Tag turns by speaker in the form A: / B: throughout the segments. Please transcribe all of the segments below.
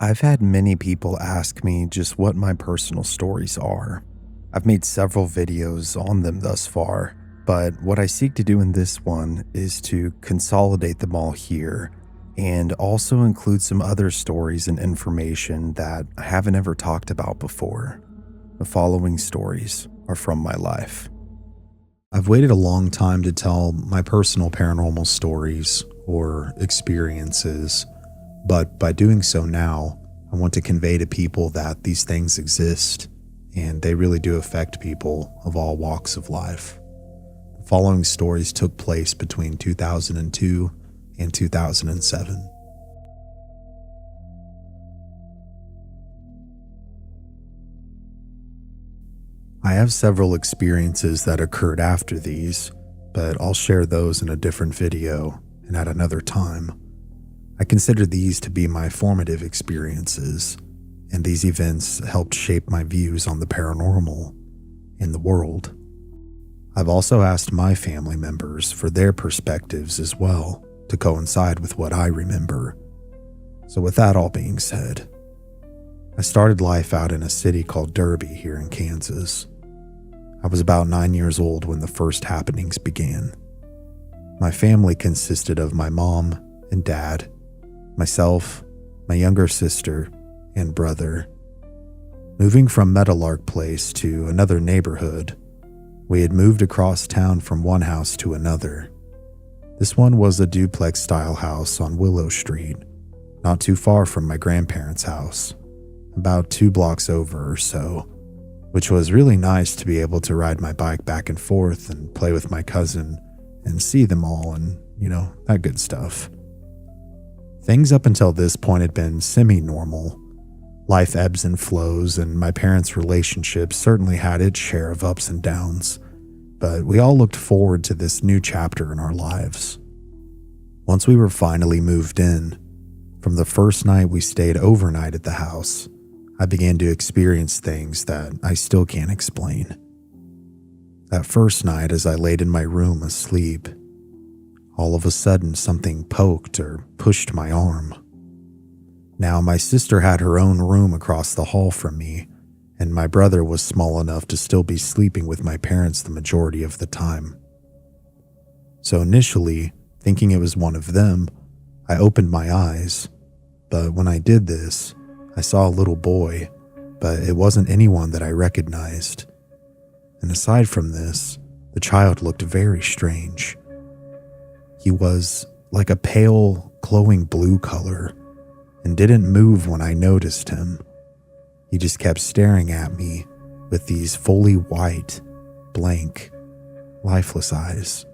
A: I've had many people ask me just what my personal stories are. I've made several videos on them thus far, but what I seek to do in this one is to consolidate them all here and also include some other stories and information that I haven't ever talked about before. The following stories are from my life. I've waited a long time to tell my personal paranormal stories or experiences, but by doing so now, I want to convey to people that these things exist and they really do affect people of all walks of life. The following stories took place between 2002 and 2007. I have several experiences that occurred after these, but I'll share those in a different video and at another time. I consider these to be my formative experiences, and these events helped shape my views on the paranormal and the world. I've also asked my family members for their perspectives as well to coincide with what I remember. So with that all being said, I started life out in a city called Derby here in Kansas. I was about 9 years old when the first happenings began. My family consisted of my mom and dad, myself, my younger sister, and brother. Moving from Meadowlark Place to another neighborhood, we had moved across town from one house to another. This one was a duplex-style house on Willow Street, not too far from my grandparents' house, about 2 blocks over or so, which was really nice to be able to ride my bike back and forth and play with my cousin and see them all and, that good stuff. Things up until this point had been semi-normal. Life ebbs and flows, and my parents' relationship certainly had its share of ups and downs, but we all looked forward to this new chapter in our lives. Once we were finally moved in, from the first night we stayed overnight at the house, I began to experience things that I still can't explain. That first night, as I laid in my room asleep, all of a sudden something poked or pushed my arm. Now, my sister had her own room across the hall from me, and my brother was small enough to still be sleeping with my parents the majority of the time. So initially, thinking it was one of them, I opened my eyes, but when I did this, I saw a little boy, but it wasn't anyone that I recognized. And aside from this, the child looked very strange. He was like a pale, glowing blue color and didn't move when I noticed him. He just kept staring at me with these fully white, blank, lifeless eyes.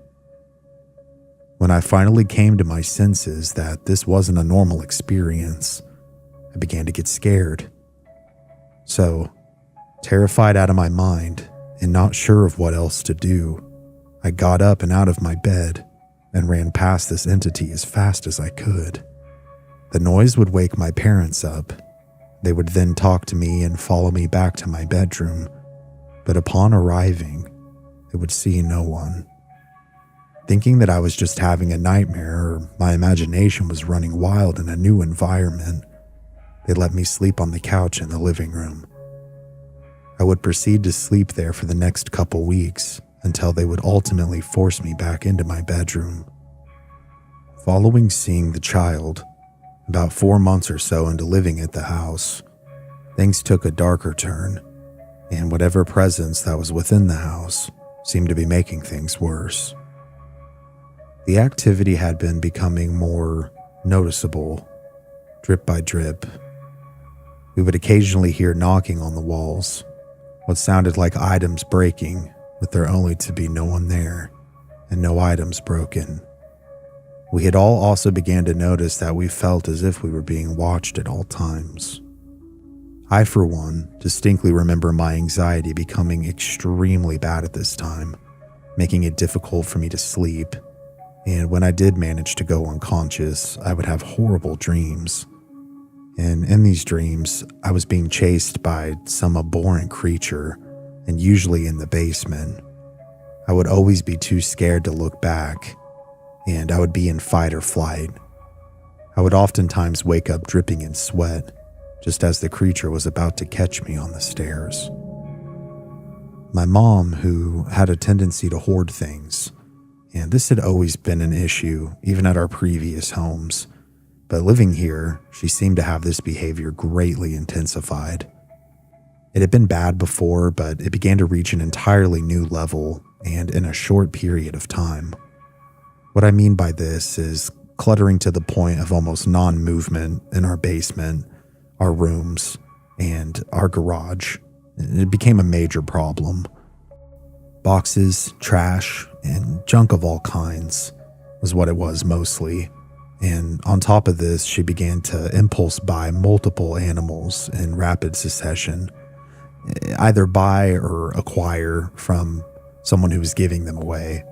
A: When I finally came to my senses that this wasn't a normal experience, I began to get scared. So, terrified out of my mind and not sure of what else to do, I got up and out of my bed and ran past this entity as fast as I could. The noise would wake my parents up. They would then talk to me and follow me back to my bedroom, but upon arriving, they would see no one. Thinking that I was just having a nightmare or my imagination was running wild in a new environment, they let me sleep on the couch in the living room. I would proceed to sleep there for the next couple weeks until they would ultimately force me back into my bedroom. Following seeing the child, about 4 months or so into living at the house, things took a darker turn, and whatever presence that was within the house seemed to be making things worse. The activity had been becoming more noticeable, drip by drip. We would occasionally hear knocking on the walls, what sounded like items breaking, with there only to be no one there, and no items broken. We had all also began to notice that we felt as if we were being watched at all times. I, for one, distinctly remember my anxiety becoming extremely bad at this time, making it difficult for me to sleep, and when I did manage to go unconscious, I would have horrible dreams. And in these dreams, I was being chased by some abhorrent creature, and usually in the basement. I would always be too scared to look back, and I would be in fight or flight. I would oftentimes wake up dripping in sweat, just as the creature was about to catch me on the stairs. My mom, who had a tendency to hoard things, and this had always been an issue, even at our previous homes, but living here, she seemed to have this behavior greatly intensified. It had been bad before, but it began to reach an entirely new level, and in a short period of time. What I mean by this is cluttering to the point of almost non-movement in our basement, our rooms, and our garage. It became a major problem. Boxes, trash, and junk of all kinds was what it was mostly. And on top of this, she began to impulse buy multiple animals in rapid succession, either buy or acquire from someone who was giving them away.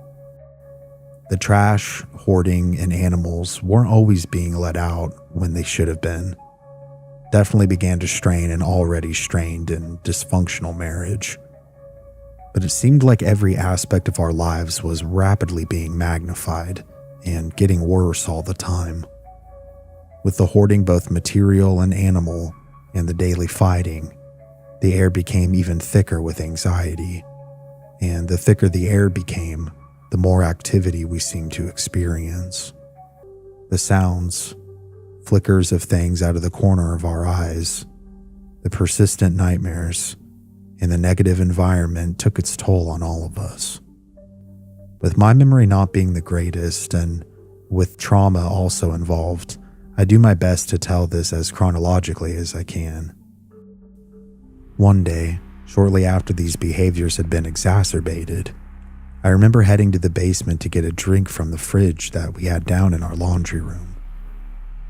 A: The trash, hoarding, and animals weren't always being let out when they should have been. Definitely began to strain an already strained and dysfunctional marriage. But it seemed like every aspect of our lives was rapidly being magnified and getting worse all the time. With the hoarding, both material and animal, and the daily fighting, the air became even thicker with anxiety. And the thicker the air became, the more activity we seemed to experience. The sounds, flickers of things out of the corner of our eyes, the persistent nightmares, and the negative environment took its toll on all of us. With my memory not being the greatest, and with trauma also involved, I do my best to tell this as chronologically as I can. One day, shortly after these behaviors had been exacerbated, I remember heading to the basement to get a drink from the fridge that we had down in our laundry room.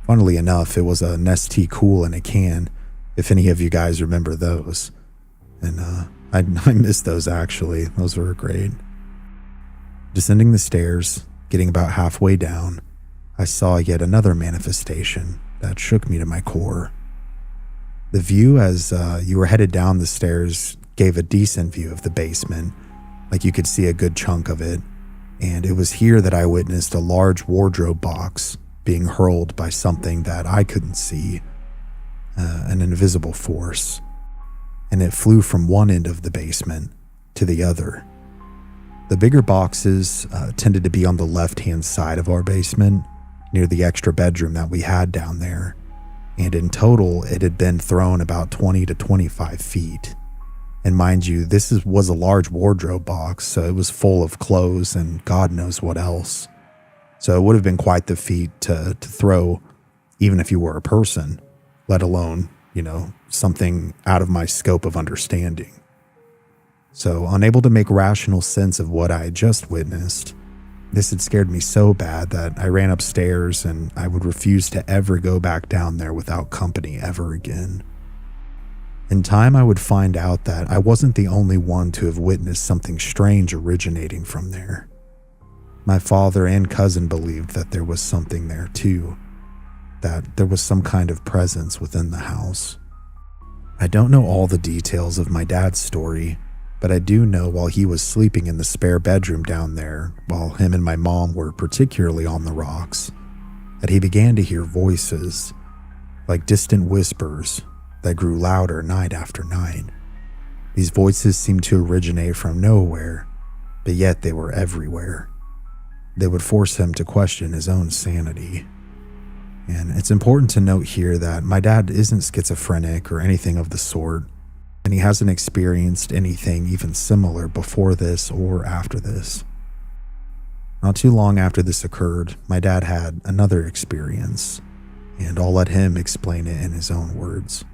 A: Funnily enough, it was a Nestea Cool in a can, if any of you guys remember those. And I miss those actually, those were great. Descending the stairs, getting about halfway down, I saw yet another manifestation that shook me to my core. The view as you were headed down the stairs gave a decent view of the basement, like you could see a good chunk of it, and it was here that I witnessed a large wardrobe box being hurled by something that I couldn't see, an invisible force, and it flew from one end of the basement to the other. The bigger boxes tended to be on the left-hand side of our basement, near the extra bedroom that we had down there, and in total it had been thrown about 20 to 25 feet. And mind you, this was a large wardrobe box, so it was full of clothes and God knows what else. So it would have been quite the feat to throw, even if you were a person, let alone, something out of my scope of understanding. So, unable to make rational sense of what I had just witnessed, this had scared me so bad that I ran upstairs and I would refuse to ever go back down there without company ever again. In time, I would find out that I wasn't the only one to have witnessed something strange originating from there. My father and cousin believed that there was something there too, that there was some kind of presence within the house. I don't know all the details of my dad's story, but I do know while he was sleeping in the spare bedroom down there, while him and my mom were particularly on the rocks, that he began to hear voices, like distant whispers, that grew louder night after night. These voices seemed to originate from nowhere, but yet they were everywhere. They would force him to question his own sanity. And it's important to note here that my dad isn't schizophrenic or anything of the sort, and he hasn't experienced anything even similar before this or after this. Not too long after this occurred, my dad had another experience, and I'll let him explain it in his own words.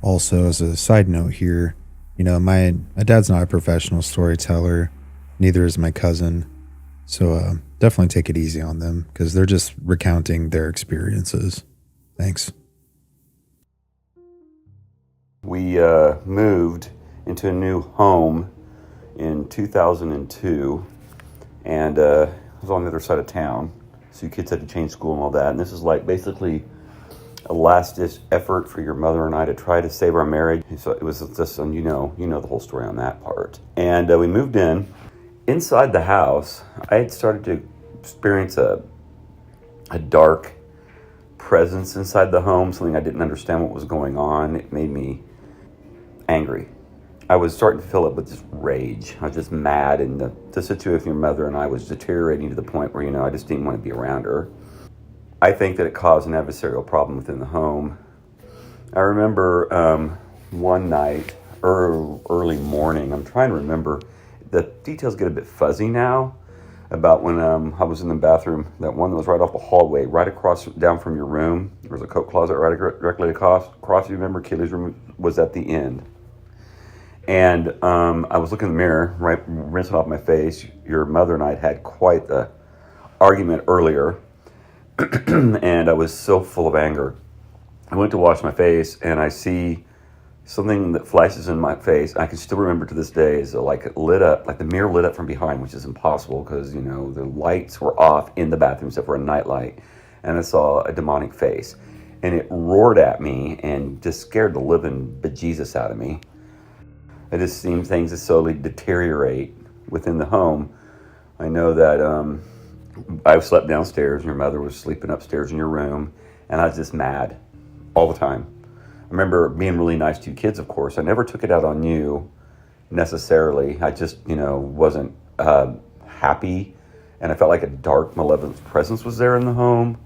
A: Also, as a side note here, my dad's not a professional storyteller, neither is my cousin, so definitely take it easy on them, because they're just recounting their experiences. Thanks.
B: We moved into a new home in 2002, and it was on the other side of town, so you kids had to change school and all that, and this is like basically a last-ditch effort for your mother and I to try to save our marriage. So it was just, you know the whole story on that part. And we moved in. Inside the house, I had started to experience a dark presence inside the home, something I didn't understand what was going on. It made me angry. I was starting to fill it with just rage. I was just mad, and the situation with your mother and I was deteriorating to the point where, I just didn't want to be around her. I think that it caused an adversarial problem within the home. I remember one night, early morning, I'm trying to remember, the details get a bit fuzzy now, about when I was in the bathroom, that one that was right off the hallway, right across, down from your room. There was a coat closet right directly across. You remember, Kaylee's room was at the end. And I was looking in the mirror, right, rinsing off my face. Your mother and I had quite the argument earlier, and I was so full of anger. I went to wash my face, and I see something that flashes in my face. I can still remember to this day, is like it lit up, like the mirror lit up from behind, which is impossible because, the lights were off in the bathroom except for a nightlight. And I saw a demonic face. And it roared at me and just scared the living bejesus out of me. I just seen things that slowly deteriorate within the home. I know that I slept downstairs and your mother was sleeping upstairs in your room. And I was just mad all the time. I remember being really nice to you kids, of course. I never took it out on you necessarily. I just, wasn't happy. And I felt like a dark, malevolent presence was there in the home.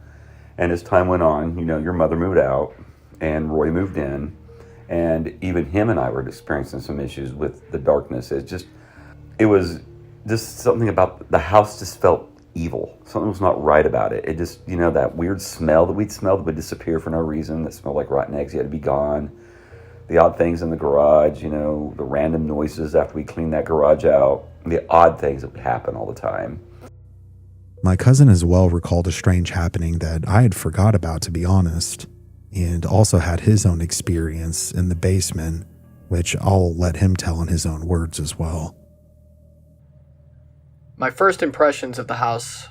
B: And as time went on, your mother moved out and Roy moved in. And even him and I were experiencing some issues with the darkness. It was just something about the house just felt evil. Something was not right about it. It just, that weird smell that we'd smell that would disappear for no reason, that smelled like rotten eggs, you had to be gone. The odd things in the garage, the random noises after we cleaned that garage out, the odd things that would happen all the time.
A: My cousin as well recalled a strange happening that I had forgot about, to be honest, and also had his own experience in the basement, which I'll let him tell in his own words as well.
C: My first impressions of the house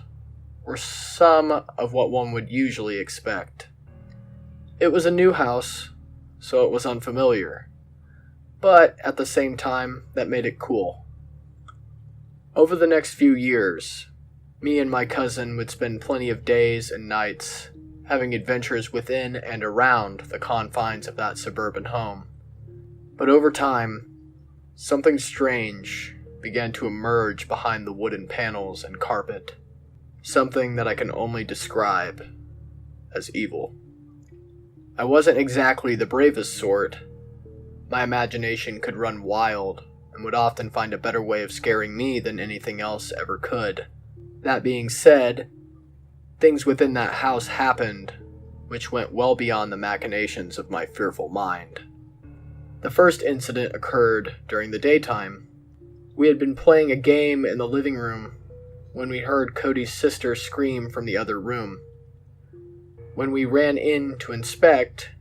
C: were some of what one would usually expect. It was a new house, so it was unfamiliar, but at the same time, that made it cool. Over the next few years, me and my cousin would spend plenty of days and nights having adventures within and around the confines of that suburban home. But over time, something strange began to emerge behind the wooden panels and carpet. Something that I can only describe as evil. I wasn't exactly the bravest sort. My imagination could run wild and would often find a better way of scaring me than anything else ever could. That being said, things within that house happened which went well beyond the machinations of my fearful mind. The first incident occurred during the daytime. We had been playing a game in the living room when we heard Cody's sister scream from the other room. When we ran in to inspect,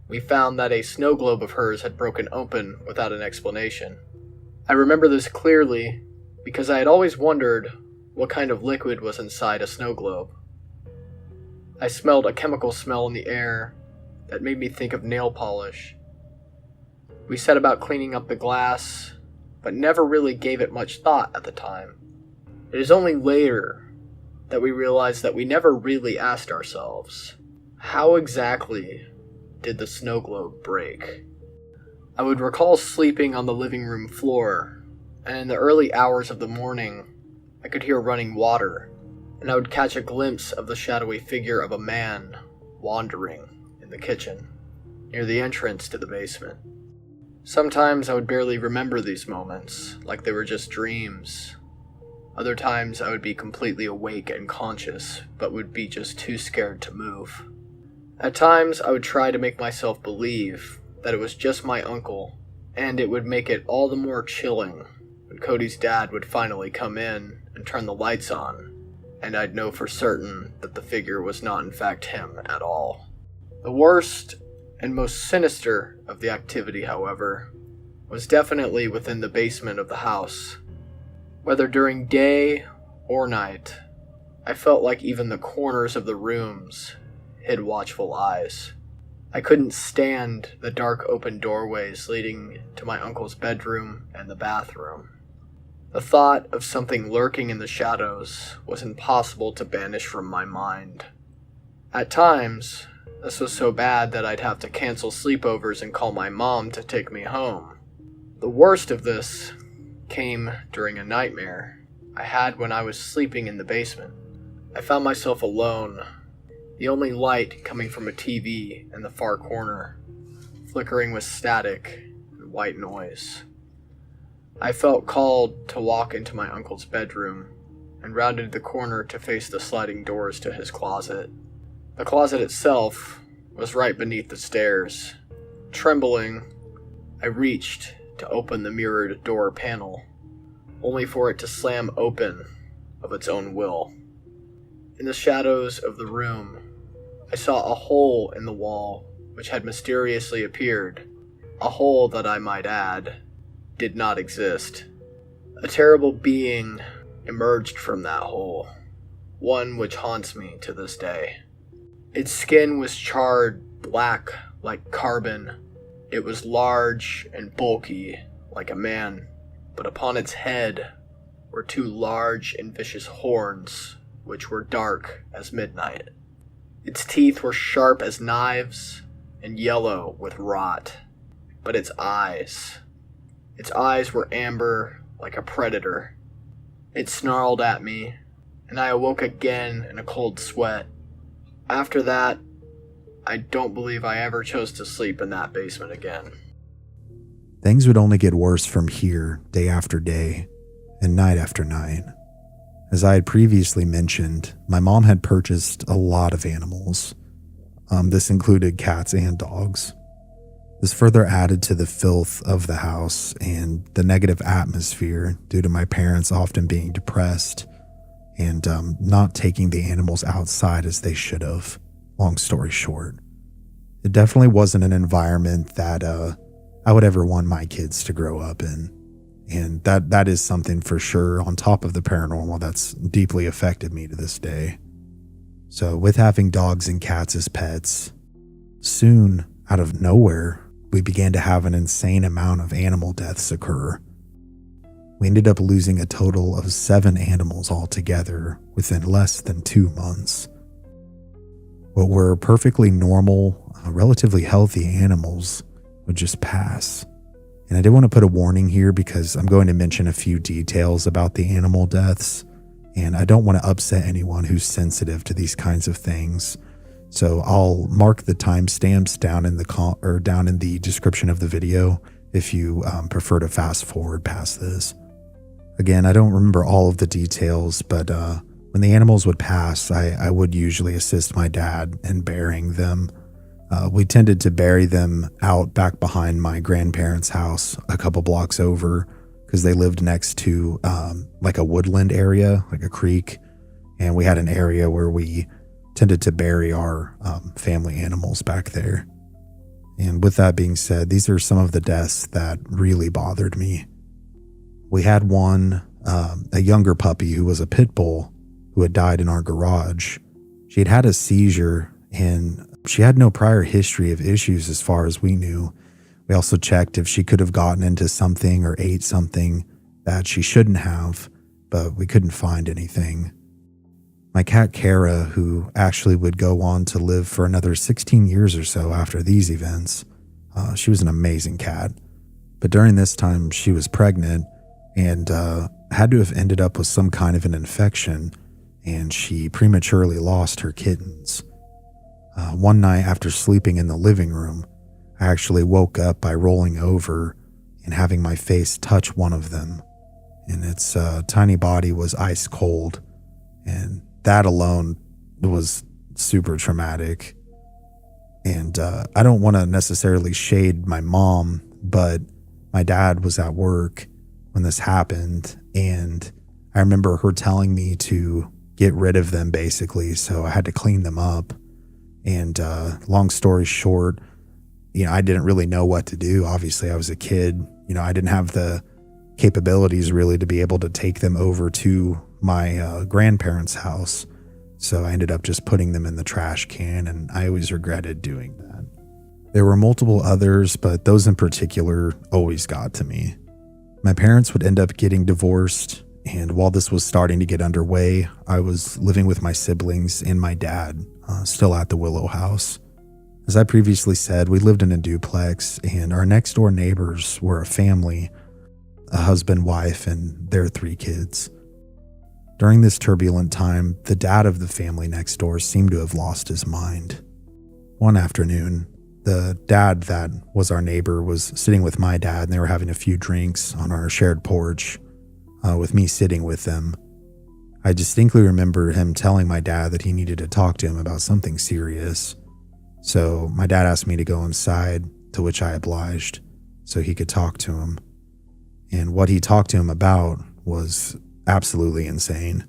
C: we found that a snow globe of hers had broken open without an explanation. I remember this clearly because I had always wondered what kind of liquid was inside a snow globe. I smelled a chemical smell in the air that made me think of nail polish. We set about cleaning up the glass, but never really gave it much thought at the time. It is only later that we realized that we never really asked ourselves, how exactly did the snow globe break? I would recall sleeping on the living room floor, and in the early hours of the morning, I could hear running water, and I would catch a glimpse of the shadowy figure of a man wandering in the kitchen, near the entrance to the basement. Sometimes I would barely remember these moments, like they were just dreams. Other times I would be completely awake and conscious, but would be just too scared to move. At times I would try to make myself believe that it was just my uncle, and it would make it all the more chilling when Cody's dad would finally come in and turn the lights on, and I'd know for certain that the figure was not in fact him at all. The worst and most sinister of the activity, however, was definitely within the basement of the house. Whether during day or night, I felt like even the corners of the rooms hid watchful eyes. I couldn't stand the dark open doorways leading to my uncle's bedroom and the bathroom. The thought of something lurking in the shadows was impossible to banish from my mind. At times, This was so bad that I'd have to cancel sleepovers and call my mom to take me home. The worst of this came during a nightmare I had when I was sleeping in the basement. I found myself alone, the only light coming from a TV in the far corner, flickering with static and white noise. I felt called to walk into my uncle's bedroom and rounded the corner to face the sliding doors to his closet. The closet itself was right beneath the stairs. Trembling, I reached to open the mirrored door panel, only for it to slam open of its own will. In the shadows of the room, I saw a hole in the wall which had mysteriously appeared, a hole that, I might add, did not exist. A terrible being emerged from that hole, one which haunts me to this day. Its skin was charred black like carbon. It was large and bulky like a man, but upon its head were two large and vicious horns which were dark as midnight. Its teeth were sharp as knives and yellow with rot, but its eyes were amber like a predator. It snarled at me, and I awoke again in a cold sweat. After that, I don't believe I ever chose to sleep in that basement again.
A: Things would only get worse from here day after day and night after night. As I had previously mentioned, my mom had purchased a lot of animals. This included cats and dogs. This further added to the filth of the house and the negative atmosphere due to my parents often being depressed and not taking the animals outside as they should have. Long story short, it definitely wasn't an environment that I would ever want my kids to grow up in. And that is something for sure on top of the paranormal that's deeply affected me to this day. So with having dogs and cats as pets, soon out of nowhere, we began to have an insane amount of animal deaths occur. We ended up losing a total of 7 animals altogether within less than 2 months. What were perfectly normal, relatively healthy animals would just pass. And I did want to put a warning here because I'm going to mention a few details about the animal deaths, and I don't want to upset anyone who's sensitive to these kinds of things. So I'll mark the timestamps down in the description of the video if you prefer to fast forward past this. Again, I don't remember all of the details, but when the animals would pass, I would usually assist my dad in burying them. We tended to bury them out back behind my grandparents' house a couple blocks over because they lived next to like a woodland area, like a creek. And we had an area where we tended to bury our family animals back there. And with that being said, these are some of the deaths that really bothered me. We had one, a younger puppy who was a pit bull who had died in our garage. She had had a seizure and she had no prior history of issues as far as we knew. We also checked if she could have gotten into something or ate something that she shouldn't have, but we couldn't find anything. My cat Kara, who actually would go on to live for another 16 years or so after these events, she was an amazing cat. But during this time, she was pregnant and had to have ended up with some kind of an infection, and she prematurely lost her kittens. One night after sleeping in the living room, I actually woke up by rolling over and having my face touch one of them, and its tiny body was ice cold, and that alone was super traumatic. And I don't want to necessarily shade my mom, but my dad was at work when this happened, and I remember her telling me to get rid of them basically, so I had to clean them up. And long story short, I didn't really know what to do. Obviously, I was a kid. I didn't have the capabilities really to be able to take them over to my grandparents' house. So I ended up just putting them in the trash can, and I always regretted doing that. There were multiple others, but those in particular always got to me. My parents would end up getting divorced, and while this was starting to get underway, I was living with my siblings and my dad, still at the Willow house. As I previously said, we lived in a duplex, and our next door neighbors were a family, a husband, wife, and their 3 kids. During this turbulent time, the dad of the family next door seemed to have lost his mind. One afternoon, the dad that was our neighbor was sitting with my dad, and they were having a few drinks on our shared porch, with me sitting with them. I distinctly remember him telling my dad that he needed to talk to him about something serious. So my dad asked me to go inside, to which I obliged, so he could talk to him. And what he talked to him about was absolutely insane.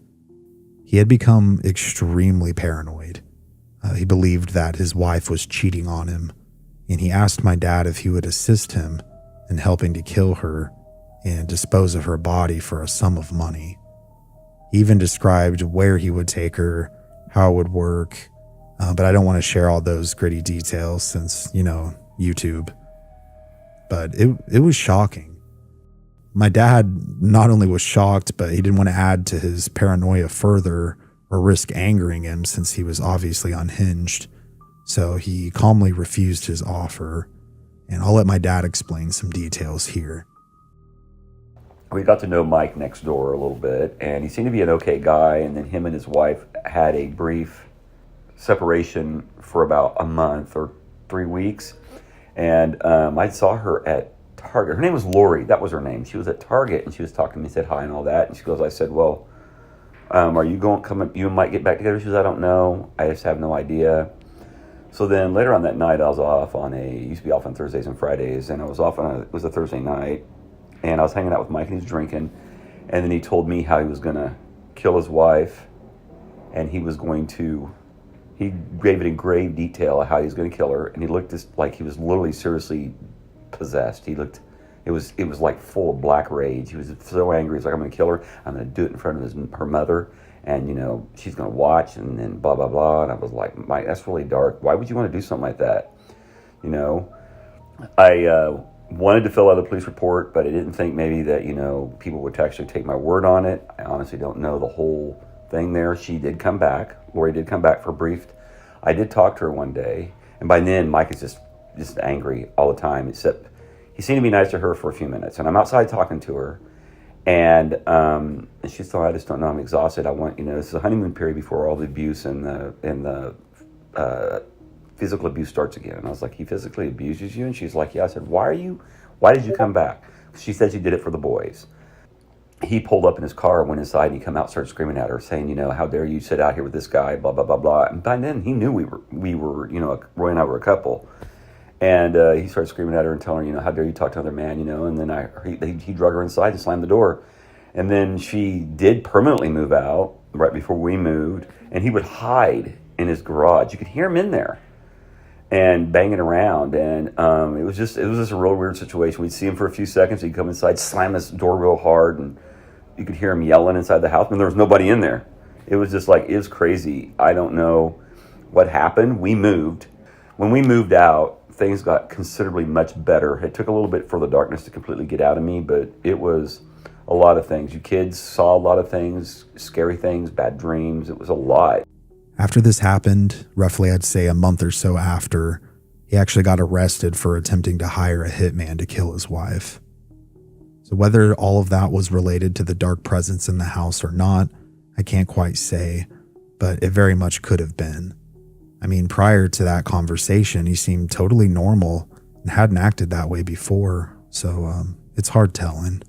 A: He had become extremely paranoid. He believed that his wife was cheating on him, and he asked my dad if he would assist him in helping to kill her and dispose of her body for a sum of money. He even described where he would take her, how it would work, but I don't want to share all those gritty details since, YouTube. But it was shocking. My dad not only was shocked, but he didn't want to add to his paranoia further or risk angering him since he was obviously unhinged. So he calmly refused his offer, and I'll let my dad explain some details here.
B: We got to know Mike next door a little bit, and he seemed to be an okay guy, and then him and his wife had a brief separation for about a month or 3 weeks, and I saw her at Target. Her name was Lori. That was her name. She was at Target, and she was talking to me, said hi and all that, and she goes, I said, well, are you you and Mike get back together? She goes, I don't know. I just have no idea. So then later on that night, I was off on used to be off on Thursdays and Fridays, and I was off it was a Thursday night, and I was hanging out with Mike, and he was drinking, and then he told me how he was going to kill his wife, and he gave it in grave detail how he was going to kill her, and he looked like he was literally seriously possessed. It was like full of black rage. He was so angry. He's like, I'm going to kill her. I'm going to do it in front of her mother, and she's going to watch, and then blah blah blah. And I was like, Mike, that's really dark. Why would you want to do something like that? I wanted to fill out a police report, but I didn't think maybe that people would actually take my word on it. I honestly don't know the whole thing there. She did come back. Lori did come back for a brief. I did talk to her one day, and by then Mike is just angry all the time, except he seemed to be nice to her for a few minutes. And I'm outside talking to her, and she thought, I just don't know, I'm exhausted. I want, this is a honeymoon period before all the abuse and the physical abuse starts again. And I was like, he physically abuses you? And she's like, yeah. I said, why did you come back? She said she did it for the boys. He pulled up in his car, went inside, and he come out and started screaming at her, saying, how dare you sit out here with this guy, blah, blah, blah, blah. And by then, he knew we were, Roy and I were a couple. And he started screaming at her and telling her, how dare you talk to another man, And then he drug her inside and slammed the door. And then she did permanently move out right before we moved, and he would hide in his garage. You could hear him in there and banging around, and it was just a real weird situation. We'd see him for a few seconds, he'd come inside, slam his door real hard, and you could hear him yelling inside the house, and there was nobody in there. It was just like, it was crazy. I don't know what happened. We moved. When we moved out, things got considerably much better. It took a little bit for the darkness to completely get out of me, but it was a lot of things. You kids saw a lot of things, scary things, bad dreams. It was a lot.
A: After this happened, roughly I'd say a month or so after, he actually got arrested for attempting to hire a hitman to kill his wife. So whether all of that was related to the dark presence in the house or not, I can't quite say, but it very much could have been. I mean, prior to that conversation, he seemed totally normal and hadn't acted that way before, so it's hard telling.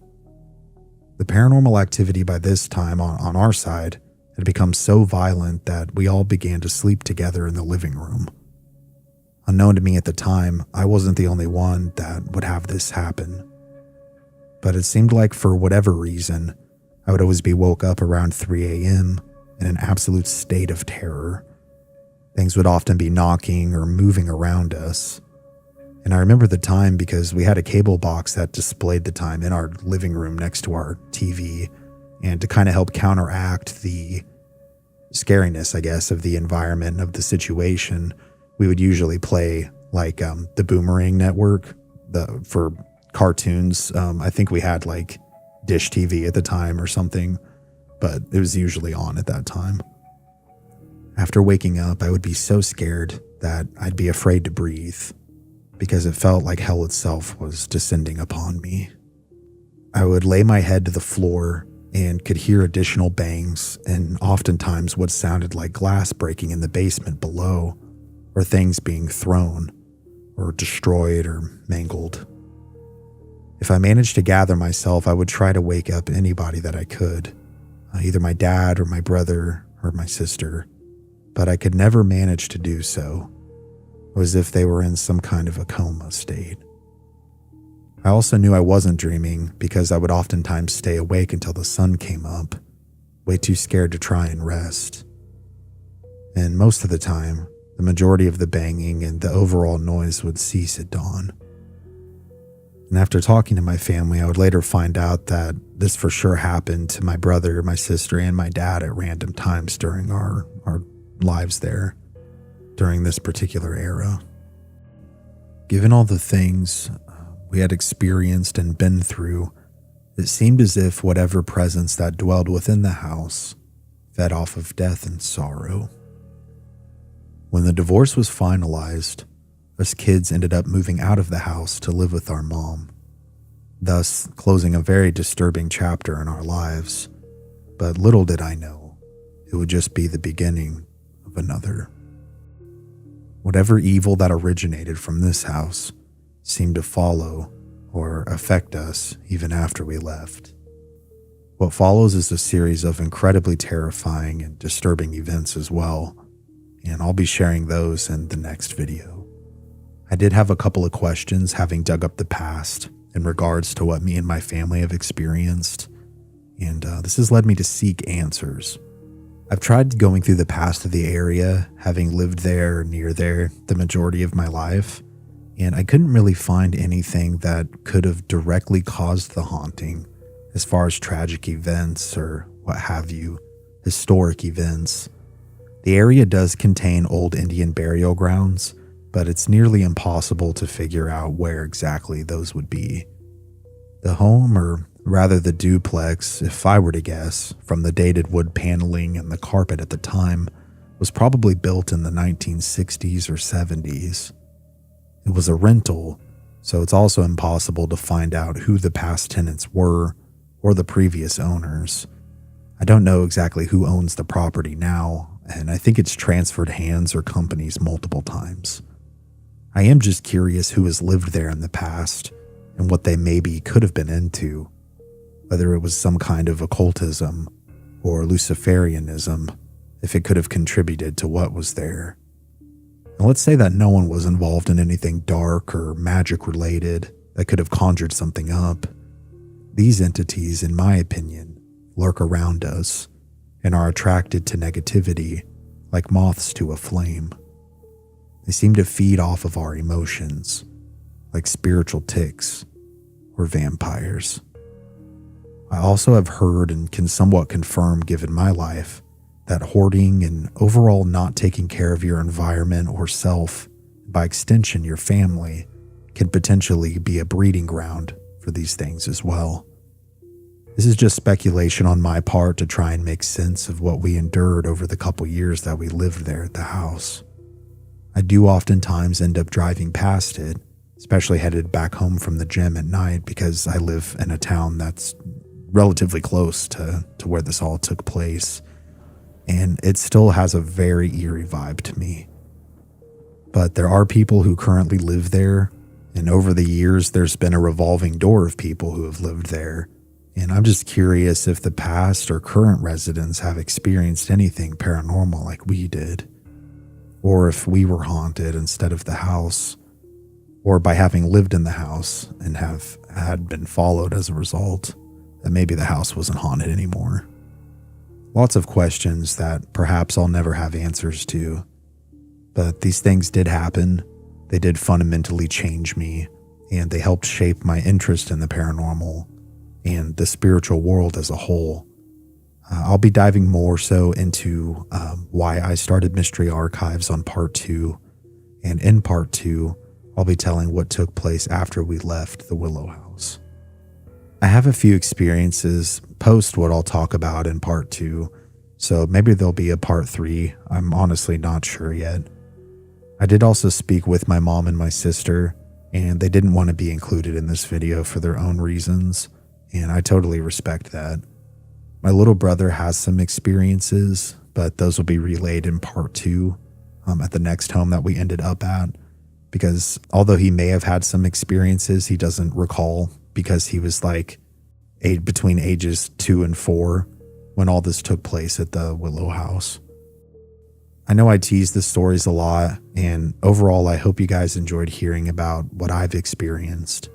A: The paranormal activity by this time on our side had become so violent that we all began to sleep together in the living room. Unknown to me at the time, I wasn't the only one that would have this happen. But it seemed like for whatever reason, I would always be woke up around 3 a.m. in an absolute state of terror. Things would often be knocking or moving around us. And I remember the time because we had a cable box that displayed the time in our living room next to our TV. And to kind of help counteract the scariness, I guess, of the environment, of the situation, we would usually play like the Boomerang Network for cartoons. I think we had like Dish TV at the time or something, but it was usually on at that time. After waking up, I would be so scared that I'd be afraid to breathe because it felt like hell itself was descending upon me. I would lay my head to the floor and could hear additional bangs and oftentimes what sounded like glass breaking in the basement below, or things being thrown or destroyed or mangled. If I managed to gather myself, I would try to wake up anybody that I could, either my dad or my brother or my sister, but I could never manage to do so. It was as if they were in some kind of a coma state. I also knew I wasn't dreaming because I would oftentimes stay awake until the sun came up, way too scared to try and rest. And most of the time, the majority of the banging and the overall noise would cease at dawn. And after talking to my family, I would later find out that this for sure happened to my brother, my sister, and my dad at random times during our lives there, during this particular era. Given all the things we had experienced and been through, it seemed as if whatever presence that dwelled within the house fed off of death and sorrow. When the divorce was finalized, us kids ended up moving out of the house to live with our mom, thus closing a very disturbing chapter in our lives. But little did I know, it would just be the beginning of another. Whatever evil that originated from this house seemed to follow or affect us even after we left. What follows is a series of incredibly terrifying and disturbing events as well, and I'll be sharing those in the next video. I did have a couple of questions having dug up the past in regards to what me and my family have experienced, and this has led me to seek answers. I've tried going through the past of the area, having lived there or near there the majority of my life, and I couldn't really find anything that could have directly caused the haunting as far as tragic events or what have you, historic events. The area does contain old Indian burial grounds, but it's nearly impossible to figure out where exactly those would be. The home, or rather the duplex, if I were to guess, from the dated wood paneling and the carpet at the time, was probably built in the 1960s or 70s. It was a rental, so it's also impossible to find out who the past tenants were or the previous owners. I don't know exactly who owns the property now, and I think it's transferred hands or companies multiple times. I am just curious who has lived there in the past and what they maybe could have been into, whether it was some kind of occultism or Luciferianism, if it could have contributed to what was there. And let's say that no one was involved in anything dark or magic related that could have conjured something up. These entities, in my opinion, lurk around us and are attracted to negativity like moths to a flame. They seem to feed off of our emotions, like spiritual ticks or vampires. I also have heard and can somewhat confirm, given my life, that hoarding and overall not taking care of your environment or self, by extension your family, can potentially be a breeding ground for these things as well. This is just speculation on my part to try and make sense of what we endured over the couple years that we lived there at the house. I do oftentimes end up driving past it, especially headed back home from the gym at night, because I live in a town that's relatively close to where this all took place, and it still has a very eerie vibe to me. But there are people who currently live there, and over the years there's been a revolving door of people who have lived there, and I'm just curious if the past or current residents have experienced anything paranormal like we did, or if we were haunted instead of the house, or by having lived in the house and had been followed as a result, that maybe the house wasn't haunted anymore. Lots of questions that perhaps I'll never have answers to, but these things did happen. They did fundamentally change me, and they helped shape my interest in the paranormal and the spiritual world as a whole. I'll be diving more so into why I started Mystery Archives on part 2, and in part 2, I'll be telling what took place after we left the Willow House. I have a few experiences post what I'll talk about in part 2, so maybe there'll be a part 3. I'm honestly not sure yet. I did also speak with my mom and my sister, and they didn't want to be included in this video for their own reasons, and I totally respect that. My little brother has some experiences, but those will be relayed in part 2 at the next home that we ended up at, because although he may have had some experiences, he doesn't recall because he was like between ages 2 and 4 when all this took place at the Willow House. I know I tease the stories a lot, and overall I hope you guys enjoyed hearing about what I've experienced.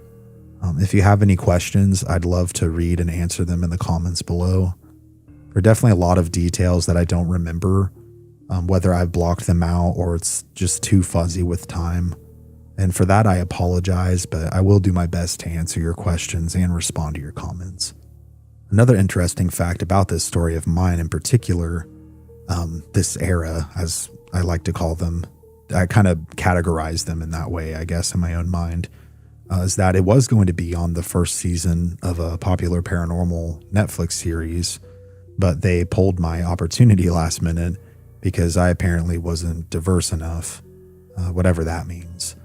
A: If you have any questions, I'd love to read and answer them in the comments below. There are definitely a lot of details that I don't remember, whether I've blocked them out or it's just too fuzzy with time. And for that I apologize, but I will do my best to answer your questions and respond to your comments. Another interesting fact about this story of mine in particular, this era, as I like to call them, I kind of categorize them in that way, I guess, in my own mind, is that it was going to be on the first season of a popular paranormal Netflix series, but they pulled my opportunity last minute because I apparently wasn't diverse enough, whatever that means.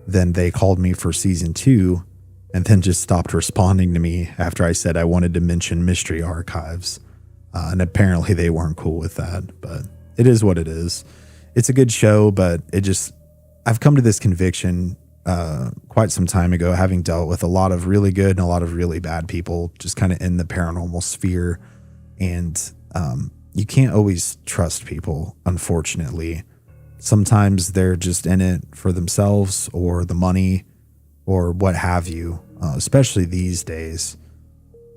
A: Then they called me for season 2 and then just stopped responding to me after I said I wanted to mention Mystery Archives. And apparently they weren't cool with that, but it is what it is. It's a good show, but I've come to this conviction quite some time ago, having dealt with a lot of really good and a lot of really bad people just kind of in the paranormal sphere. And you can't always trust people, unfortunately. Sometimes they're just in it for themselves or the money or what have you, especially these days.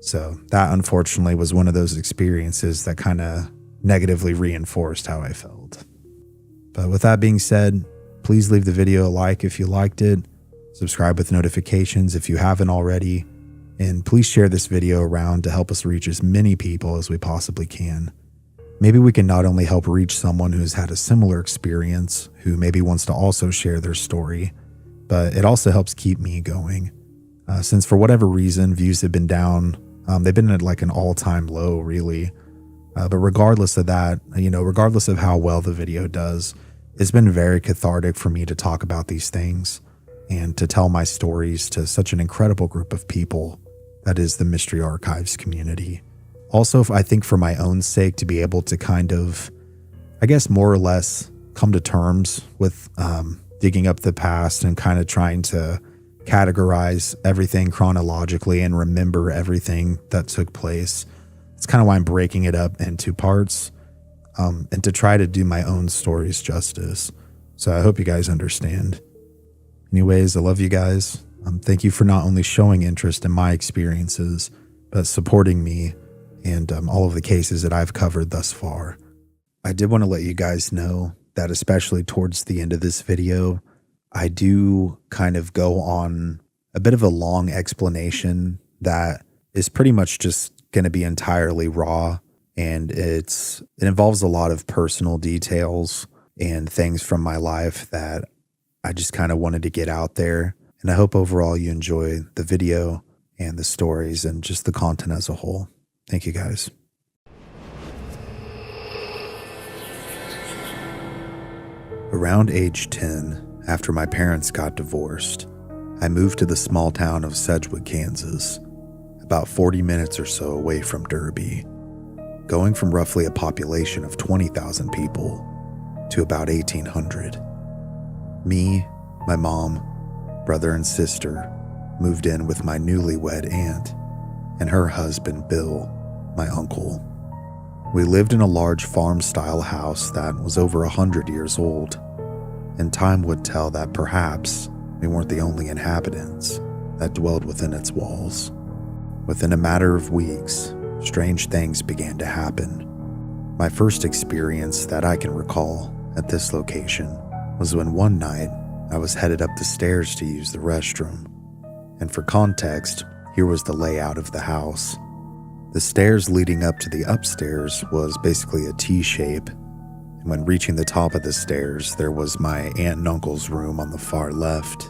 A: So that unfortunately was one of those experiences that kind of negatively reinforced how I felt. But with that being said, please leave the video a like if you liked it, subscribe with notifications if you haven't already, and please share this video around to help us reach as many people as we possibly can. Maybe we can not only help reach someone who's had a similar experience, who maybe wants to also share their story, but it also helps keep me going. Since for whatever reason, views have been down. They've been at like an all-time low, really. But regardless of that, regardless of how well the video does, it's been very cathartic for me to talk about these things and to tell my stories to such an incredible group of people that is the Mystery Archives community. Also, I think for my own sake, to be able to kind of, I guess, more or less come to terms with digging up the past and kind of trying to categorize everything chronologically and remember everything that took place. It's kind of why I'm breaking it up into parts and to try to do my own stories justice. So I hope you guys understand. Anyways, I love you guys. Thank you for not only showing interest in my experiences, but supporting me and all of the cases that I've covered thus far. I did want to let you guys know that especially towards the end of this video, I do kind of go on a bit of a long explanation that is pretty much just going to be entirely raw, and it involves a lot of personal details and things from my life that I just kind of wanted to get out there. And I hope overall you enjoy the video and the stories and just the content as a whole. Thank you guys. Around age 10, after my parents got divorced, I moved to the small town of Sedgwick, Kansas, about 40 minutes or so away from Derby, going from roughly a population of 20,000 people to about 1,800. Me, my mom, brother and sister moved in with my newlywed aunt and her husband, Bill, my uncle. We lived in a large farm-style house that was over 100 years old, and time would tell that perhaps we weren't the only inhabitants that dwelled within its walls. Within a matter of weeks, strange things began to happen. My first experience that I can recall at this location was when one night I was headed up the stairs to use the restroom. And for context, here was the layout of the house. The stairs leading up to the upstairs was basically a T-shape. And when reaching the top of the stairs, there was my aunt and uncle's room on the far left,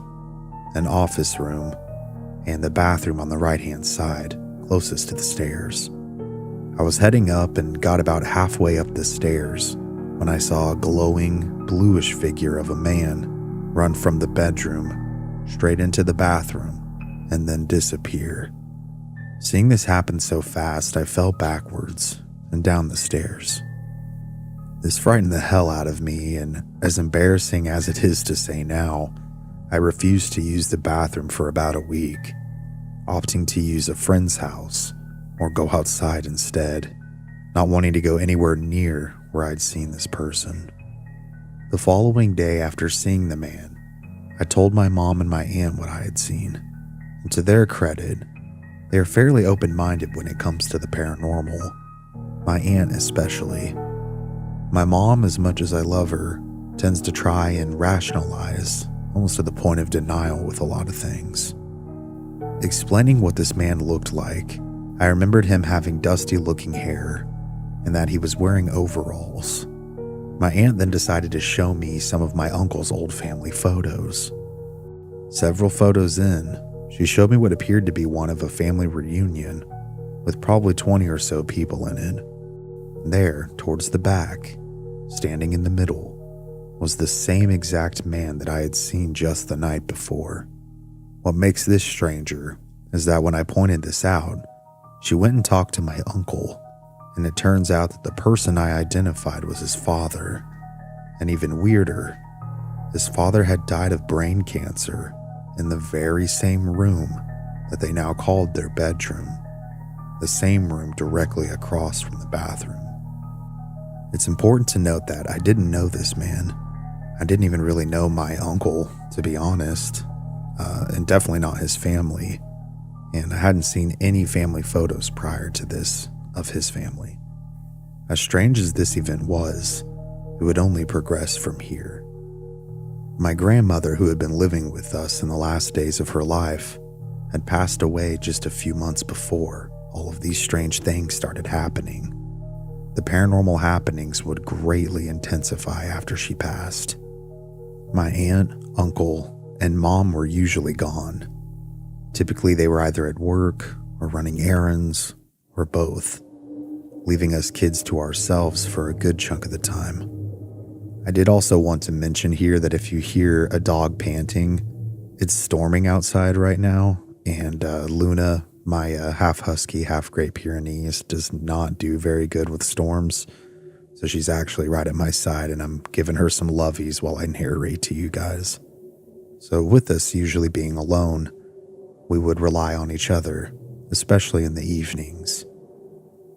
A: an office room, and the bathroom on the right-hand side, closest to the stairs. I was heading up and got about halfway up the stairs when I saw a glowing, bluish figure of a man run from the bedroom straight into the bathroom and then disappear. Seeing this happen so fast, I fell backwards and down the stairs. This frightened the hell out of me, and as embarrassing as it is to say now, I refused to use the bathroom for about a week, opting to use a friend's house or go outside instead, not wanting to go anywhere near where I'd seen this person. The following day after seeing the man, I told my mom and my aunt what I had seen, and to their credit, they are fairly open-minded when it comes to the paranormal, my aunt especially. My mom, as much as I love her, tends to try and rationalize, almost to the point of denial with a lot of things. Explaining what this man looked like, I remembered him having dusty-looking hair and that he was wearing overalls. My aunt then decided to show me some of my uncle's old family photos. Several photos in, she showed me what appeared to be one of a family reunion with probably 20 or so people in it. There, towards the back, standing in the middle, was the same exact man that I had seen just the night before. What makes this stranger is that when I pointed this out, she went and talked to my uncle, and it turns out that the person I identified was his father. And even weirder, his father had died of brain cancer in the very same room that they now called their bedroom, the same room directly across from the bathroom. It's important to note that I didn't know this man. I didn't even really know my uncle, to be honest, and definitely not his family. And I hadn't seen any family photos prior to this of his family. As strange as this event was, it would only progress from here. My grandmother, who had been living with us in the last days of her life, had passed away just a few months before all of these strange things started happening. The paranormal happenings would greatly intensify after she passed. My aunt, uncle, and mom were usually gone. Typically, they were either at work or running errands or both, leaving us kids to ourselves for a good chunk of the time. I did also want to mention here that if you hear a dog panting, it's storming outside right now, and Luna, my half husky, half Great Pyrenees, does not do very good with storms. So she's actually right at my side, and I'm giving her some lovies while I narrate to you guys. So with us usually being alone, we would rely on each other, especially in the evenings.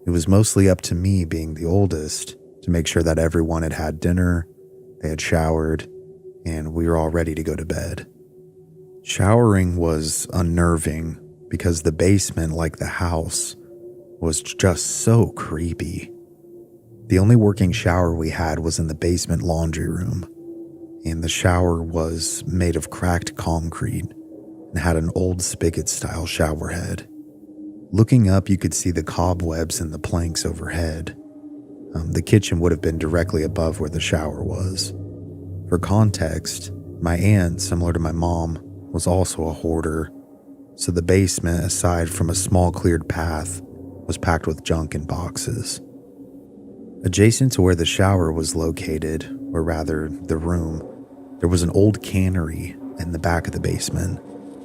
A: It was mostly up to me, being the oldest, to make sure that everyone had had dinner, they had showered, and we were all ready to go to bed. Showering was unnerving because the basement, like the house, was just so creepy. The only working shower we had was in the basement laundry room, and the shower was made of cracked concrete and had an old spigot-style shower head. Looking up, you could see the cobwebs in the planks overhead. The kitchen would have been directly above where the shower was. For context, my aunt, similar to my mom, was also a hoarder, so the basement, aside from a small cleared path, was packed with junk in boxes. Adjacent to where the shower was located, or rather the room, there was an old cannery in the back of the basement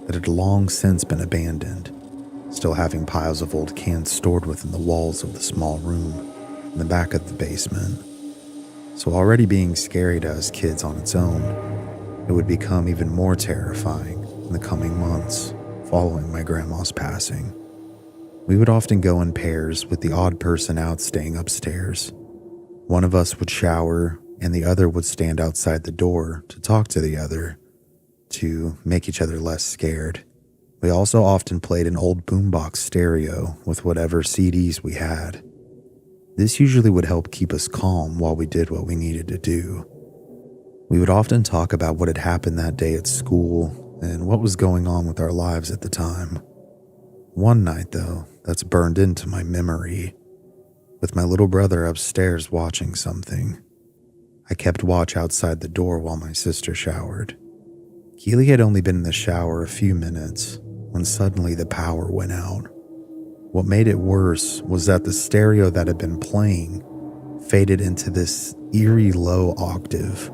A: that had long since been abandoned, still having piles of old cans stored within the walls of the small room in the back of the basement. So already being scary to us kids on its own, it would become even more terrifying in the coming months following my grandma's passing. We would often go in pairs, with the odd person out staying upstairs. One of us would shower, and the other would stand outside the door to talk to the other, to make each other less scared. We also often played an old boombox stereo with whatever CDs we had. This usually would help keep us calm while we did what we needed to do. We would often talk about what had happened that day at school and what was going on with our lives at the time. One night, though, that's burned into my memory, with my little brother upstairs watching something. I kept watch outside the door while my sister showered. Keely had only been in the shower a few minutes when suddenly the power went out. What made it worse was that the stereo that had been playing faded into this eerie low octave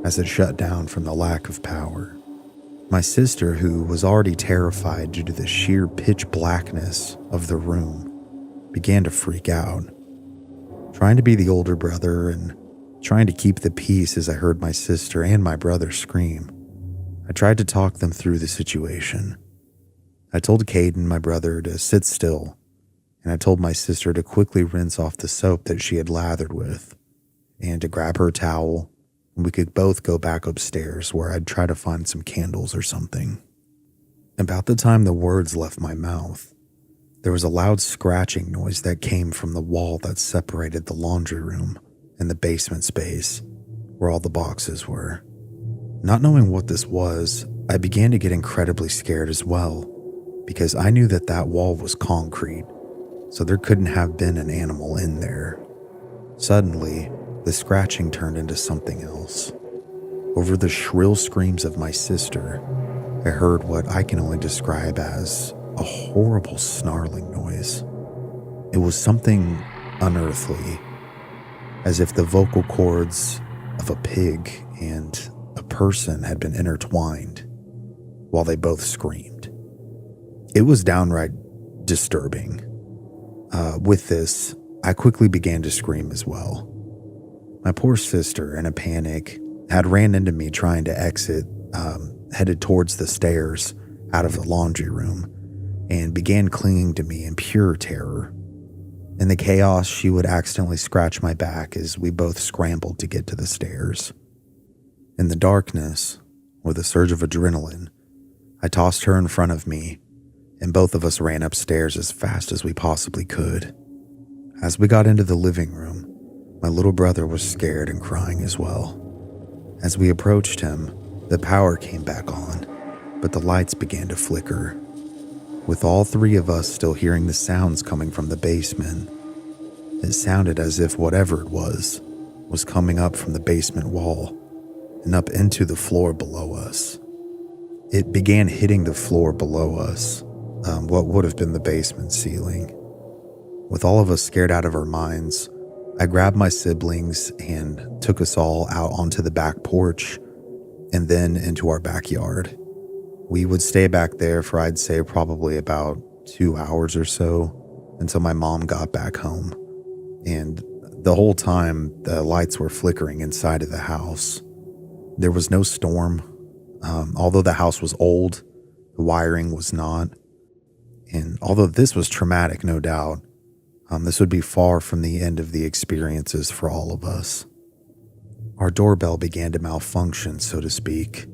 A: as it shut down from the lack of power. My sister, who was already terrified due to the sheer pitch blackness of the room, began to freak out. Trying to be the older brother and trying to keep the peace as I heard my sister and my brother scream, I tried to talk them through the situation. I told Caden, my brother, to sit still, and I told my sister to quickly rinse off the soap that she had lathered with, and to grab her towel, and we could both go back upstairs where I'd try to find some candles or something. About the time the words left my mouth, there was a loud scratching noise that came from the wall that separated the laundry room and the basement space where all the boxes were. Not knowing what this was, I began to get incredibly scared as well, because I knew that that wall was concrete, so there couldn't have been an animal in there. Suddenly, the scratching turned into something else. Over the shrill screams of my sister, I heard what I can only describe as a horrible snarling noise. It was something unearthly, as if the vocal cords of a pig and a person had been intertwined while they both screamed. It was downright disturbing. With this, I quickly began to scream as well. My poor sister, in a panic, had ran into me trying to exit, headed towards the stairs out of the laundry room, and began clinging to me in pure terror. In the chaos, she would accidentally scratch my back as we both scrambled to get to the stairs. In the darkness, with a surge of adrenaline, I tossed her in front of me, and both of us ran upstairs as fast as we possibly could. As we got into the living room, my little brother was scared and crying as well. As we approached him, the power came back on, but the lights began to flicker. With all three of us still hearing the sounds coming from the basement, it sounded as if whatever it was coming up from the basement wall and up into the floor below us. It began hitting the floor below us, what would have been the basement ceiling. With all of us scared out of our minds, I grabbed my siblings and took us all out onto the back porch and then into our backyard. We would stay back there for, I'd say, probably about 2 hours or so until my mom got back home. And the whole time, the lights were flickering inside of the house. There was no storm. Although the house was old, the wiring was not. And although this was traumatic, no doubt, this would be far from the end of the experiences for all of us. Our doorbell began to malfunction, so to speak.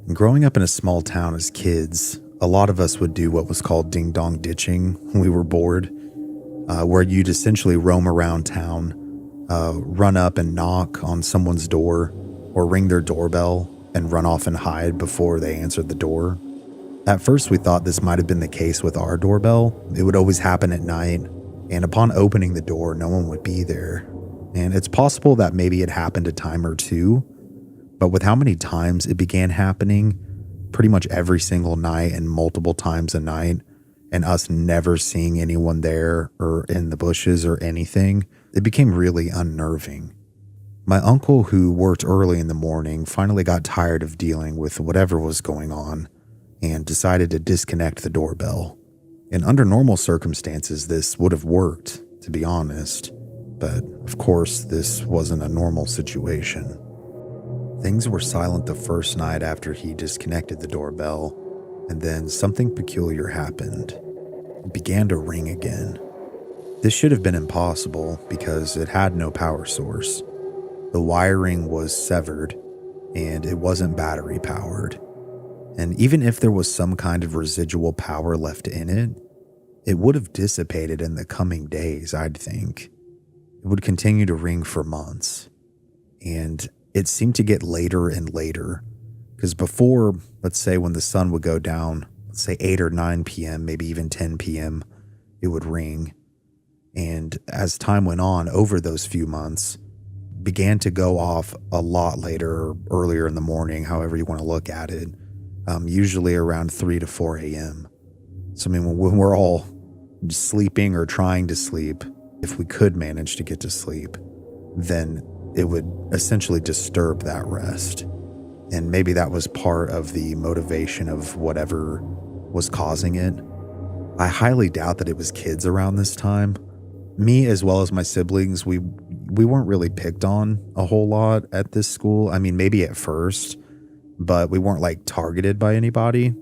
A: And growing up in a small town as kids, a lot of us would do what was called ding-dong ditching when we were bored, where you'd essentially roam around town, run up and knock on someone's door, or ring their doorbell and run off and hide before they answered the door. At first, we thought this might have been the case with our doorbell. It would always happen at night, and upon opening the door, no one would be there. And it's possible that maybe it happened a time or two, but with how many times it began happening, pretty much every single night and multiple times a night, and us never seeing anyone there or in the bushes or anything, it became really unnerving. My uncle, who worked early in the morning, finally got tired of dealing with whatever was going on and decided to disconnect the doorbell. And under normal circumstances, this would have worked, to be honest. But, of course, this wasn't a normal situation. Things were silent the first night after he disconnected the doorbell, and then something peculiar happened. It began to ring again. This should have been impossible because it had no power source. The wiring was severed, and it wasn't battery powered. And even if there was some kind of residual power left in it, it would have dissipated in the coming days, I'd think. It would continue to ring for months. And it seemed to get later and later. Because before, let's say when the sun would go down, let's say 8 or 9 p.m., maybe even 10 p.m., it would ring. And as time went on, over those few months, began to go off a lot later, or earlier in the morning, however you want to look at it, usually around 3 to 4 a.m. So, I mean, when we're all sleeping or trying to sleep, if we could manage to get to sleep, then it would essentially disturb that rest. And maybe that was part of the motivation of whatever was causing it. I highly doubt that it was kids around this time. Me, as well as my siblings, we weren't really picked on a whole lot at this school. I mean, maybe at first, but we weren't like targeted by anybody.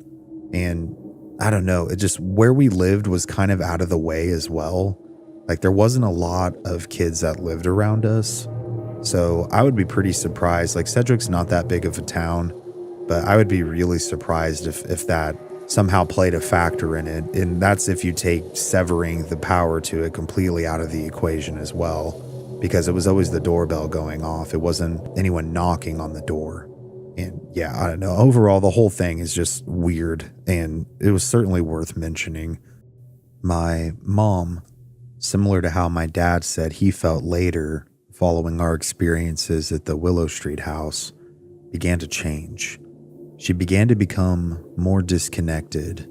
A: And I don't know, it just, where we lived was kind of out of the way as well. Like, there wasn't a lot of kids that lived around us. So I would be pretty surprised. Like, Cedric's not that big of a town, but I would be really surprised if that somehow played a factor in it. And that's if you take severing the power to it completely out of the equation as well, because it was always the doorbell going off. It wasn't anyone knocking on the door. And yeah, I don't know. Overall, the whole thing is just weird, and it was certainly worth mentioning. My mom, similar to how my dad said he felt later following our experiences at the Willow Street house, began to change. She began to become more disconnected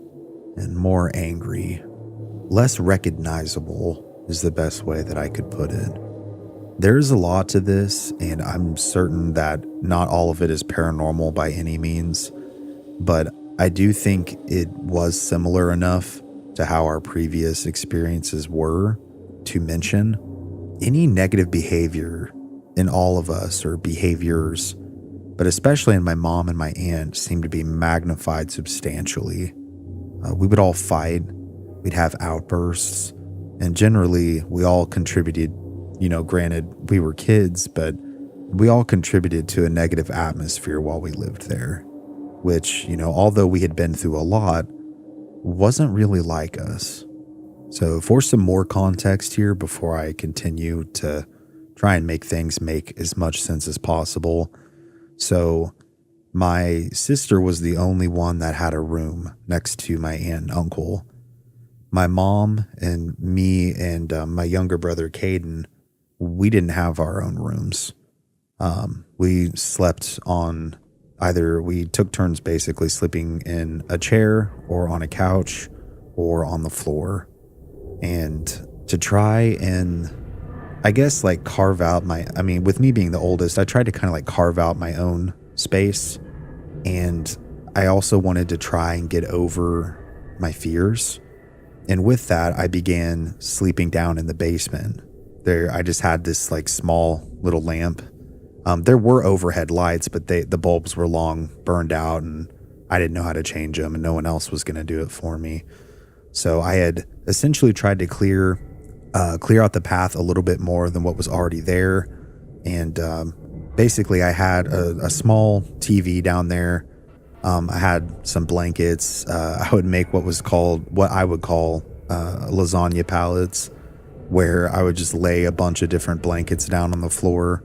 A: and more angry. Less recognizable is the best way that I could put it. There's a lot to this, and I'm certain that not all of it is paranormal by any means, but I do think it was similar enough to how our previous experiences were to mention. Any negative behavior in all of us, or behaviors, but especially in my mom and my aunt, seemed to be magnified substantially. We would all fight, we'd have outbursts, and generally we all contributed. Granted, we were kids, but we all contributed to a negative atmosphere while we lived there, which, although we had been through a lot, wasn't really like us. So for some more context here before I continue to try and make things make as much sense as possible. So my sister was the only one that had a room next to my aunt and uncle. My mom and me and my younger brother, Caden, we didn't have our own rooms. We slept on we took turns basically sleeping in a chair or on a couch or on the floor. And to try and, I guess, like carve out with me being the oldest, I tried to kind of like carve out my own space. And I also wanted to try and get over my fears. And with that, I began sleeping down in the basement. There, I just had this like small little lamp. There were overhead lights, but the bulbs were long burned out, and I didn't know how to change them, and no one else was going to do it for me. So I had essentially tried to clear out the path a little bit more than what was already there. And basically, I had a small TV down there. I had some blankets. I would make what I would call lasagna pallets, where I would just lay a bunch of different blankets down on the floor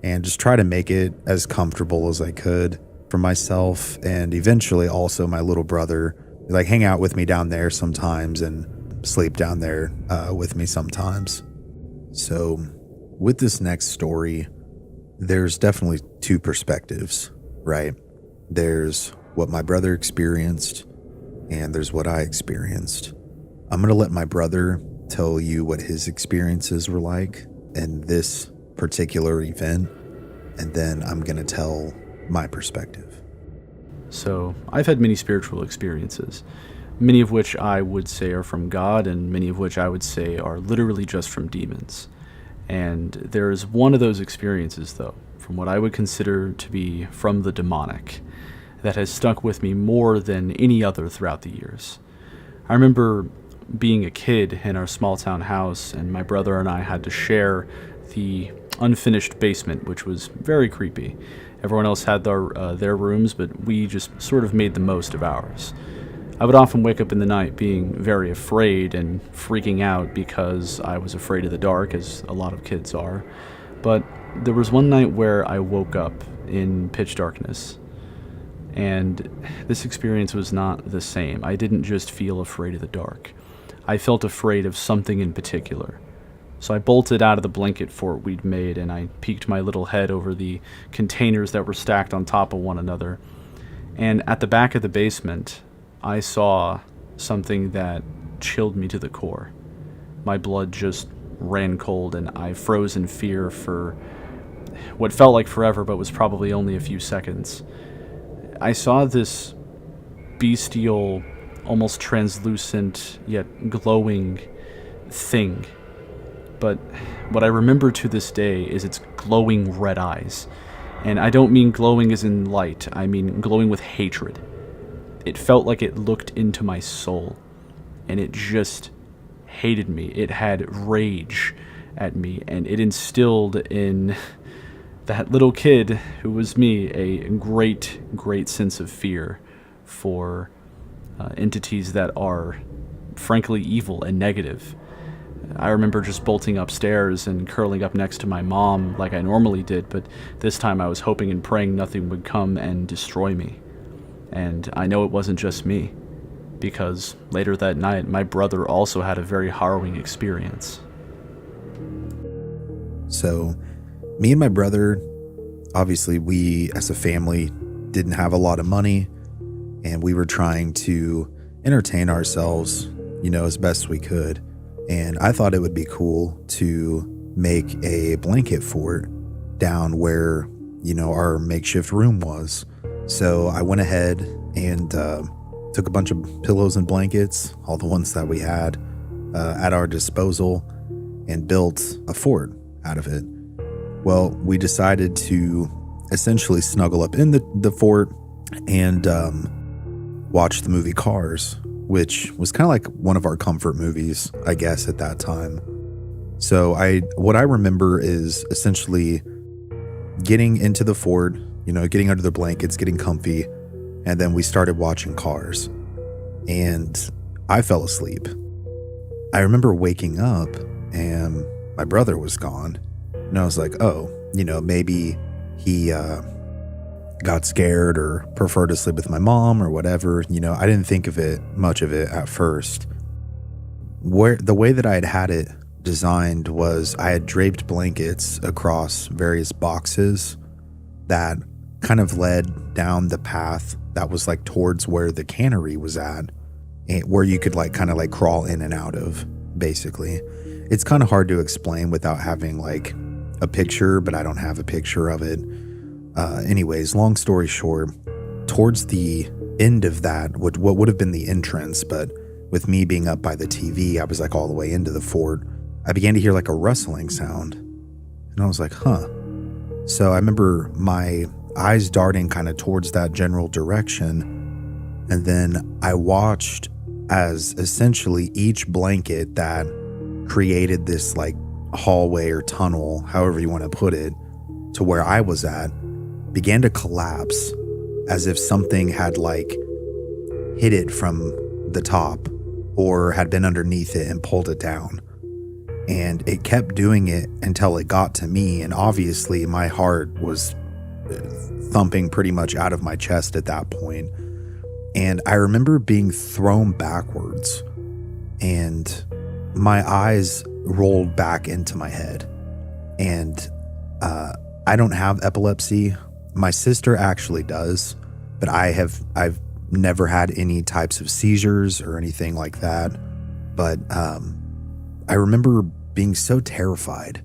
A: and just try to make it as comfortable as I could for myself, and eventually also my little brother, like hang out with me down there sometimes and sleep down there with me sometimes. So with this next story, there's definitely two perspectives, right? There's what my brother experienced, and there's what I experienced. I'm going to let my brother tell you what his experiences were like in this particular event, and then I'm going to tell my perspective.
D: So I've had many spiritual experiences, many of which I would say are from God, and many of which I would say are literally just from demons. And there is one of those experiences, though, from what I would consider to be from the demonic, that has stuck with me more than any other throughout the years. I remember being a kid in our small town house, and my brother and I had to share the unfinished basement, which was very creepy. Everyone else had their rooms, but we just sort of made the most of ours. I would often wake up in the night being very afraid and freaking out because I was afraid of the dark, as a lot of kids are. But there was one night where I woke up in pitch darkness, and this experience was not the same. I didn't just feel afraid of the dark. I felt afraid of something in particular. So I bolted out of the blanket fort we'd made, and I peeked my little head over the containers that were stacked on top of one another. And at the back of the basement, I saw something that chilled me to the core. My blood just ran cold, and I froze in fear for what felt like forever but was probably only a few seconds. I saw this bestial, almost translucent yet glowing thing. But what I remember to this day is its glowing red eyes. And I don't mean glowing as in light, I mean glowing with hatred. It felt like it looked into my soul, and it just hated me. It had rage at me, and it instilled in that little kid who was me a great, great sense of fear for entities that are frankly evil and negative. I remember just bolting upstairs and curling up next to my mom like I normally did, but this time I was hoping and praying nothing would come and destroy me. And I know it wasn't just me, because later that night my brother also had a very harrowing experience.
A: So, me and my brother, obviously we as a family didn't have a lot of money, and we were trying to entertain ourselves, as best we could. And I thought it would be cool to make a blanket fort down where, our makeshift room was. So I went ahead and took a bunch of pillows and blankets, all the ones that we had at our disposal, and built a fort out of it. Well, we decided to essentially snuggle up in the fort and watch the movie Cars, which was kind of like one of our comfort movies, I guess, at that time. So what I remember is essentially getting into the fort, getting under the blankets, getting comfy, and then we started watching Cars. And I fell asleep. I remember waking up and my brother was gone. And I was like, oh, maybe he got scared or preferred to sleep with my mom or whatever. I didn't think of much of it at first. The way that I had it designed was I had draped blankets across various boxes that kind of led down the path that was like towards where the cannery was at, and where you could kind of crawl in and out of, basically. It's kind of hard to explain without having a picture, but I don't have a picture of it. Anyways, long story short, towards the end of that, what would have been the entrance, but with me being up by the TV, I was all the way into the fort. I began to hear a rustling sound, and I was like, huh. So I remember my eyes darting kind of towards that general direction, and then I watched as essentially each blanket that created this hallway or tunnel, however you want to put it, to where I was at, began to collapse as if something had hit it from the top or had been underneath it and pulled it down. And it kept doing it until it got to me, and obviously my heart was thumping pretty much out of my chest at that point. And I remember being thrown backwards, and my eyes rolled back into my head. And I don't have epilepsy. My sister actually does, but I've never had any types of seizures or anything like that. But I remember being so terrified.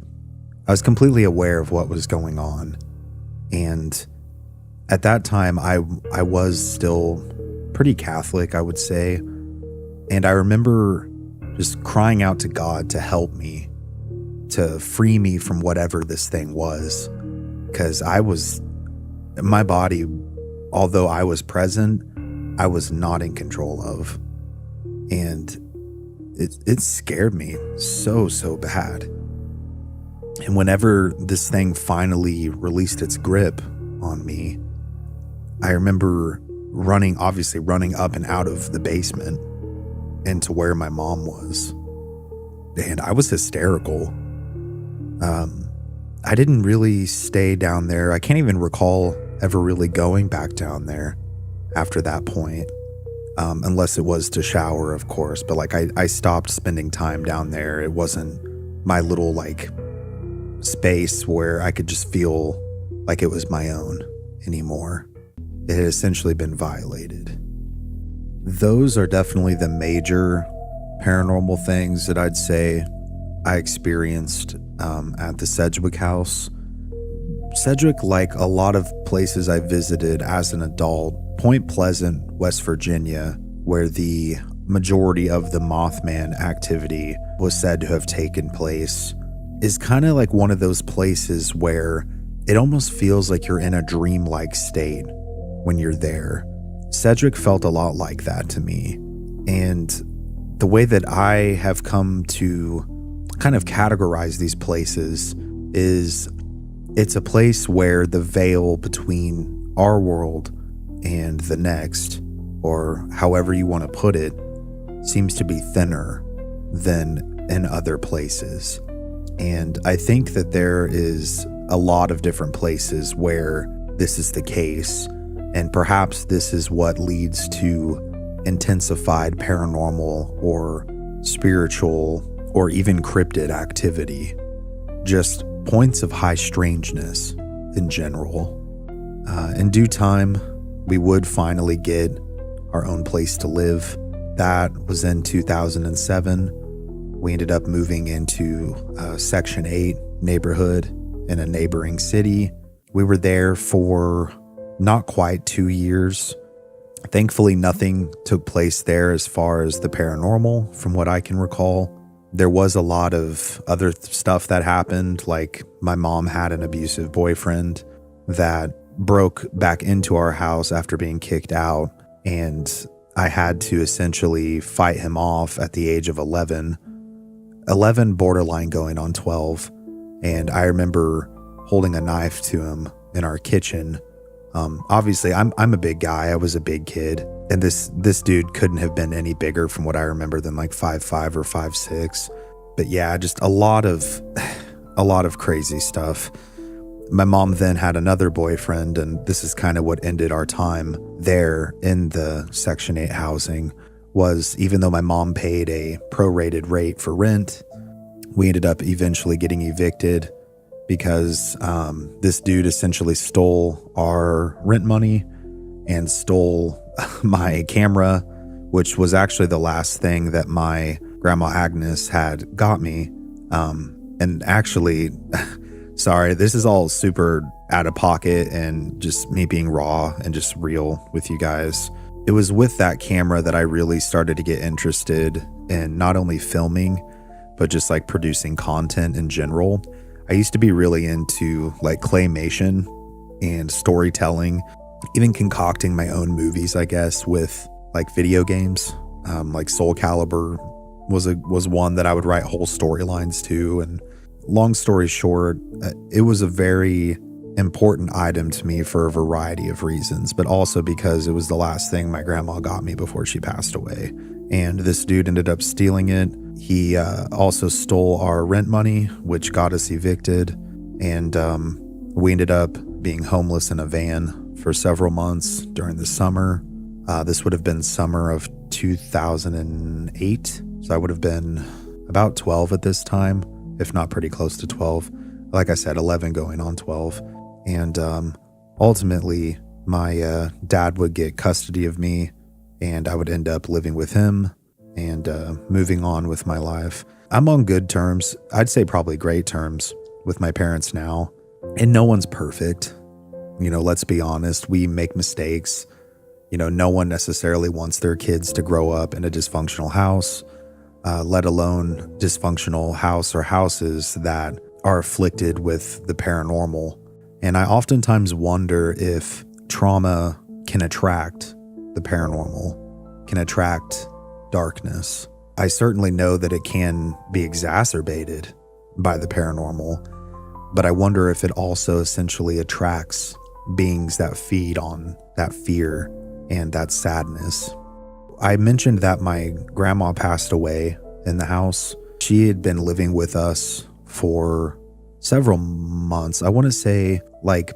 A: I was completely aware of what was going on. And at that time, I was still pretty Catholic, I would say. And I remember just crying out to God to help me, to free me from whatever this thing was. Because my body, although I was present, I was not in control of. And it scared me so bad. And whenever this thing finally released its grip on me, I remember running up and out of the basement into where my mom was. And I was hysterical. I didn't really stay down there. I can't even recall ever really going back down there after that point. Unless it was to shower, of course. But I stopped spending time down there. It wasn't my little space where I could just feel like it was my own anymore. It had essentially been violated. Those are definitely the major paranormal things that I'd say I experienced at the Sedgwick house. Cedric, like a lot of places I visited as an adult, Point Pleasant, West Virginia, where the majority of the Mothman activity was said to have taken place, is kind of like one of those places where it almost feels like you're in a dreamlike state when you're there. Cedric felt a lot like that to me. And the way that I have come to kind of categorize these places is it's a place where the veil between our world and the next, or however you want to put it, seems to be thinner than in other places. And I think that there is a lot of different places where this is the case, and perhaps this is what leads to intensified paranormal or spiritual or even cryptid activity. Just points of high strangeness in general. In due time, we would finally get our own place to live. That was in 2007. We ended up moving into Section 8 neighborhood in a neighboring city. We were there for not quite 2 years. Thankfully, nothing took place there as far as the paranormal, from what I can recall. There was a lot of other stuff that happened, like my mom had an abusive boyfriend that broke back into our house after being kicked out, and I had to essentially fight him off at the age of 11 borderline going on 12. And I remember holding a knife to him in our kitchen. Obviously, I'm a big guy. I was a big kid, and this dude couldn't have been any bigger from what I remember than like 5'5" or 5'6". But yeah, just a lot of crazy stuff. My mom then had another boyfriend, and this is kind of what ended our time there in the Section 8 housing. Was even though my mom paid a prorated rate for rent, we ended up eventually getting evicted because this dude essentially stole our rent money and stole my camera, which was actually the last thing that my grandma Agnes had got me. And actually, sorry, this is all super out of pocket and just me being raw and just real with you guys. It was with that camera that I really started to get interested in not only filming, but just like producing content in general. I used to be really into like claymation and storytelling, even concocting my own movies, I guess, with like video games. Like Soul Calibur was one that I would write whole storylines to. And long story short, it was a very important item to me for a variety of reasons, but also because it was the last thing my grandma got me before she passed away. And this dude ended up stealing it. He also stole our rent money, which got us evicted. And we ended up being homeless in a van for several months during the summer. This would have been summer of 2008. So I would have been about 12 at this time, if not pretty close to 12. Like I said, 11 going on 12. And ultimately, my dad would get custody of me, and I would end up living with him and moving on with my life. I'm on good terms. I'd say probably great terms with my parents now. And no one's perfect. You know, let's be honest. We make mistakes. You know, no one necessarily wants their kids to grow up in a dysfunctional house, let alone dysfunctional house or houses that are afflicted with the paranormal. And I oftentimes wonder if trauma can attract the paranormal, can attract darkness. I certainly know that it can be exacerbated by the paranormal, but I wonder if it also essentially attracts beings that feed on that fear and that sadness. I mentioned that my grandma passed away in the house. She had been living with us for several months. I want to say like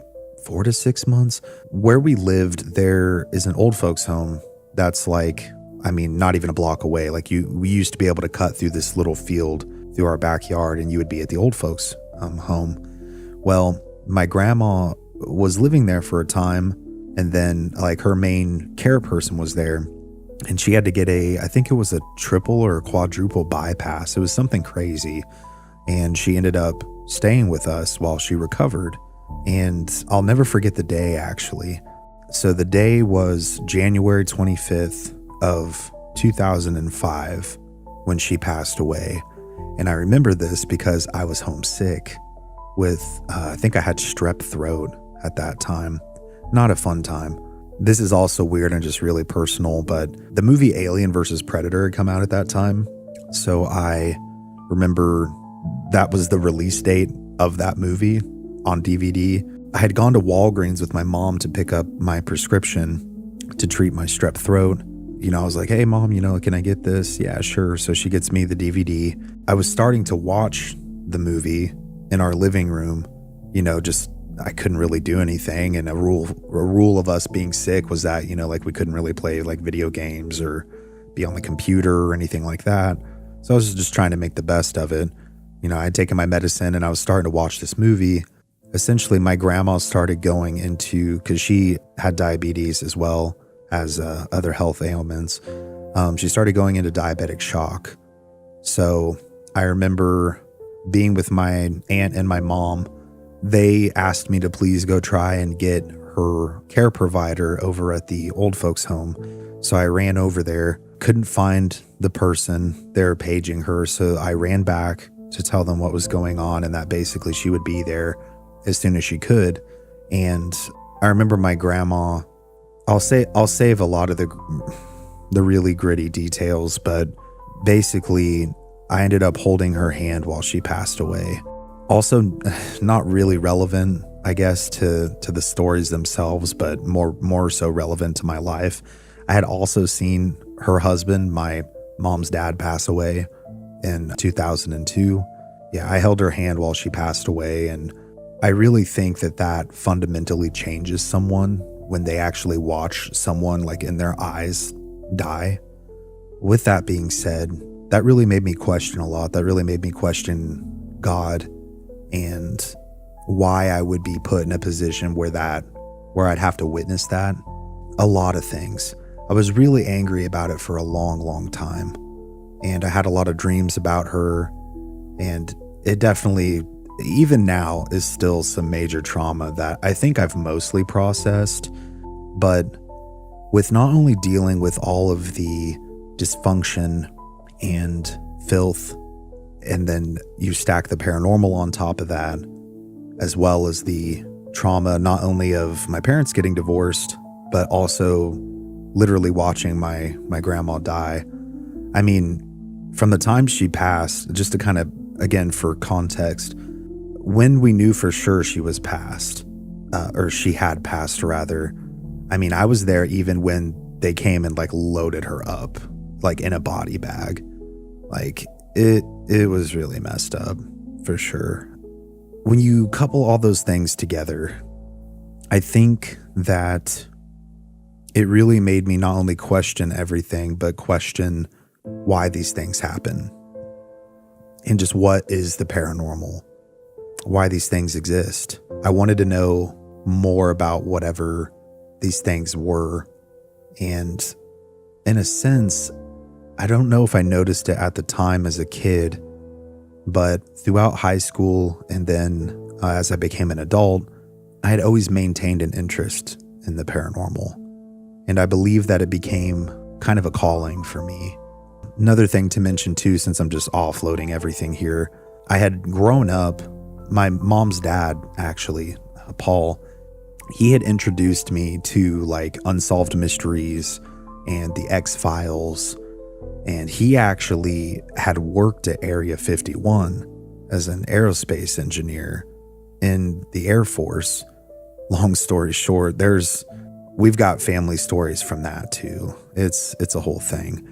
A: 4 to 6 months. Where we lived, there is an old folks home that's like, I mean, not even a block away. Like we used to be able to cut through this little field through our backyard, and you would be at the old folks home. Well, my grandma was living there for a time, and then like her main care person was there, and she had to get I think it was a triple or a quadruple bypass. It was something crazy. And she ended up staying with us while she recovered. And I'll never forget the day, actually. So the day was January 25th of 2005 when she passed away. And I remember this because I was homesick with, I think I had strep throat at that time. Not a fun time. This is also weird and just really personal, but the movie Alien vs. Predator had come out at that time. So I remember that was the release date of that movie on DVD. I had gone to Walgreens with my mom to pick up my prescription to treat my strep throat. I was like, hey, Mom, can I get this? Yeah, sure. So she gets me the DVD. I was starting to watch the movie in our living room, just I couldn't really do anything. And a rule of us being sick was that, we couldn't really play like video games or be on the computer or anything like that. So I was just trying to make the best of it. I had taken my medicine and I was starting to watch this movie. Essentially, my grandma started going into, because she had diabetes as well as other health ailments. She started going into diabetic shock. So I remember being with my aunt and my mom. They asked me to please go try and get her care provider over at the old folks home. So I ran over there, couldn't find the person. They were paging her. So I ran back to tell them what was going on and that basically she would be there as soon as she could. And I remember my grandma, I'll save a lot of the really gritty details, but basically I ended up holding her hand while she passed away. Also, not really relevant, I guess, to the stories themselves, but more so relevant to my life. I had also seen her husband, my mom's dad, pass away in 2002. Yeah, I held her hand while she passed away, and I really think that fundamentally changes someone when they actually watch someone like in their eyes die. With that being said, that really made me question a lot. That really made me question God and why I would be put in a position where I'd have to witness that. A lot of things. I was really angry about it for a long, long time. And I had a lot of dreams about her. And it definitely, even now, is still some major trauma that I think I've mostly processed. But with not only dealing with all of the dysfunction and filth, and then you stack the paranormal on top of that, as well as the trauma not only of my parents getting divorced, but also literally watching my grandma die. I mean, from the time she passed, just to kind of, again, for context, when we knew for sure she was passed, or she had passed rather, I mean, I was there even when they came and like loaded her up, like in a body bag. Like it was really messed up, for sure. When you couple all those things together, I think that it really made me not only question everything, but question why these things happen. And just what is the paranormal? Why these things exist? I wanted to know more about whatever these things were. And in a sense, I don't know if I noticed it at the time as a kid, but throughout high school and then as I became an adult, I had always maintained an interest in the paranormal. And I believe that it became kind of a calling for me. Another thing to mention too, since I'm just offloading everything here, I had grown up, my mom's dad, actually, Paul, he had introduced me to like Unsolved Mysteries and the X-Files. And he actually had worked at Area 51 as an aerospace engineer in the Air Force. Long story short, we've got family stories from that too. It's a whole thing.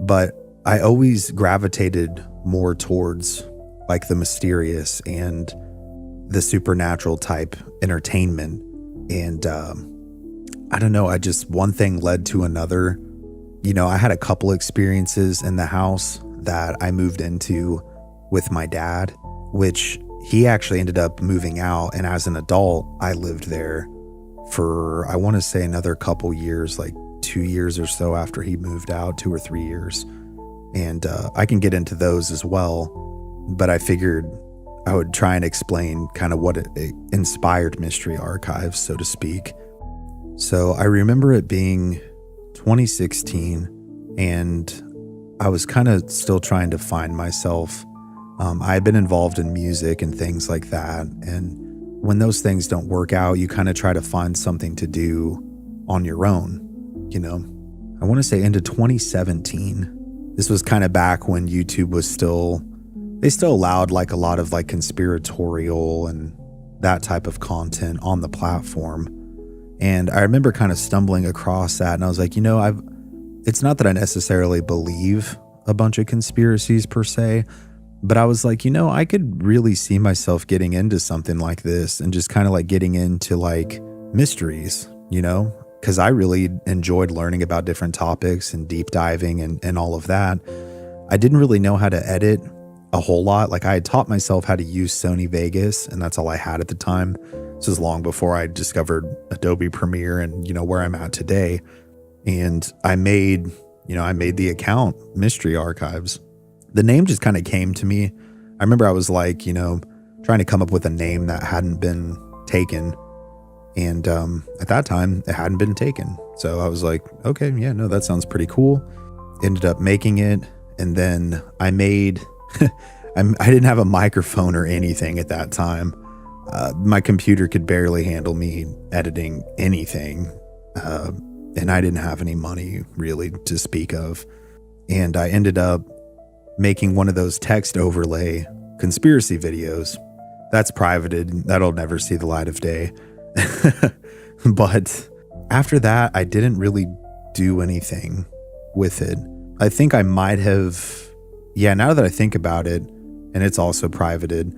A: But I always gravitated more towards like the mysterious and the supernatural type entertainment. And I don't know, one thing led to another. I had a couple experiences in the house that I moved into with my dad, which he actually ended up moving out. And as an adult, I lived there for, I want to say, another couple years, like 2 years or so after he moved out, 2 or 3 years. And I can get into those as well. But I figured I would try and explain kind of what it inspired Mystery Archives, so to speak. So I remember it being 2016, and I was kind of still trying to find myself. I had been involved in music and things like that, and when those things don't work out, you kind of try to find something to do on your own, you know. I want to say into 2017. This was kind of back when YouTube was they still allowed like a lot of like conspiratorial and that type of content on the platform. And I remember kind of stumbling across that, and I was like, it's not that I necessarily believe a bunch of conspiracies per se, but I was like, I could really see myself getting into something like this and just kind of like getting into like mysteries, because I really enjoyed learning about different topics and deep diving and all of that. I didn't really know how to edit a whole lot. Like I had taught myself how to use Sony Vegas, and that's all I had at the time. This was long before I discovered Adobe Premiere and, where I'm at today. And I made the account Mystery Archives. The name just kind of came to me. I remember I was like, trying to come up with a name that hadn't been taken. And at that time, it hadn't been taken. So I was like, okay, yeah, no, that sounds pretty cool. Ended up making it. And then I made, I didn't have a microphone or anything at that time. My computer could barely handle me editing anything. And I didn't have any money really to speak of. And I ended up making one of those text overlay conspiracy videos. That's privated. That'll never see the light of day. But after that, I didn't really do anything with it. I think I might have, now that I think about it, and it's also privated,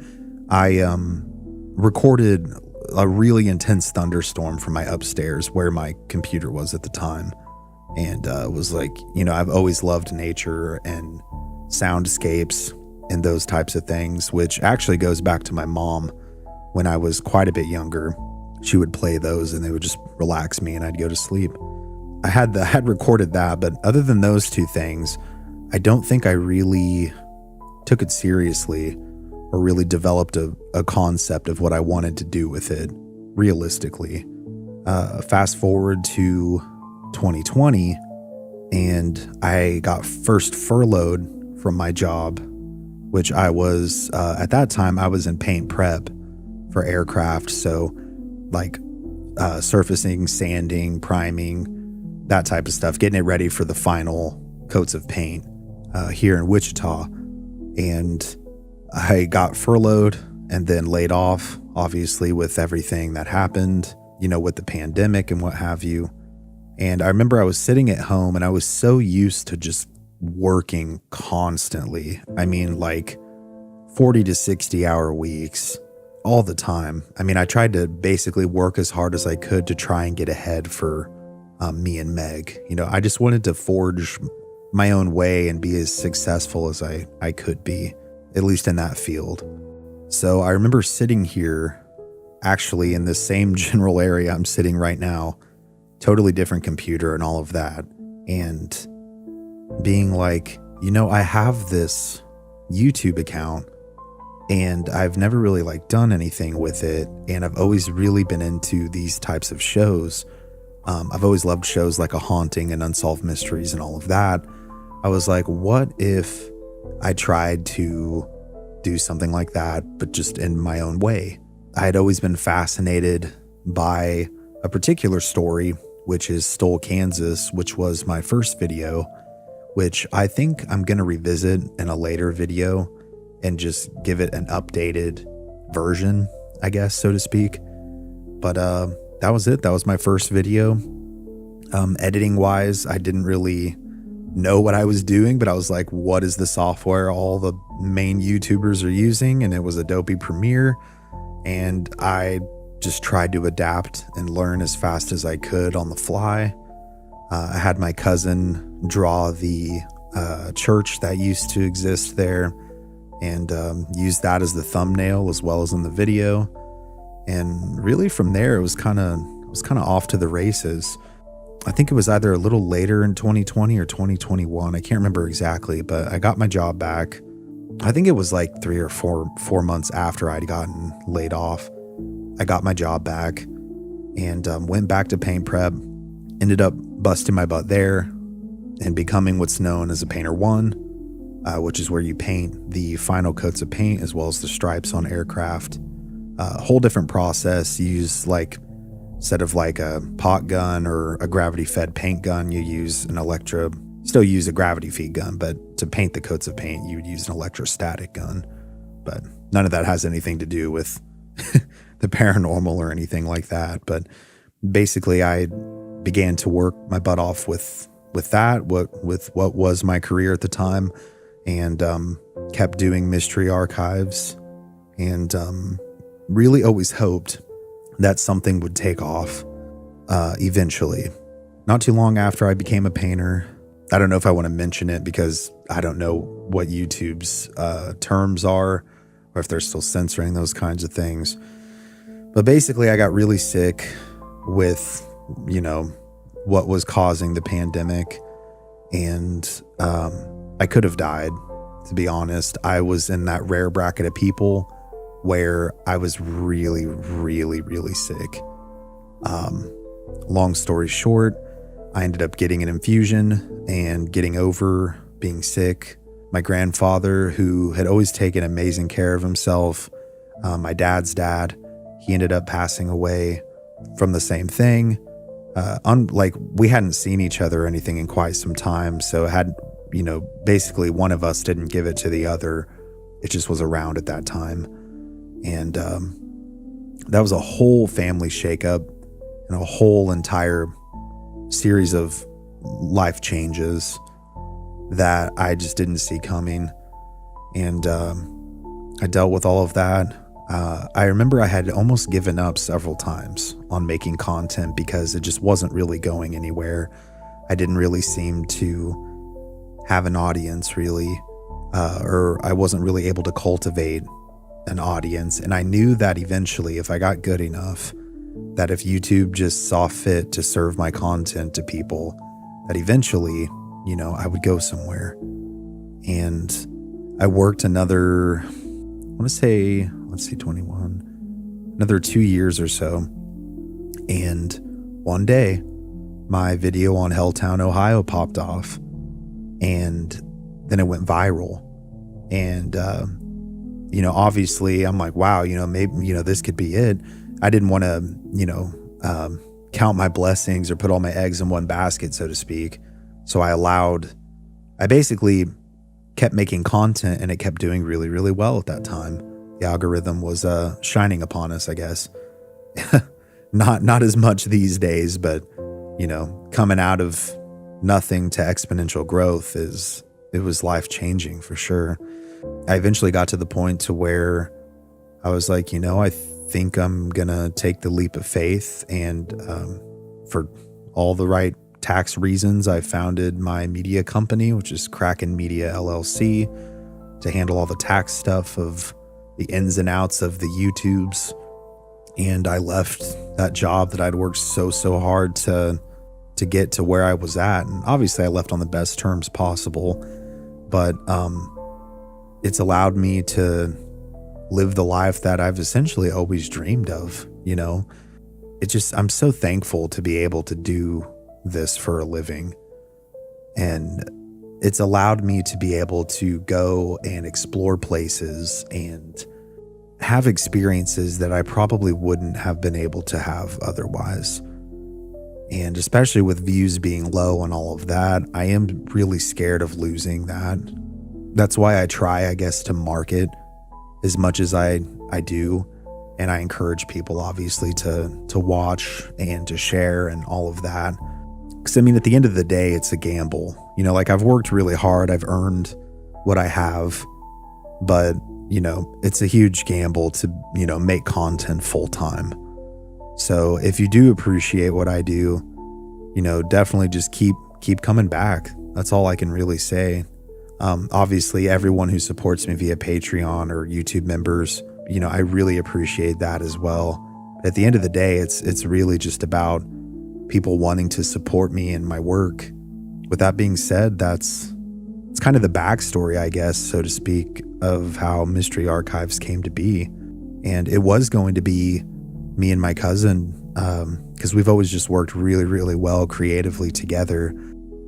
A: I recorded a really intense thunderstorm from my upstairs where my computer was at the time. And was like, I've always loved nature and soundscapes and those types of things, which actually goes back to my mom. When I was quite a bit younger, she would play those and they would just relax me and I'd go to sleep. I had recorded that, but other than those two things, I don't think I really took it seriously or really developed a concept of what I wanted to do with it realistically. Fast forward to 2020, and I got first furloughed from my job, which I was, at that time, I was in paint prep for aircraft. So like surfacing, sanding, priming, that type of stuff, getting it ready for the final coats of paint here in Wichita. And I got furloughed and then laid off, obviously, with everything that happened, with the pandemic and what have you. And I remember I was sitting at home and I was so used to just working constantly. I mean, like 40 to 60 hour weeks all the time. I mean, I tried to basically work as hard as I could to try and get ahead for me and Meg. I just wanted to forge my own way and be as successful as I could be, at least in that field. So I remember sitting here, actually in the same general area I'm sitting right now, totally different computer and all of that, and being like, I have this YouTube account and I've never really like done anything with it, and I've always really been into these types of shows. I've always loved shows like A Haunting and Unsolved Mysteries and all of that. I was like, what if I tried to do something like that, but just in my own way? I had always been fascinated by a particular story, which is Stoll, Kansas, which was my first video, which I think I'm going to revisit in a later video and just give it an updated version, I guess, so to speak. But that was it. That was my first video. Editing wise, I didn't really know what I was doing, but I was like, what is the software all the main YouTubers are using? And it was Adobe Premiere. And I just tried to adapt and learn as fast as I could on the fly. I had my cousin draw the church that used to exist there and used that as the thumbnail as well as in the video. And really from there, it was kind of off to the races. I think it was either a little later in 2020 or 2021. I can't remember exactly, but I got my job back I think it was like 3 or 4 months after I'd gotten laid off. I got my job back and went back to paint prep. Ended up busting my butt there and becoming what's known as a painter one, which is where you paint the final coats of paint as well as the stripes on aircraft. A whole different process. You use instead of like a pot gun or a gravity fed paint gun, you use still use a gravity feed gun, but to paint the coats of paint, you would use an electrostatic gun. But none of that has anything to do with the paranormal or anything like that. But basically I began to work my butt off with what was my career at the time, and kept doing mystery archives, and really always hoped that something would take off eventually. Not too long after I became a painter, I don't know if I want to mention it because I don't know what YouTube's terms are, or if they're still censoring those kinds of things. But basically I got really sick with, what was causing the pandemic, and I could have died, to be honest. I was in that rare bracket of people where I was really, really, really sick. Long story short, I ended up getting an infusion and getting over being sick. My grandfather, who had always taken amazing care of himself, my dad's dad, he ended up passing away from the same thing. We hadn't seen each other or anything in quite some time. So it had, basically one of us didn't give it to the other. It just was around at that time. And that was a whole family shakeup and a whole entire series of life changes that I just didn't see coming. And I dealt with all of that. I remember I had almost given up several times on making content because it just wasn't really going anywhere. I didn't really seem to have an audience really, or I wasn't really able to cultivate an audience. And I knew that eventually, if I got good enough, that if YouTube just saw fit to serve my content to people, that eventually, I would go somewhere. And I worked another, 21, another 2 years or so. And one day my video on Helltown, Ohio popped off, and then it went viral. And, obviously I'm like, wow, maybe, this could be it. I didn't want to, count my blessings or put all my eggs in one basket, so to speak. So I basically kept making content, and it kept doing really, really well at that time. The algorithm was shining upon us, I guess. Not as much these days, but coming out of nothing to exponential growth it was life changing for sure. I eventually got to the point to where I was like, I think I'm gonna take the leap of faith, and for all the right tax reasons, I founded my media company, which is Kraken Media LLC, to handle all the tax stuff of the ins and outs of the YouTubes. And I left that job that I'd worked so hard to get to where I was at. And obviously I left on the best terms possible, but it's allowed me to live the life that I've essentially always dreamed of. I'm so thankful to be able to do this for a living. And it's allowed me to be able to go and explore places and have experiences that I probably wouldn't have been able to have otherwise. And especially with views being low and all of that, I am really scared of losing that. That's why I try, I guess, to market as much as I do. And I encourage people, obviously, to watch and to share and all of that. Because, at the end of the day, it's a gamble. I've worked really hard. I've earned what I have. But, it's a huge gamble to, make content full time. So if you do appreciate what I do, definitely just keep coming back. That's all I can really say. Obviously, everyone who supports me via Patreon or YouTube members, I really appreciate that as well. But at the end of the day, it's really just about people wanting to support me and my work. With that being said, that's it's kind of the backstory, I guess, so to speak, of how Mystery Archives came to be. And it was going to be me and my cousin, because we've always just worked really, really well creatively together.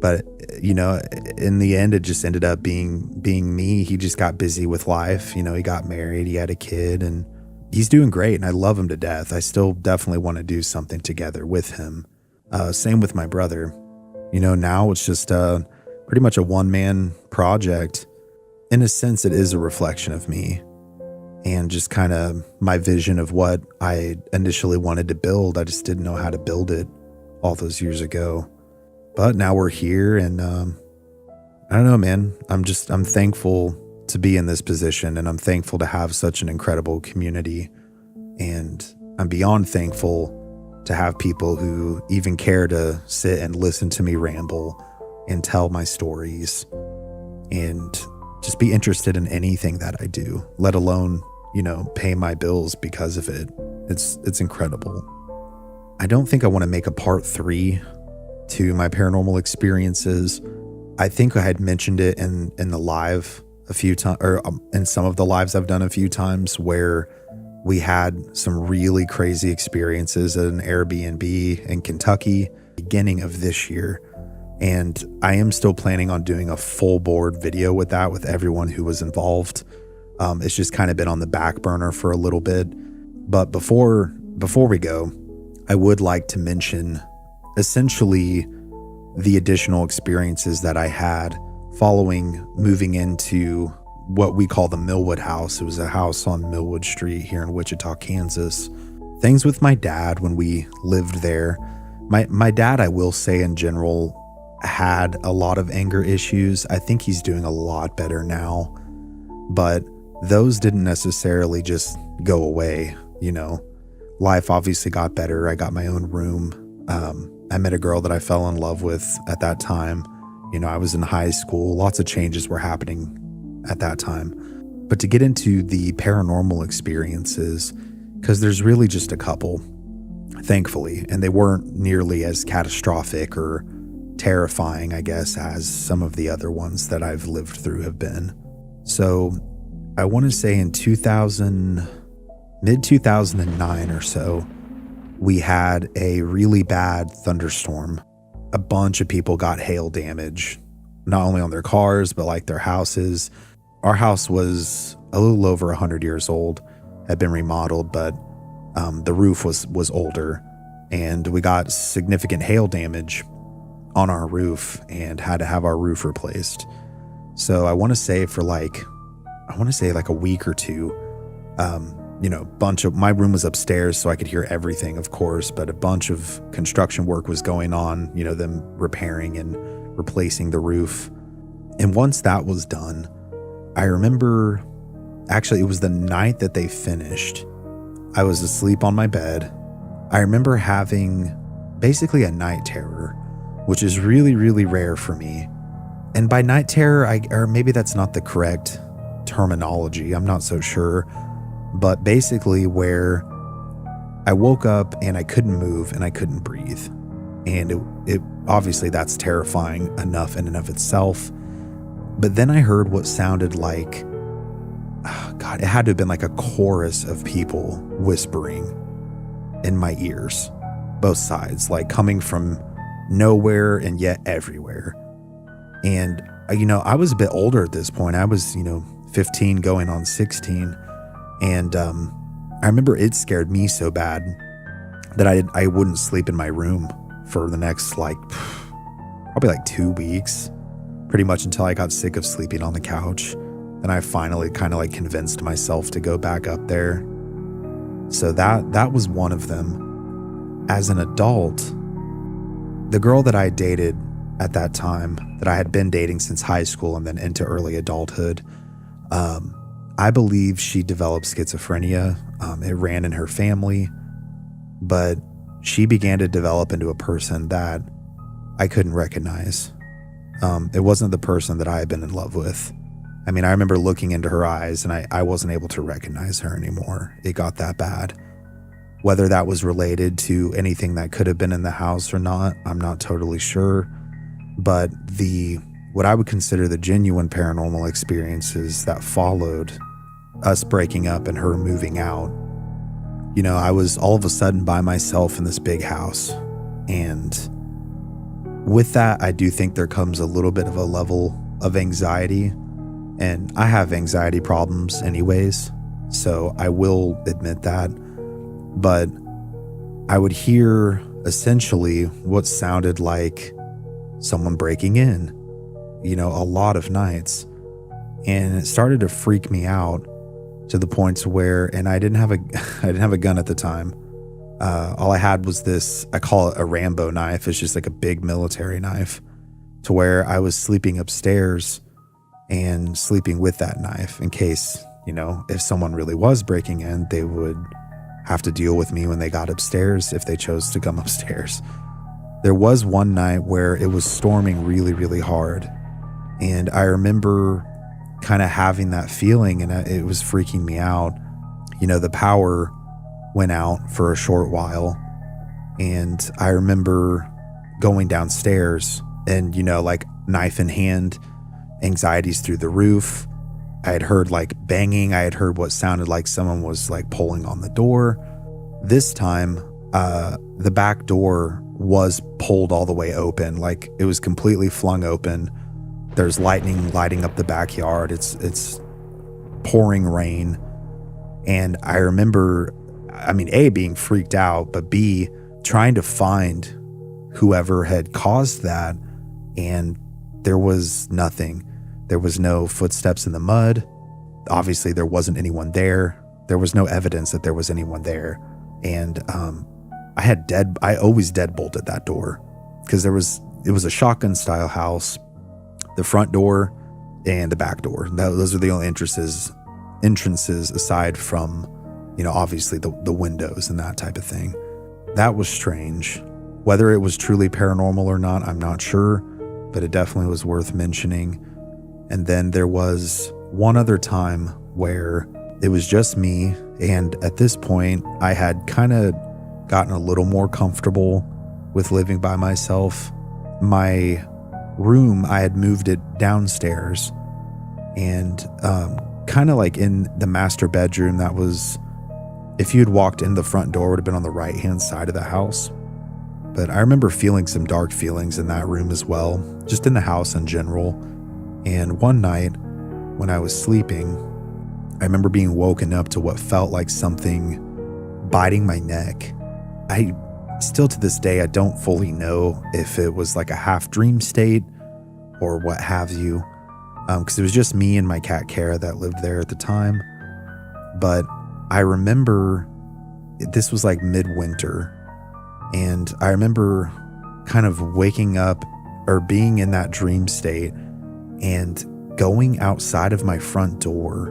A: But, you know, in the end, it just ended up being me. He just got busy with life. You know, he got married, he had a kid, and he's doing great. And I love him to death. I still definitely want to do something together with him. Same with my brother. You know, now it's just pretty much a one-man project. In a sense, it is a reflection of me and just kind of my vision of what I initially wanted to build. I just didn't know how to build it all those years ago. But now we're here, and I don't know, man. I'm thankful to be in this position, and I'm thankful to have such an incredible community. And I'm beyond thankful to have people who even care to sit and listen to me ramble and tell my stories and just be interested in anything that I do, let alone, you know, pay my bills because of it. It's incredible. I don't think I want to make a part 3 to my paranormal experiences. I think I had mentioned it in the live a few times, or in some of the lives I've done a few times, where we had some really crazy experiences at an Airbnb in Kentucky, beginning of this year. And I am still planning on doing a full board video with that, with everyone who was involved. It's just kind of been on the back burner for a little bit. But before we go, I would like to mention essentially the additional experiences that I had following moving into what we call the Millwood House. It was a house on Millwood Street here in Wichita, Kansas. Things with my dad when we lived there. My dad, I will say in general, had a lot of anger issues. I think he's doing a lot better now, but those didn't necessarily just go away. You know, life obviously got better. I got my own room. I met a girl that I fell in love with at that time. You know, I was in high school. Lots of changes were happening at that time. But to get into the paranormal experiences, because there's really just a couple, thankfully, and they weren't nearly as catastrophic or terrifying, I guess, as some of the other ones that I've lived through have been. So I want to say in mid 2009 or so, we had a really bad thunderstorm. A bunch of people got hail damage, not only on their cars, but like their houses. Our house was a little over 100 years old, had been remodeled, but the roof was older, and we got significant hail damage on our roof and had to have our roof replaced. So I want to say like a week or two, you know, my room was upstairs, so I could hear everything, of course, but a bunch of construction work was going on, you know, them repairing and replacing the roof. And once that was done, I remember, actually, it was the night that they finished. I was asleep on my bed. I remember having basically a night terror, which is really, really rare for me. And by night terror, or maybe that's not the correct terminology, I'm not so sure. But basically where I woke up and I couldn't move and I couldn't breathe. And it obviously that's terrifying enough in and of itself. But then I heard what sounded like, oh God, it had to have been like a chorus of people whispering in my ears, both sides, like coming from nowhere and yet everywhere. And, you know, I was a bit older at this point. I was, 15 going on 16. And I remember it scared me so bad that I wouldn't sleep in my room for the next probably 2 weeks, pretty much until I got sick of sleeping on the couch. And I finally kind of convinced myself to go back up there. So that was one of them. As an adult, the girl that I dated at that time, that I had been dating since high school and then into early adulthood, I believe she developed schizophrenia. It ran in her family, but she began to develop into a person that I couldn't recognize. It wasn't the person that I had been in love with. I mean, I remember looking into her eyes and I wasn't able to recognize her anymore. It got that bad. Whether that was related to anything that could have been in the house or not, I'm not totally sure. But the what I would consider the genuine paranormal experiences that followed us breaking up and her moving out. You know, I was all of a sudden by myself in this big house. And with that, I do think there comes a little bit of a level of anxiety. And I have anxiety problems anyways, so I will admit that. But I would hear essentially what sounded like someone breaking in, you know, a lot of nights. And it started to freak me out to the point where, and I didn't have a gun at the time. All I had was this, I call it a Rambo knife. It's just like a big military knife, to where I was sleeping upstairs and sleeping with that knife in case, you know, if someone really was breaking in, they would have to deal with me when they got upstairs if they chose to come upstairs. There was one night where it was storming really, really hard. And I remember kind of having that feeling, and it was freaking me out. You know, the power went out for a short while. And I remember going downstairs and, you know, like knife in hand, anxieties through the roof. I had heard like banging. I had heard what sounded like someone was like pulling on the door. This time, the back door was pulled all the way open. Like it was completely flung open. There's lightning lighting up the backyard. It's pouring rain. And I remember, I mean, A, being freaked out, but B, trying to find whoever had caused that. And there was nothing. There was no footsteps in the mud. Obviously, there wasn't anyone there. There was no evidence that there was anyone there. And I always deadbolted that door because it was a shotgun style house, the front door and the back door. Those are the only entrances aside from, you know, obviously the windows and that type of thing. That was strange. Whether it was truly paranormal or not, I'm not sure, but it definitely was worth mentioning. And then there was one other time where it was just me. And at this point, I had kind of gotten a little more comfortable with living by myself. My room, I had moved it downstairs, and kind of like in the master bedroom that was, if you had walked in the front door, it would have been on the right-hand side of the house. But I remember feeling some dark feelings in that room as well, just in the house in general. And one night when I was sleeping, I remember being woken up to what felt like something biting my neck. I still to this day, I don't fully know if it was like a half dream state or what have you, because it was just me and my cat Kara that lived there at the time. But I remember this was like midwinter, and I remember kind of waking up or being in that dream state and going outside of my front door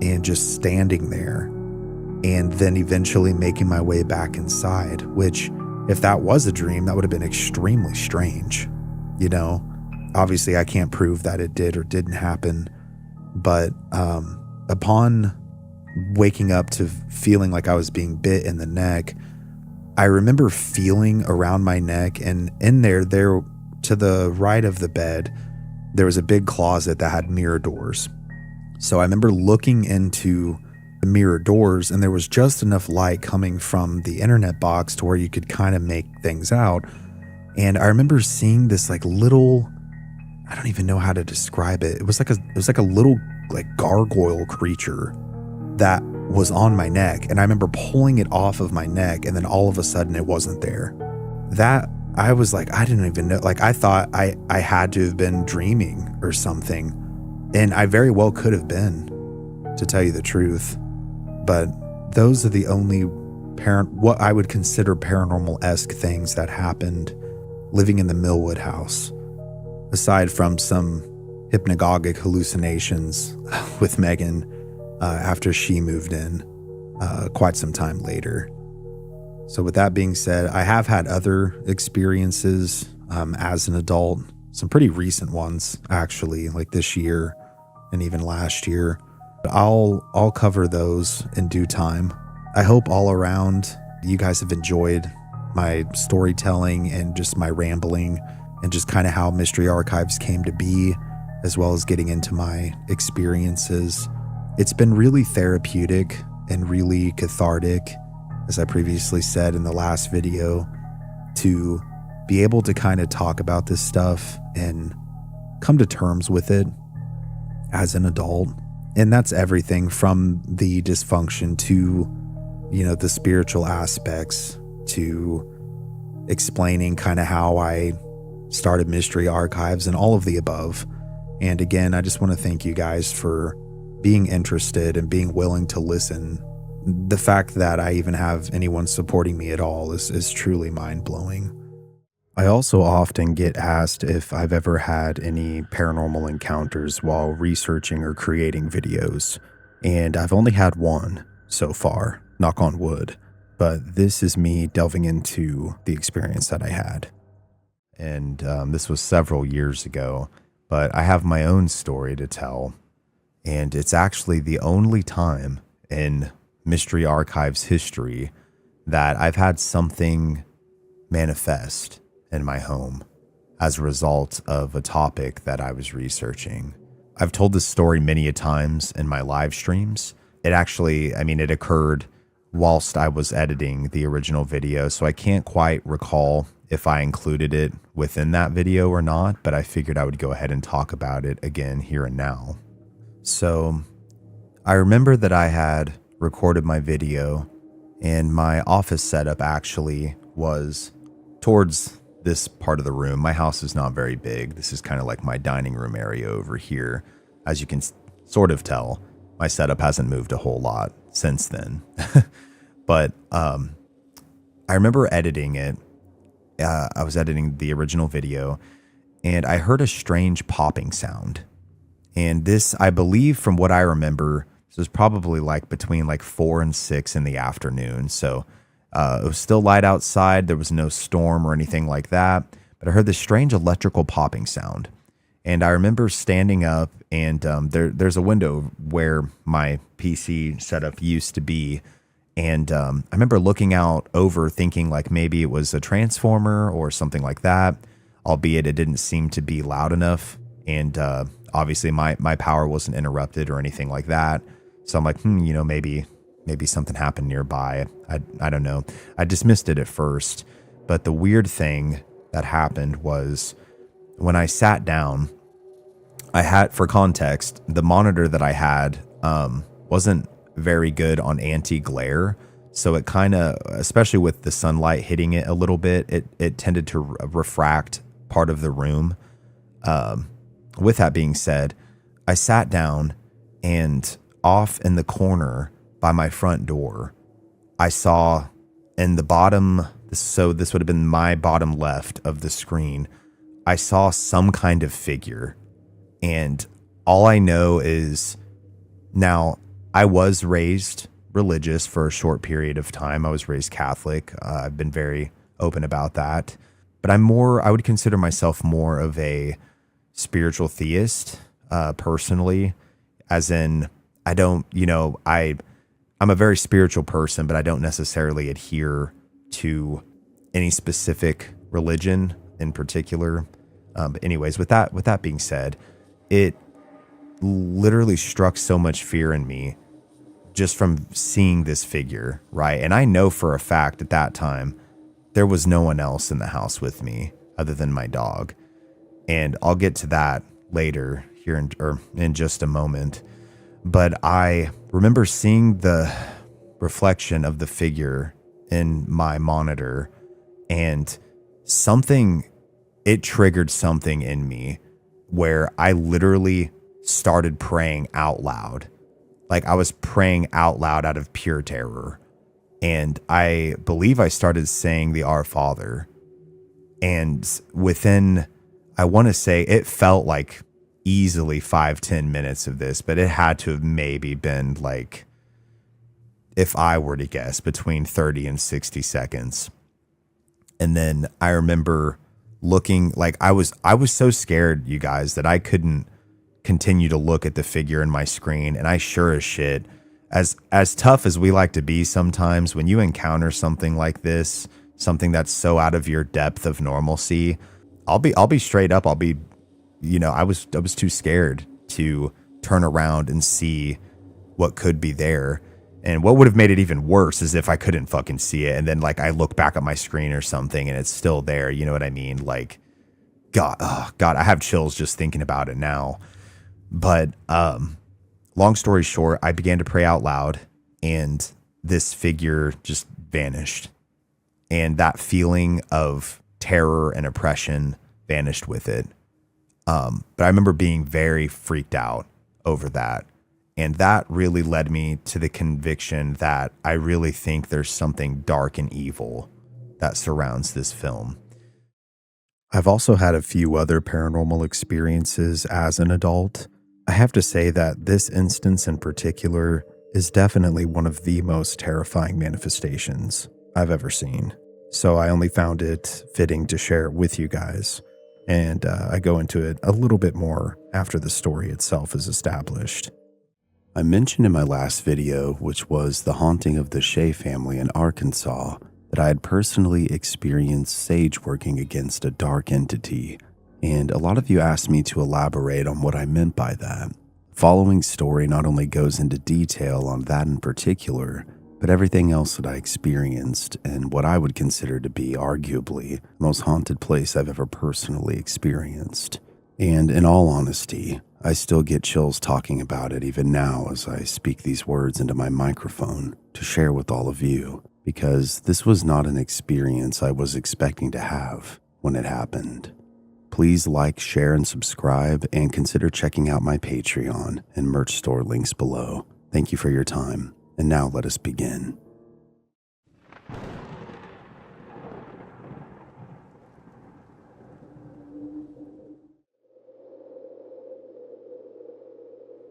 A: and just standing there, and then eventually making my way back inside, which, if that was a dream, that would have been extremely strange. You know, obviously I can't prove that it did or didn't happen, but upon waking up to feeling like I was being bit in the neck, I remember feeling around my neck, and in there to the right of the bed, there was a big closet that had mirror doors. So I remember looking into the mirror doors, and there was just enough light coming from the internet box to where you could kind of make things out. And I remember seeing this like little, I don't even know how to describe it. It was like a little like gargoyle creature that was on my neck. And I remember pulling it off of my neck, and then all of a sudden it wasn't there. That I was like, I didn't even know. Like I thought I had to have been dreaming or something. And I very well could have been, to tell you the truth. But those are the only what I would consider paranormal-esque things that happened living in the Millwood house, aside from some hypnagogic hallucinations with Megan after she moved in quite some time later. So with that being said, I have had other experiences as an adult, some pretty recent ones actually, like this year and even last year. But I'll cover those in due time. I hope all around you guys have enjoyed my storytelling and just my rambling and just kind of how Mystery Archives came to be, as well as getting into my experiences. It's been really therapeutic and really cathartic, as I previously said in the last video, to be able to kind of talk about this stuff and come to terms with it as an adult. And that's everything from the dysfunction to, the spiritual aspects, to explaining kind of how I started Mystery Archives and all of the above. And again, I just want to thank you guys for being interested and being willing to listen. The fact that I even have anyone supporting me at all is truly mind-blowing. I also often get asked if I've ever had any paranormal encounters while researching or creating videos, and I've only had one so far, knock on wood, but this is me delving into the experience that I had. And this was several years ago, but I have my own story to tell, and it's actually the only time in Mystery Archives history that I've had something manifest in my home as a result of a topic that I was researching. I've told this story many a times in my live streams. It occurred whilst I was editing the original video, so I can't quite recall if I included it within that video or not, but I figured I would go ahead and talk about it again here and now. So I remember that I had recorded my video, and my office setup actually was towards this part of the room. My house is not very big. This is kind of like my dining room area over here. As you can sort of tell, my setup hasn't moved a whole lot since then. But I remember editing it. I was editing the original video, and I heard a strange popping sound. And this, I believe, from what I remember, this was probably between 4 and 6 in the afternoon. So it was still light outside. There was no storm or anything like that. But I heard this strange electrical popping sound. And I remember standing up, and there's a window where my PC setup used to be. And I remember looking out over thinking maybe it was a transformer or something like that, albeit it didn't seem to be loud enough. And obviously my power wasn't interrupted or anything like that. So I'm like, maybe something happened nearby. I don't know. I dismissed it at first. But the weird thing that happened was when I sat down, I had, for context, the monitor that I had wasn't very good on anti-glare. So it kind of, especially with the sunlight hitting it a little bit, it tended to refract part of the room. With that being said, I sat down, and off in the corner by my front door, I saw in the bottom, so this would have been my bottom left of the screen, I saw some kind of figure. And all I know is, now I was raised religious for a short period of time. I was raised Catholic. I've been very open about that. But I would consider myself more of a spiritual theist, personally, as in, I don't, I'm a very spiritual person, but I don't necessarily adhere to any specific religion in particular. But anyways, with that being said, it literally struck so much fear in me just from seeing this figure, right? And I know for a fact at that time, there was no one else in the house with me other than my dog. And I'll get to that later here in just a moment. But I remember seeing the reflection of the figure in my monitor, and it triggered something in me where I literally started praying out loud. Like, I was praying out loud out of pure terror. And I believe I started saying the Our Father. And within, I want to say, it felt like easily 5-10 minutes of this, but it had to have maybe been like, if I were to guess, between 30 and 60 seconds. And then I remember looking, like, I was so scared, you guys, that I couldn't continue to look at the figure in my screen. And I sure as shit, as tough as we like to be sometimes, when you encounter something like this, something that's so out of your depth of normalcy,
E: I'll be straight up. I'll be, I was too scared to turn around and see what could be there. And what would have made it even worse is if I couldn't fucking see it. And then like I look back at my screen or something and it's still there. You know what I mean? Like, God, I have chills just thinking about it now. But long story short, I began to pray out loud and this figure just vanished. And that feeling of terror and oppression vanished with it. But I remember being very freaked out over that. And that really led me to the conviction that I really think there's something dark and evil that surrounds this film. I've also had a few other paranormal experiences as an adult. I have to say that this instance in particular is definitely one of the most terrifying manifestations I've ever seen. So I only found it fitting to share it with you guys. And I go into it a little bit more after the story itself is established. I mentioned in my last video, which was the haunting of the Shea family in Arkansas, that I had personally experienced sage working against a dark entity, and a lot of you asked me to elaborate on what I meant by that. The following story not only goes into detail on that in particular, but everything else that I experienced in what I would consider to be arguably the most haunted place I've ever personally experienced. And in all honesty, I still get chills talking about it even now as I speak these words into my microphone to share with all of you, because this was not an experience I was expecting to have when it happened. Please like, share, and subscribe, and consider checking out my Patreon and merch store links below. Thank you for your time, and now let us begin.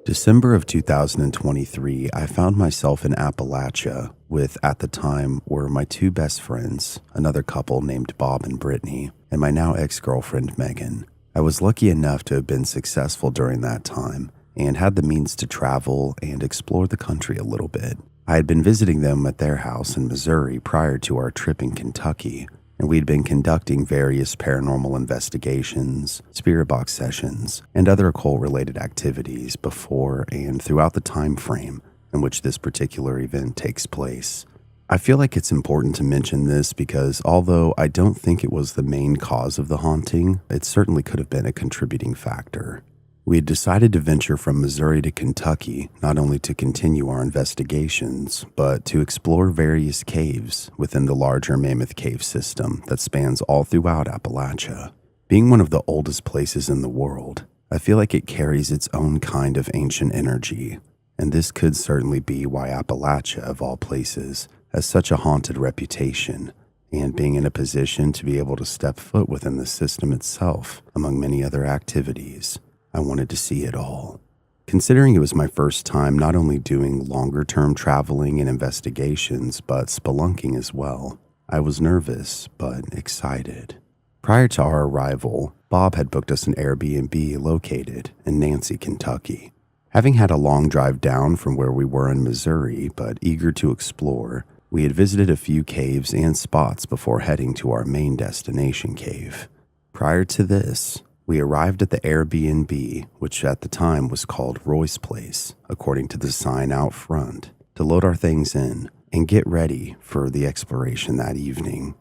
E: December of 2023, I found myself in Appalachia with, at the time, were my two best friends, another couple named Bob and Brittany, and my now ex-girlfriend Megan. I was lucky enough to have been successful during that time and had the means to travel and explore the country a little bit. I had been visiting them at their house in Missouri prior to our trip in Kentucky, and we'd been conducting various paranormal investigations, spirit box sessions, and other occult-related activities before and throughout the time frame in which this particular event takes place. I feel like it's important to mention this because although I don't think it was the main cause of the haunting, it certainly could have been a contributing factor. We had decided to venture from Missouri to Kentucky, not only to continue our investigations, but to explore various caves within the larger Mammoth Cave system that spans all throughout Appalachia. Being one of the oldest places in the world, I feel like it carries its own kind of ancient energy, and this could certainly be why Appalachia, of all places, has such a haunted reputation, and being in a position to be able to step foot within the system itself, among many other activities. I wanted to see it all. Considering it was my first time not only doing longer-term traveling and investigations, but spelunking as well, I was nervous, but excited. Prior to our arrival, Bob had booked us an Airbnb located in Nancy, Kentucky. Having had a long drive down from where we were in Missouri, but eager to explore, we had visited a few caves and spots before heading to our main destination cave. Prior to this, we arrived at the Airbnb, which at the time was called Roy's Place, according to the sign out front, to load our things in and get ready for the exploration that evening.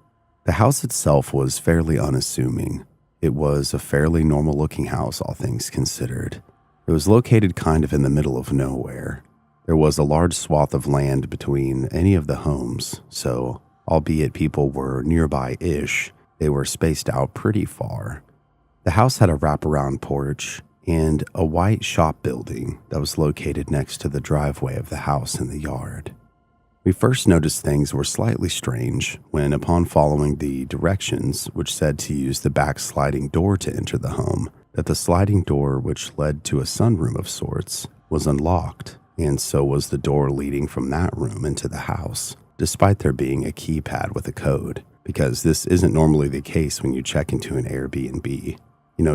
E: The house itself was fairly unassuming. It was a fairly normal-looking house, all things considered. It was located kind of in the middle of nowhere. There was a large swath of land between any of the homes, so albeit people were nearby-ish, they were spaced out pretty far. The house had a wraparound porch and a white shop building that was located next to the driveway of the house in the yard. We first noticed things were slightly strange when, upon following the directions, which said to use the back sliding door to enter the home, that the sliding door, which led to a sunroom of sorts, was unlocked, and so was the door leading from that room into the house, despite there being a keypad with a code, because this isn't normally the case when you check into an Airbnb.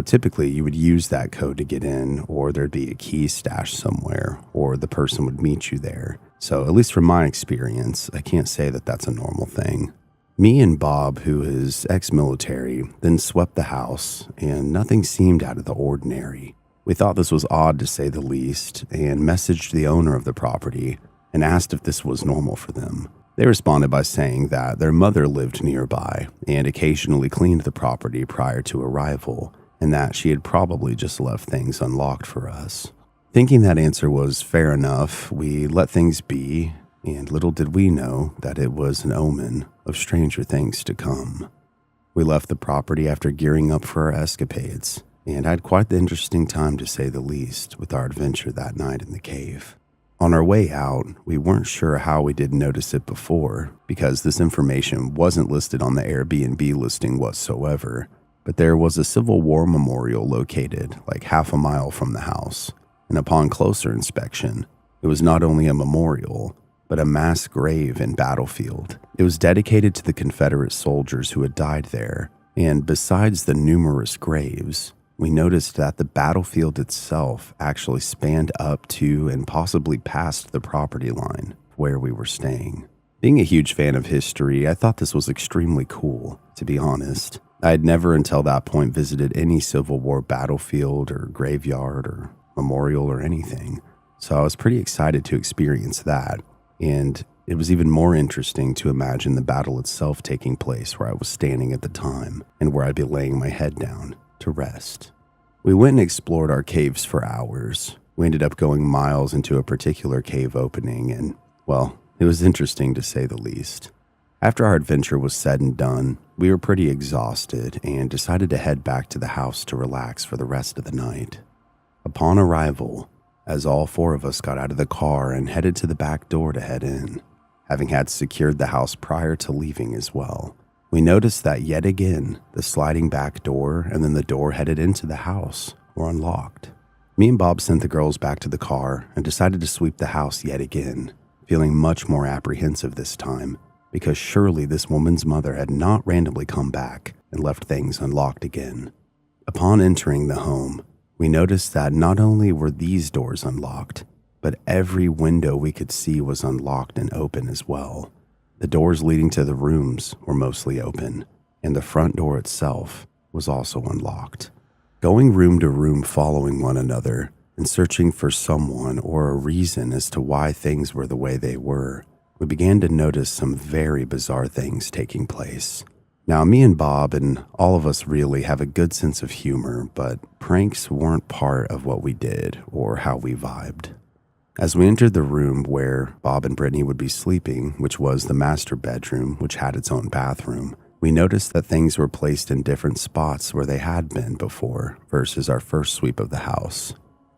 E: Typically you would use that code to get in, or there'd be a key stashed somewhere, or the person would meet you there. So at least from my experience, I can't say that that's a normal thing. Me and Bob, who is ex-military, then swept the house, and nothing seemed out of the ordinary. We thought this was odd to say the least, and messaged the owner of the property and asked if this was normal for them. They responded by saying that their mother lived nearby and occasionally cleaned the property prior to arrival, and that she had probably just left things unlocked for us. Thinking that answer was fair enough, we let things be, and little did we know that it was an omen of stranger things to come. We left the property after gearing up for our escapades, and had quite the interesting time to say the least with our adventure that night in the cave. On our way out, we weren't sure how we didn't notice it before, because this information wasn't listed on the Airbnb listing whatsoever, but there was a Civil War memorial located like half a mile from the house, and upon closer inspection, it was not only a memorial, but a mass grave and battlefield. It was dedicated to the Confederate soldiers who had died there, and besides the numerous graves, we noticed that the battlefield itself actually spanned up to and possibly past the property line where we were staying. Being a huge fan of history, I thought this was extremely cool, to be honest. I had never until that point visited any Civil War battlefield or graveyard or memorial or anything, so I was pretty excited to experience that. And it was even more interesting to imagine the battle itself taking place where I was standing at the time and where I'd be laying my head down to rest. We went and explored our caves for hours. We ended up going miles into a particular cave opening, and, well, it was interesting to say the least. After our adventure was said and done, we were pretty exhausted and decided to head back to the house to relax for the rest of the night. Upon arrival, as all four of us got out of the car and headed to the back door to head in, having had secured the house prior to leaving as well, we noticed that yet again, the sliding back door and then the door headed into the house were unlocked. Me and Bob sent the girls back to the car and decided to sweep the house yet again, feeling much more apprehensive this time, because surely this woman's mother had not randomly come back and left things unlocked again. Upon entering the home, we noticed that not only were these doors unlocked, but every window we could see was unlocked and open as well. The doors leading to the rooms were mostly open, and the front door itself was also unlocked. Going room to room following one another and searching for someone or a reason as to why things were the way they were, we began to notice some very bizarre things taking place. Now, me and Bob and all of us really have a good sense of humor, but pranks weren't part of what we did or how we vibed. As we entered the room where Bob and Brittany would be sleeping, which was the master bedroom, which had its own bathroom, we noticed that things were placed in different spots where they had been before versus our first sweep of the house.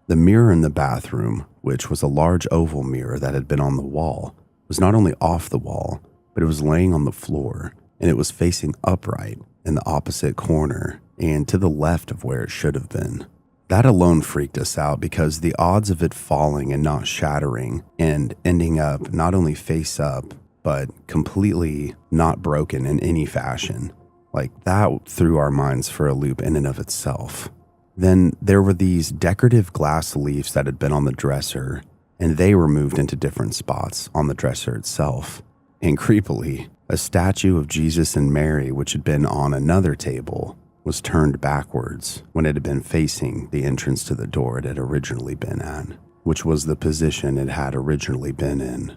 E: The mirror in the bathroom, which was a large oval mirror that had been on the wall, was not only off the wall, but it was laying on the floor, and it was facing upright in the opposite corner and to the left of where it should have been. That alone freaked us out because the odds of it falling and not shattering and ending up not only face up, but completely not broken in any fashion, like that threw our minds for a loop in and of itself. Then there were these decorative glass leaves that had been on the dresser, and they were moved into different spots on the dresser itself. And creepily, a statue of Jesus and Mary, which had been on another table, was turned backwards when it had been facing the entrance to the door it had originally been at, which was the position it had originally been in.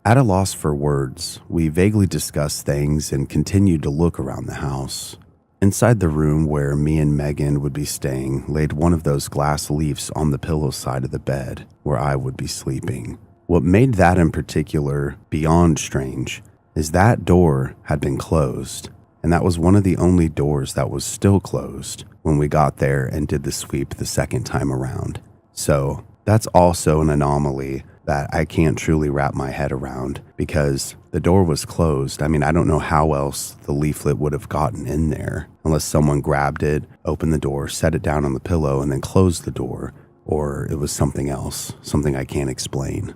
E: At a loss for words, we vaguely discussed things and continued to look around the house. Inside the room where me and Megan would be staying laid one of those glass leaves on the pillow side of the bed where I would be sleeping. What made that in particular beyond strange is that door had been closed, and that was one of the only doors that was still closed when we got there and did the sweep the second time around. So that's also an anomaly that I can't truly wrap my head around because the door was closed. I mean, I don't know how else the leaflet would have gotten in there unless someone grabbed it, opened the door, set it down on the pillow, and then closed the door, or it was something else, something I can't explain.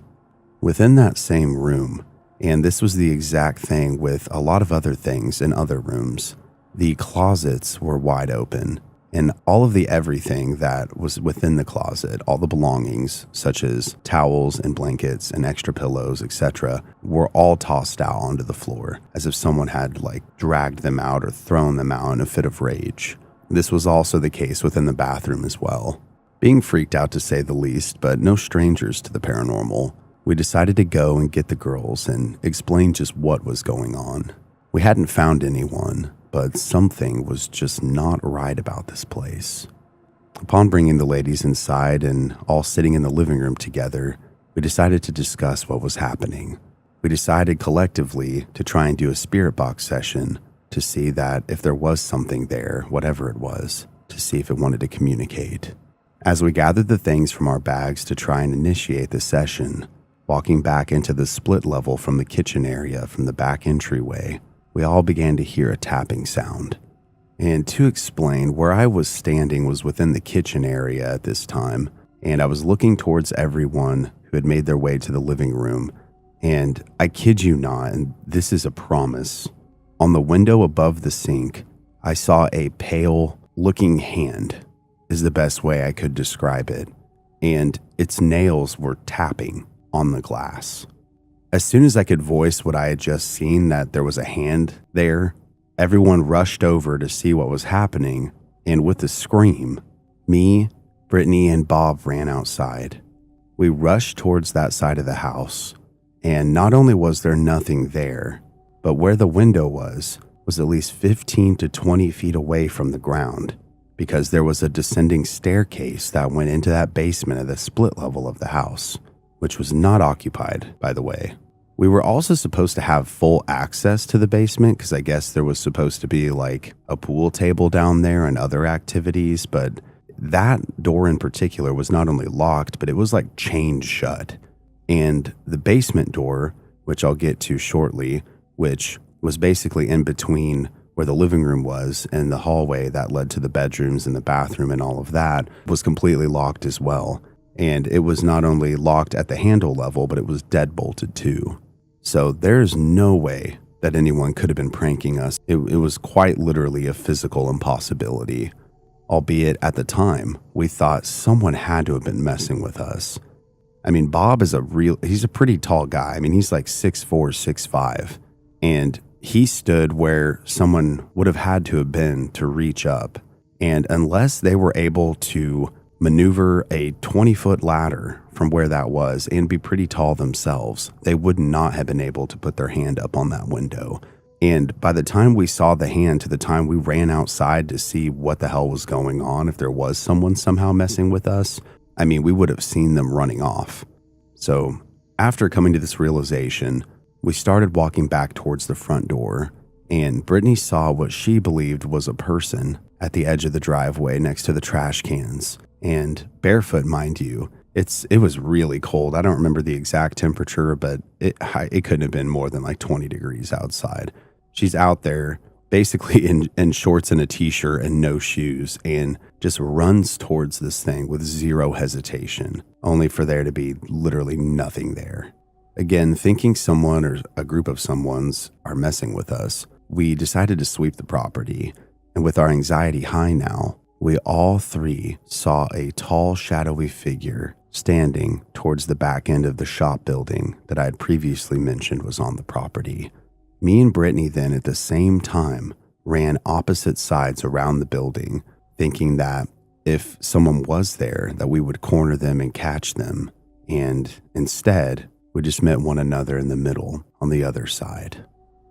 E: Within that same room, and this was the exact thing with a lot of other things in other rooms, the closets were wide open, And all of the everything that was within the closet, all the belongings, such as towels and blankets and extra pillows, etc., were all tossed out onto the floor, as if someone had dragged them out or thrown them out in a fit of rage. This was also the case within the bathroom as well. Being freaked out to say the least, but no strangers to the paranormal, we decided to go and get the girls and explain just what was going on. We hadn't found anyone, but something was just not right about this place. Upon bringing the ladies inside and all sitting in the living room together, we decided to discuss what was happening. We decided collectively to try and do a spirit box session to see that if there was something there, whatever it was, to see if it wanted to communicate. As we gathered the things from our bags to try and initiate the session, walking back into the split level from the kitchen area from the back entryway, we all began to hear a tapping sound. And to explain, where I was standing was within the kitchen area at this time, and I was looking towards everyone who had made their way to the living room, and I kid you not, and this is a promise, on the window above the sink, I saw a pale-looking hand, is the best way I could describe it, and its nails were tapping on the glass. As soon as I could voice what I had just seen, that there was a hand there, everyone rushed over to see what was happening, and with a scream, me, Brittany, and Bob ran outside. We rushed towards that side of the house, and not only was there nothing there, but where the window was at least 15 to 20 feet away from the ground, because there was a descending staircase that went into that basement of the split level of the house, which was not occupied, by the way. We were also supposed to have full access to the basement because I guess there was supposed to be a pool table down there and other activities, but that door in particular was not only locked, but it was chained shut. And the basement door, which I'll get to shortly, which was basically in between where the living room was and the hallway that led to the bedrooms and the bathroom and all of that, was completely locked as well. And it was not only locked at the handle level, but it was deadbolted too. So there's no way that anyone could have been pranking us. It was quite literally a physical impossibility. Albeit at the time, we thought someone had to have been messing with us. I mean, Bob is he's a pretty tall guy. I mean, he's 6'4", 6'5", and he stood where someone would have had to have been to reach up. And unless they were able to maneuver a 20-foot ladder from where that was and be pretty tall themselves, they would not have been able to put their hand up on that window. And by the time we saw the hand to the time we ran outside to see what the hell was going on, if there was someone somehow messing with us, I mean, we would have seen them running off. So after coming to this realization, we started walking back towards the front door, and Brittany saw what she believed was a person at the edge of the driveway next to the trash cans. And barefoot, mind you, it was really cold. I don't remember the exact temperature, but it couldn't have been more than 20 degrees outside. She's out there basically in shorts and a t-shirt and no shoes, and just runs towards this thing with zero hesitation, only for there to be literally nothing there. Again, thinking someone or a group of someones are messing with us, we decided to sweep the property. And with our anxiety high now, we all three saw a tall, shadowy figure standing towards the back end of the shop building that I had previously mentioned was on the property. Me and Brittany then at the same time ran opposite sides around the building, thinking that if someone was there, that we would corner them and catch them. And instead, we just met one another in the middle on the other side.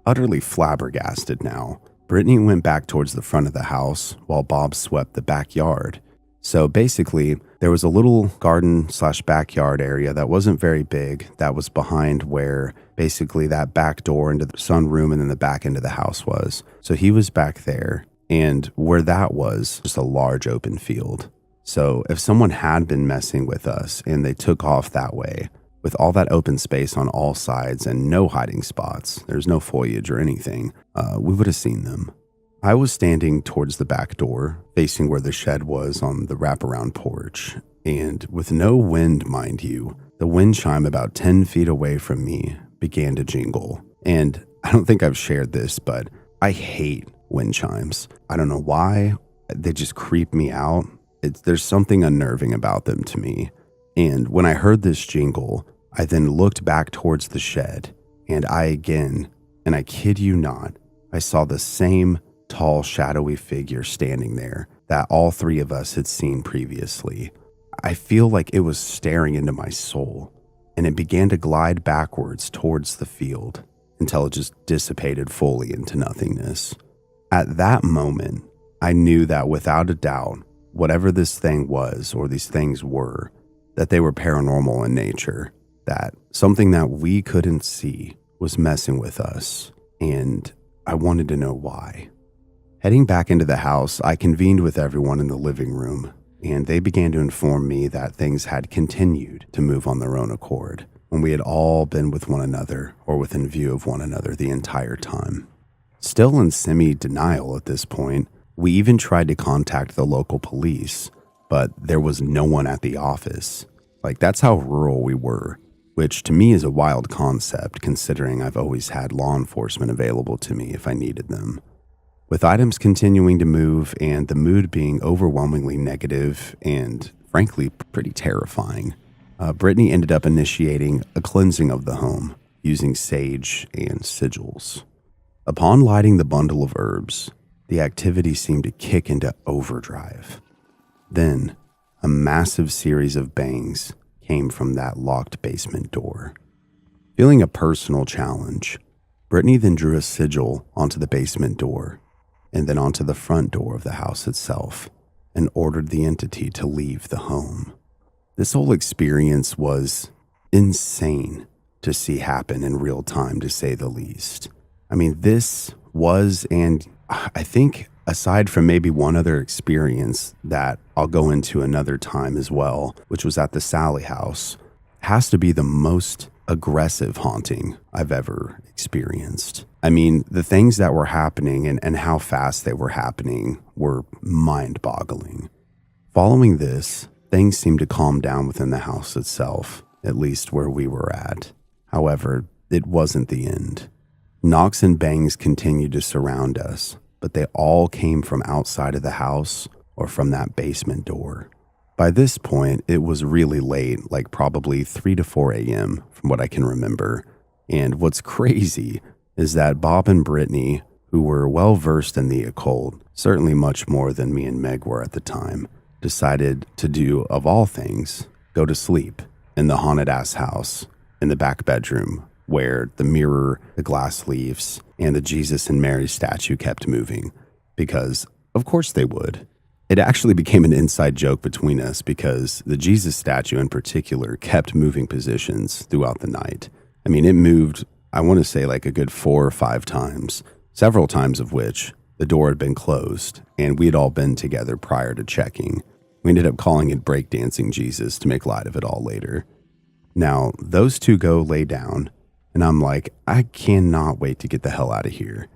E: Utterly flabbergasted now, Brittany went back towards the front of the house while Bob swept the backyard. So basically, there was a little garden/backyard area that wasn't very big that was behind where basically that back door into the sunroom and then the back end of the house was. So he was back there, and where that was just a large open field. So if someone had been messing with us and they took off that way, with all that open space on all sides and no hiding spots, there's no foliage or anything, we would have seen them. I was standing towards the back door, facing where the shed was on the wraparound porch, and with no wind, mind you, the wind chime about 10 feet away from me began to jingle. And I don't think I've shared this, but I hate wind chimes. I don't know why. they just creep me out. There's something unnerving about them to me. And when I heard this jingle, I then looked back towards the shed, and I kid you not, I saw the same tall, shadowy figure standing there that all three of us had seen previously. I feel like it was staring into my soul, and it began to glide backwards towards the field until it just dissipated fully into nothingness. At that moment, I knew that without a doubt, whatever this thing was or these things were, that they were paranormal in nature, that something that we couldn't see was messing with us, and I wanted to know why. Heading back into the house, I convened with everyone in the living room, and they began to inform me that things had continued to move on their own accord when we had all been with one another or within view of one another the entire time. Still in semi-denial at this point, we even tried to contact the local police, but there was no one at the office. Like, that's how rural we were, which to me is a wild concept considering I've always had law enforcement available to me if I needed them. With items continuing to move and the mood being overwhelmingly negative and, frankly, pretty terrifying, Brittany ended up initiating a cleansing of the home using sage and sigils. Upon lighting the bundle of herbs, the activity seemed to kick into overdrive. Then, a massive series of bangs came from that locked basement door. Feeling a personal challenge, Brittany then drew a sigil onto the basement door and then onto the front door of the house itself and ordered the entity to leave the home. This whole experience was insane to see happen in real time, to say the least. I mean, this was, and I think aside from maybe one other experience that I'll go into another time as well, which was at the Sallie house, has to be the most aggressive haunting I've ever experienced. I mean, the things that were happening and how fast they were happening were mind-boggling. Following this, things seemed to calm down within the house itself, at least where we were at. However, it wasn't the end. Knocks and bangs continued to surround us, but they all came from outside of the house or from that basement door. By this point, it was really late, like probably 3 to 4 a.m. from what I can remember. And what's crazy is that Bob and Brittany, who were well versed in the occult, certainly much more than me and Meg were at the time, decided to do, of all things, go to sleep in the haunted ass house in the back bedroom where the mirror, the glass leaves, and the Jesus and Mary statue kept moving, because of course they would. It actually became an inside joke between us because the Jesus statue in particular kept moving positions throughout the night. I mean, it moved, I want to say like a good 4 or 5 times, several times of which the door had been closed and we had all been together prior to checking. We ended up calling it breakdancing Jesus to make light of it all later. Now, those two go lay down, and I'm like, I cannot wait to get the hell out of here.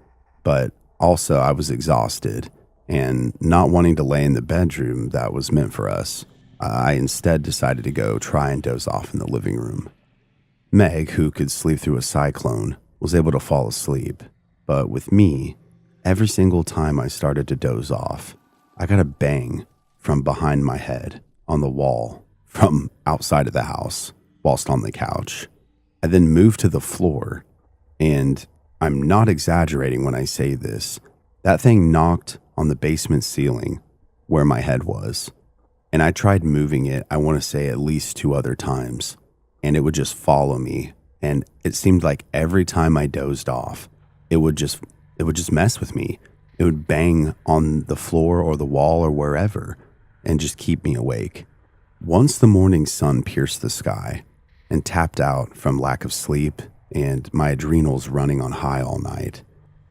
E: But also, I was exhausted, and not wanting to lay in the bedroom that was meant for us, I instead decided to go try and doze off in the living room. Meg, who could sleep through a cyclone, was able to fall asleep. But with me, every single time I started to doze off, I got a bang from behind my head on the wall from outside of the house whilst on the couch. I then moved to the floor, and I'm not exaggerating when I say this. That thing knocked on the basement ceiling where my head was, and I tried moving it, I want to say at least 2 other times, and it would just follow me. And it seemed like every time I dozed off, it would just mess with me. It would bang on the floor or the wall or wherever and just keep me awake. Once the morning sun pierced the sky and tapped out from lack of sleep and my adrenals running on high all night,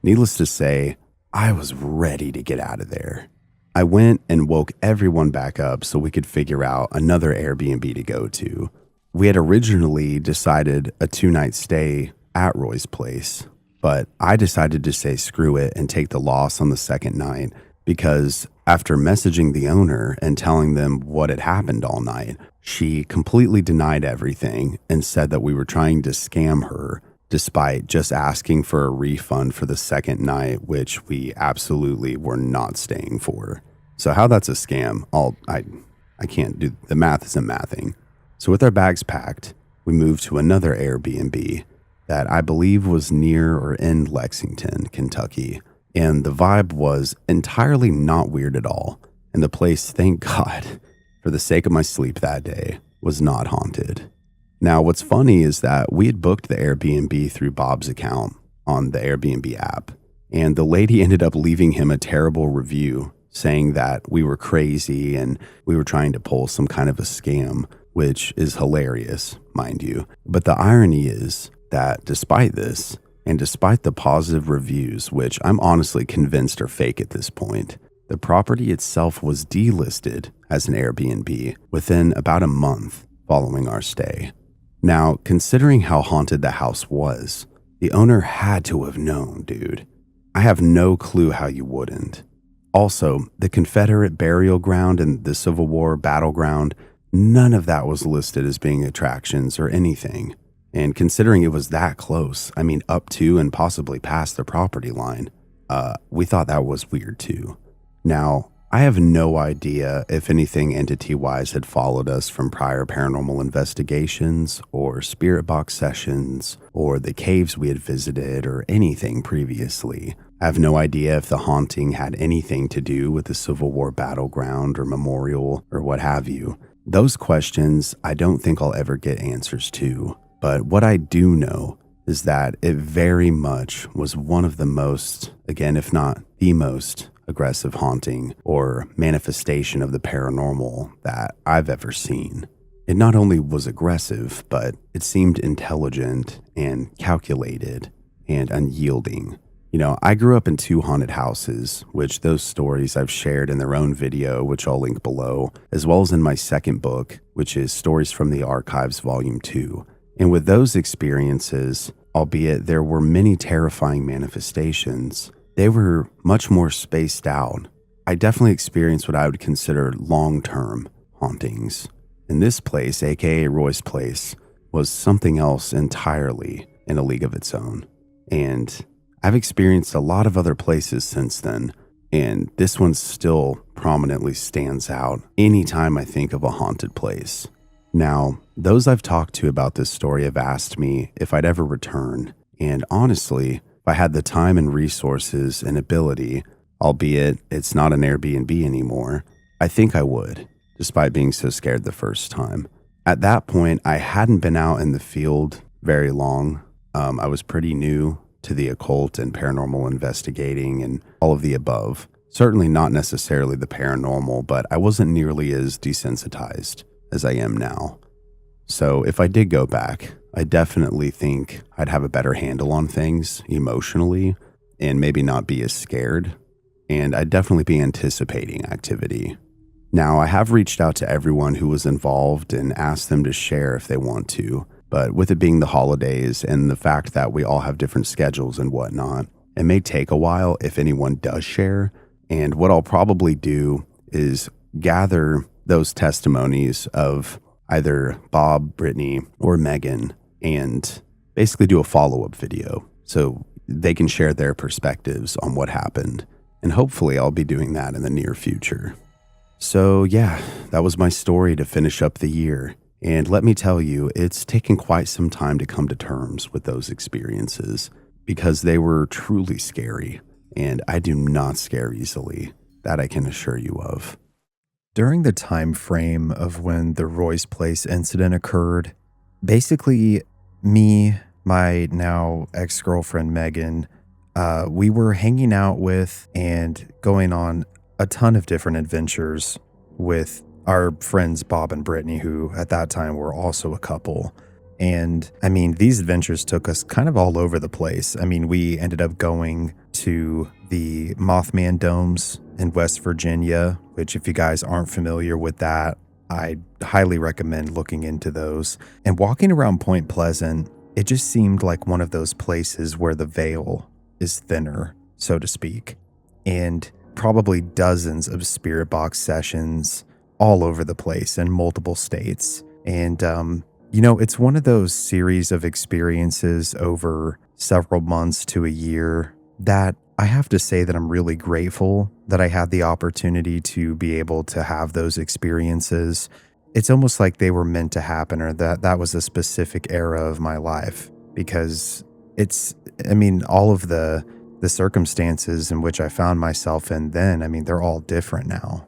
E: needless to say, I was ready to get out of there. I went and woke everyone back up so we could figure out another Airbnb to go to. We had originally decided a 2-night stay at Roy's place, but I decided to say screw it and take the loss on the second night because after messaging the owner and telling them what had happened all night, she completely denied everything and said that we were trying to scam her despite just asking for a refund for the second night, which we absolutely were not staying for. So how that's a scam, I can't do, the math isn't mathing. So with our bags packed, we moved to another Airbnb that I believe was near or in Lexington, Kentucky. And the vibe was entirely not weird at all. And the place, thank God, for the sake of my sleep that day, was not haunted. Now, what's funny is that we had booked the Airbnb through Bob's account on the Airbnb app. And the lady ended up leaving him a terrible review saying that we were crazy and we were trying to pull some kind of a scam, which is hilarious, mind you. But the irony is that despite this, and despite the positive reviews, which I'm honestly convinced are fake at this point, the property itself was delisted as an Airbnb within about a month following our stay. Now, considering how haunted the house was, the owner had to have known, dude. I have no clue how you wouldn't. Also, the Confederate burial ground and the Civil War battleground, none of that was listed as being attractions or anything. And considering it was that close, I mean, up to and possibly past the property line, we thought that was weird too. Now, I have no idea if anything entity-wise had followed us from prior paranormal investigations or spirit box sessions or the caves we had visited or anything previously. I have no idea if the haunting had anything to do with the Civil War battleground or memorial or what have you. Those questions I don't think I'll ever get answers to. But what I do know is that it very much was one of the most, again, if not the most aggressive haunting or manifestation of the paranormal that I've ever seen. It not only was aggressive, but it seemed intelligent and calculated and unyielding. You know, I grew up in 2 haunted houses, which those stories I've shared in their own video, which I'll link below, as well as in my second book, which is Stories from the Archives Volume 2. And with those experiences, albeit there were many terrifying manifestations, they were much more spaced out. I definitely experienced what I would consider long-term hauntings. And this place, aka Roy's place, was something else entirely in a league of its own. And I've experienced a lot of other places since then, and this one still prominently stands out anytime I think of a haunted place. Now, those I've talked to about this story have asked me if I'd ever return, and honestly, if I had the time and resources and ability, albeit it's not an Airbnb anymore, I think I would, despite being so scared the first time. At that point, I hadn't been out in the field very long. I was pretty new to the occult and paranormal investigating and all of the above. Certainly not necessarily the paranormal, but I wasn't nearly as desensitized as I am now. So if I did go back, I definitely think I'd have a better handle on things emotionally and maybe not be as scared. And I'd definitely be anticipating activity. Now, I have reached out to everyone who was involved and asked them to share if they want to. But with it being the holidays and the fact that we all have different schedules and whatnot, it may take a while if anyone does share. And what I'll probably do is gather those testimonies of either Bob, Brittany, or Megan and basically do a follow-up video so they can share their perspectives on what happened. And hopefully I'll be doing that in the near future. So yeah, that was my story to finish up the year. And let me tell you, it's taken quite some time to come to terms with those experiences because they were truly scary. And I do not scare easily. That I can assure you of.
A: During the time frame of when the Roy's Place incident occurred, basically me, my now ex-girlfriend Megan, we were hanging out with and going on a ton of different adventures with our friends Bob and Brittany, who at that time were also a couple. And I mean, these adventures took us kind of all over the place. I mean, we ended up going to the Mothman Domes in West Virginia, which if you guys aren't familiar with that, I highly recommend looking into those. And walking around Point Pleasant, it just seemed like one of those places where the veil is thinner, so to speak. And probably dozens of spirit box sessions all over the place in multiple states. And, you know, it's one of those series of experiences over several months to a year that I have to say that I'm really grateful that I had the opportunity to be able to have those experiences. It's almost like they were meant to happen, or that was a specific era of my life, because all of the circumstances in which I found myself in then, they're all different now.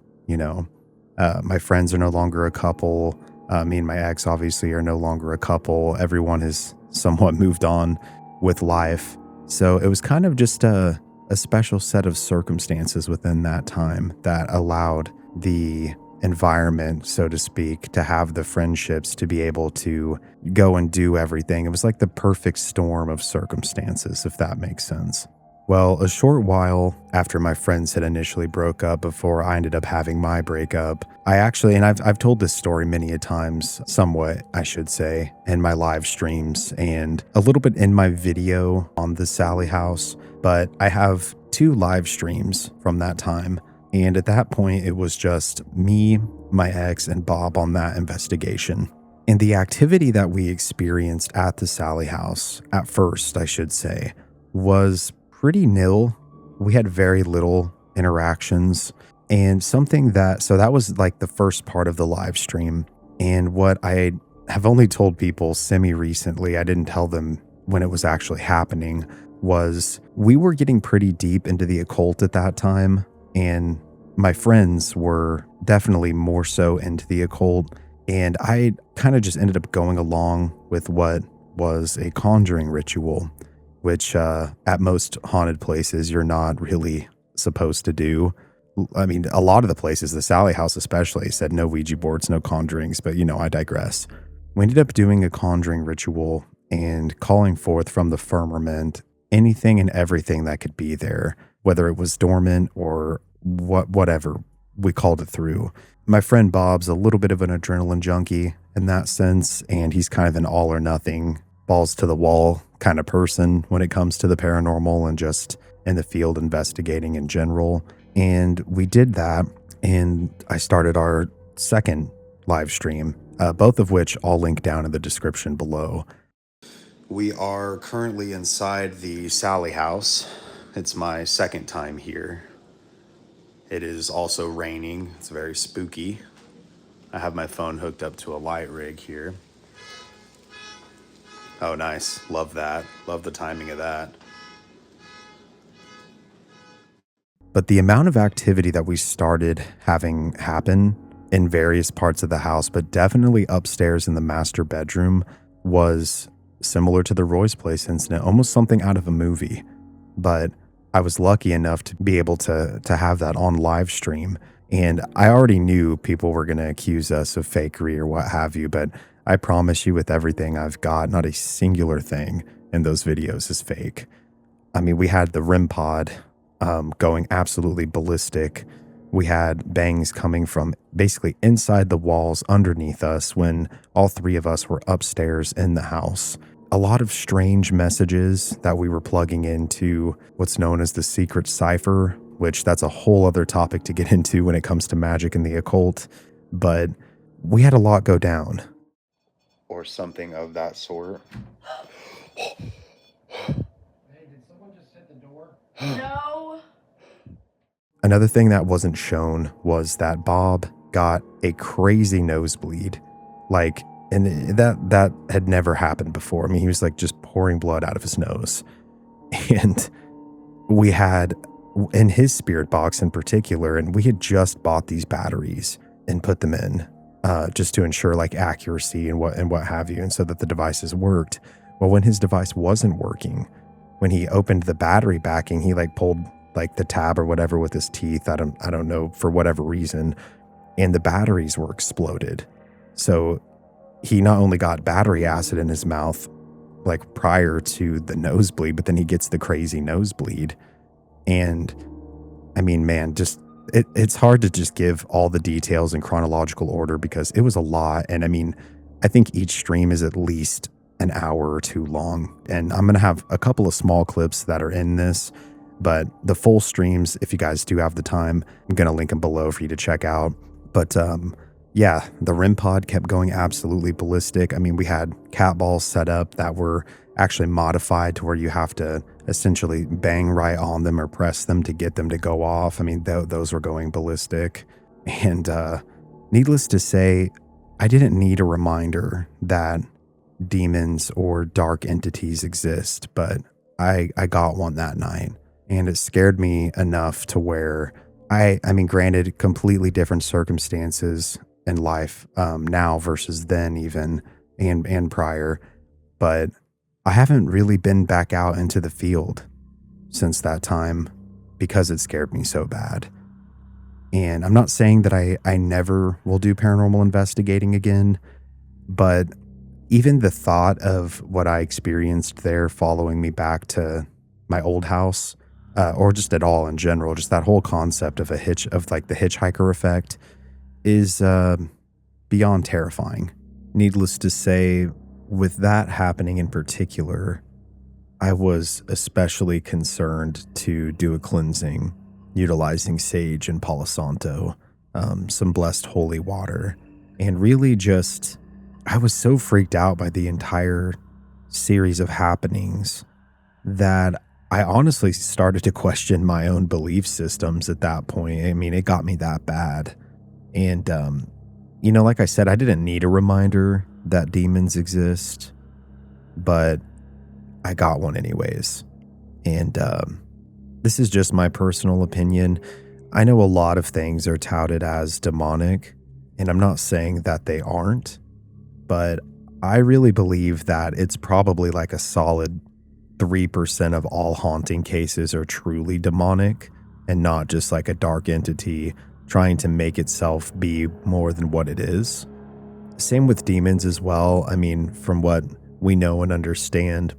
A: My friends are no longer a couple. Me and my ex obviously are no longer a couple. Everyone has somewhat moved on with life. So it was kind of just a special set of circumstances within that time that allowed the environment, so to speak, to have the friendships to be able to go and do everything. It was like the perfect storm of circumstances, if that makes sense. Well, a short while after my friends had initially broke up, before I ended up having my breakup, I actually, and I've told this story many a times, somewhat, I should say, in my live streams and a little bit in my video on the Sallie house, but I have 2 live streams from that time. And at that point, it was just me, my ex, and Bob on that investigation. And the activity that we experienced at the Sallie house, at first, I should say, was pretty nil. We had very little interactions, and so that was like the first part of the live stream. And what I have only told people semi-recently, I didn't tell them when it was actually happening, was we were getting pretty deep into the occult at that time, and my friends were definitely more so into the occult, and I kind of just ended up going along with what was a conjuring ritual, which at most haunted places you're not really supposed to do. A lot of the places, the Sallie house especially, said no Ouija boards, no conjurings, but I digress. We ended up doing a conjuring ritual and calling forth from the firmament anything and everything that could be there, whether it was dormant or whatever. We called it through. My friend Bob's a little bit of an adrenaline junkie in that sense, and he's kind of an all or nothing, balls to the wall kind of person when it comes to the paranormal and just in the field investigating in general. And we did that, and I started our second live stream, both of which I'll link down in the description below. We are currently inside the Sallie house. It's my second time here. It is also raining. It's very spooky. I have my phone hooked up to a light rig here. Oh, nice. Love that. Love the timing of that. But the amount of activity that we started having happen in various parts of the house, but definitely upstairs in the master bedroom, was similar to the Roy's Place incident, almost something out of a movie. But I was lucky enough to be able to have that on live stream. And I already knew people were going to accuse us of fakery or what have you, but I promise you, with everything I've got, not a singular thing in those videos is fake. We had the REM pod going absolutely ballistic. We had bangs coming from basically inside the walls underneath us when all 3 of us were upstairs in the house. A lot of strange messages that we were plugging into what's known as the secret cipher, which that's a whole other topic to get into when it comes to magic and the occult. But we had a lot go down. Or something of that sort.
C: Hey, did someone just hit the door? No.
A: Another thing that wasn't shown was that Bob got a crazy nosebleed. And that had never happened before. He was just pouring blood out of his nose. And we had, in his spirit box in particular, and we had just bought these batteries and put them in just to ensure accuracy and what have you, and so that the devices worked. Well, when his device wasn't working, when he opened the battery backing, he pulled the tab or whatever with his teeth. I don't know, for whatever reason, and the batteries were exploded. So he not only got battery acid in his mouth prior to the nosebleed, but then he gets the crazy nosebleed. And man, just it's hard to just give all the details in chronological order because it was a lot. And I think each stream is at least an hour or 2 long. And I'm going to have a couple of small clips that are in this, but the full streams, if you guys do have the time, I'm going to link them below for you to check out. But yeah, the REM pod kept going absolutely ballistic. We had cat balls set up that were actually modified to where you have to essentially bang right on them or press them to get them to go off. I mean, those were going ballistic. And needless to say, I didn't need a reminder that demons or dark entities exist, but I got one that night, and it scared me enough to where I mean, granted, completely different circumstances in life now versus then even and prior, but I haven't really been back out into the field since that time because it scared me so bad. And I'm not saying that I never will do paranormal investigating again, but even the thought of what I experienced there following me back to my old house, or just at all in general, just that whole concept of the hitchhiker effect is beyond terrifying. Needless to say, with that happening in particular, I was especially concerned to do a cleansing utilizing sage and Palo Santo, some blessed holy water, and really just, I was so freaked out by the entire series of happenings that I honestly started to question my own belief systems at that point. I mean, it got me that bad. And, like I said, I didn't need a reminder that demons exist, but I got one anyways. And this is just my personal opinion. I know a lot of things are touted as demonic, and I'm not saying that they aren't, but I really believe that it's probably like a solid 3% of all haunting cases are truly demonic and not just like a dark entity trying to make itself be more than what it is. Same with demons as well. I mean, from what we know and understand,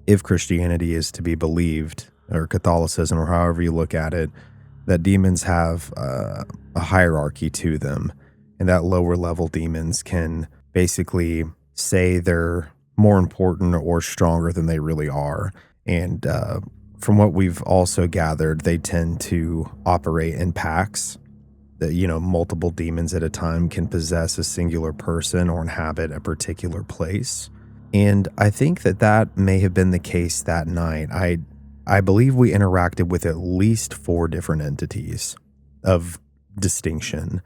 A: if Christianity is to be believed, or Catholicism, or however you look at it, that demons have a hierarchy to them, and that lower level demons can basically say they're more important or stronger than they really are. And from what we've also gathered, they tend to operate in packs. That, multiple demons at a time can possess a singular person or inhabit a particular place. And I think that may have been the case that night. I believe we interacted with at least 4 different entities of distinction.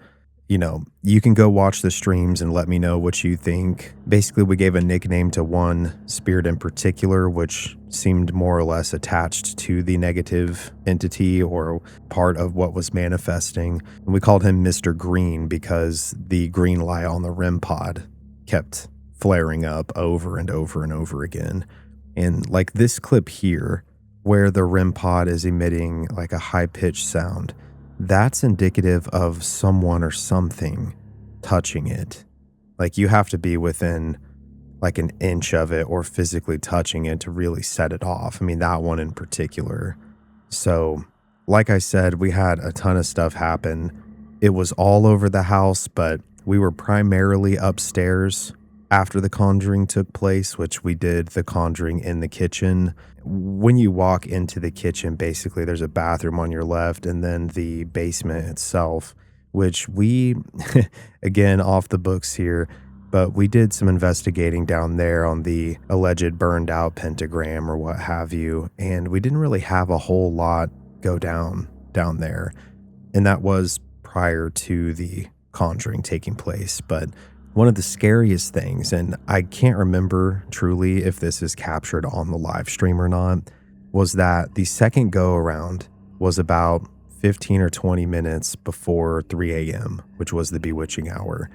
A: You can go watch the streams and let me know what you think. Basically, we gave a nickname to one spirit in particular, which seemed more or less attached to the negative entity or part of what was manifesting. And we called him Mr. Green because the green light on the REM pod kept flaring up over and over and over again. And like this clip here, where the REM pod is emitting like a high-pitched sound, that's indicative of someone or something touching it. Like you have to be within like an inch of it or physically touching it to really set it off. I mean, that one in particular. So, like I said, we had a ton of stuff happen. It was all over the house, but we were primarily upstairs after the conjuring took place, which we did the conjuring in the kitchen. When you walk into the kitchen, basically there's a bathroom on your left and then the basement itself, which we, again, off the books here, but we did some investigating down there on the alleged burned out pentagram or what have you. And we didn't really have a whole lot go down there. And that was prior to the conjuring taking place. But one of the scariest things, and I can't remember truly if this is captured on the live stream or not, was that the second go around was about 15 or 20 minutes before 3 a.m., which was the bewitching hour.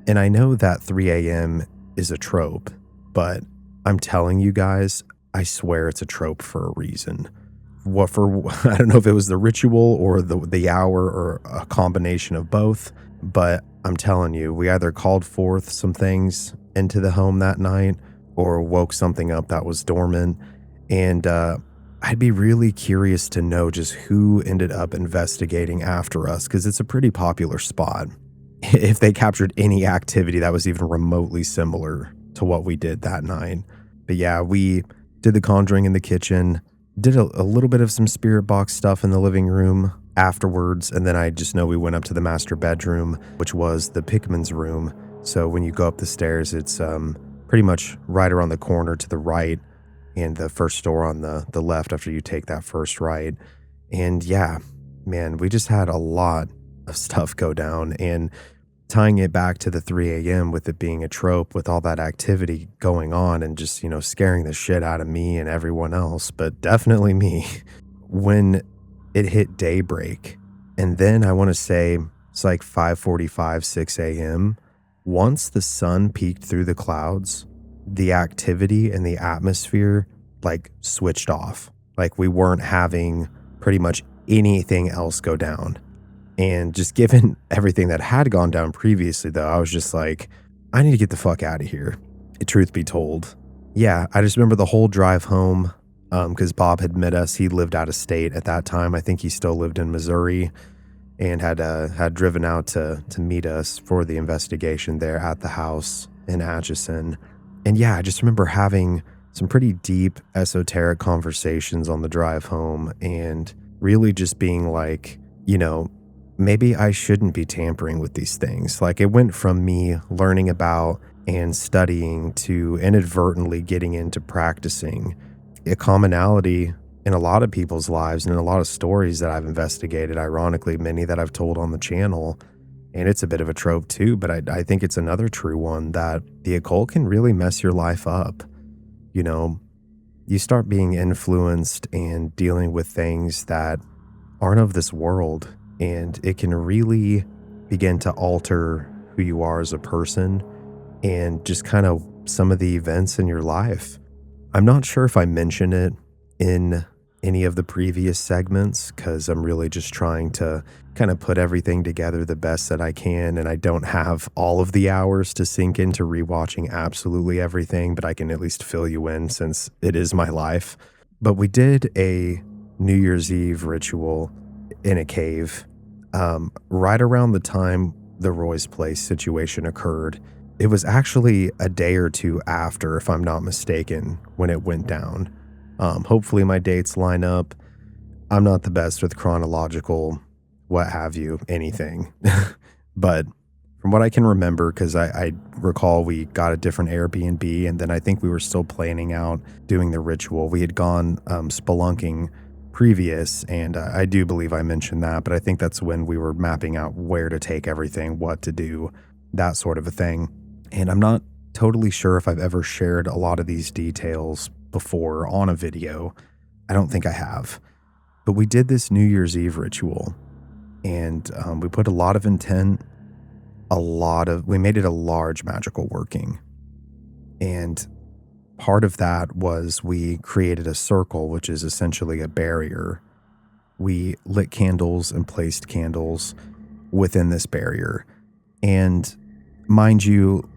A: And I know that 3 a.m. is a trope, but I'm telling you guys, I swear it's a trope for a reason. I don't know if it was the ritual or the hour or a combination of both, but I'm telling you, we either called forth some things into the home that night or woke something up that was dormant. And I'd be really curious to know just who ended up investigating after us, because it's a pretty popular spot. If they captured any activity that was even remotely similar to what we did that night. But yeah, we did the conjuring in the kitchen, did a little bit of some spirit box stuff in the living room afterwards, and then I just know we went up to the master bedroom, which was the Pickman's room. So when you go up the stairs, it's pretty much right around the corner to the right and the first store on the left after you take that first right. And yeah, man, we just had a lot of stuff go down, and tying it back to the 3 a.m. with it being a trope with all that activity going on and just, scaring the shit out of me and everyone else, but definitely me, when it hit daybreak. And then I want to say it's like 5:45, 6 a.m. Once the sun peeked through the clouds, the activity and the atmosphere like switched off. Like we weren't having pretty much anything else go down. And just given everything that had gone down previously, though, I was just like, I need to get the fuck out of here. Truth be told. Yeah, I just remember the whole drive home because Bob had met us. He lived out of state at that time. I think he still lived in Missouri and had driven out to meet us for the investigation there at the house in Atchison. And yeah, I just remember having some pretty deep esoteric conversations on the drive home and really just being like, maybe I shouldn't be tampering with these things. Like it went from me learning about and studying to inadvertently getting into practicing. A commonality in a lot of people's lives and in a lot of stories that I've investigated, ironically, many that I've told on the channel. And it's a bit of a trope too, but I think it's another true one that the occult can really mess your life up. You start being influenced and dealing with things that aren't of this world, and it can really begin to alter who you are as a person and just kind of some of the events in your life. I'm not sure if I mentioned it in any of the previous segments because I'm really just trying to kind of put everything together the best that I can, and I don't have all of the hours to sink into rewatching absolutely everything, but I can at least fill you in since it is my life. But we did a New Year's Eve ritual in a cave right around the time the Roy's Place situation occurred. It was actually a day or two after, if I'm not mistaken, when it went down. Hopefully my dates line up. I'm not the best with chronological, what have you, anything. But from what I can remember, because I recall we got a different Airbnb, and then I think we were still planning out doing the ritual. We had gone spelunking previous, and I do believe I mentioned that, but I think that's when we were mapping out where to take everything, what to do, that sort of a thing. And I'm not totally sure if I've ever shared a lot of these details before on a video. I don't think I have. But we did this New Year's Eve ritual, and we put a lot of intent, we made it a large magical working. And part of that was we created a circle, which is essentially a barrier. We lit candles and placed candles within this barrier. And mind you,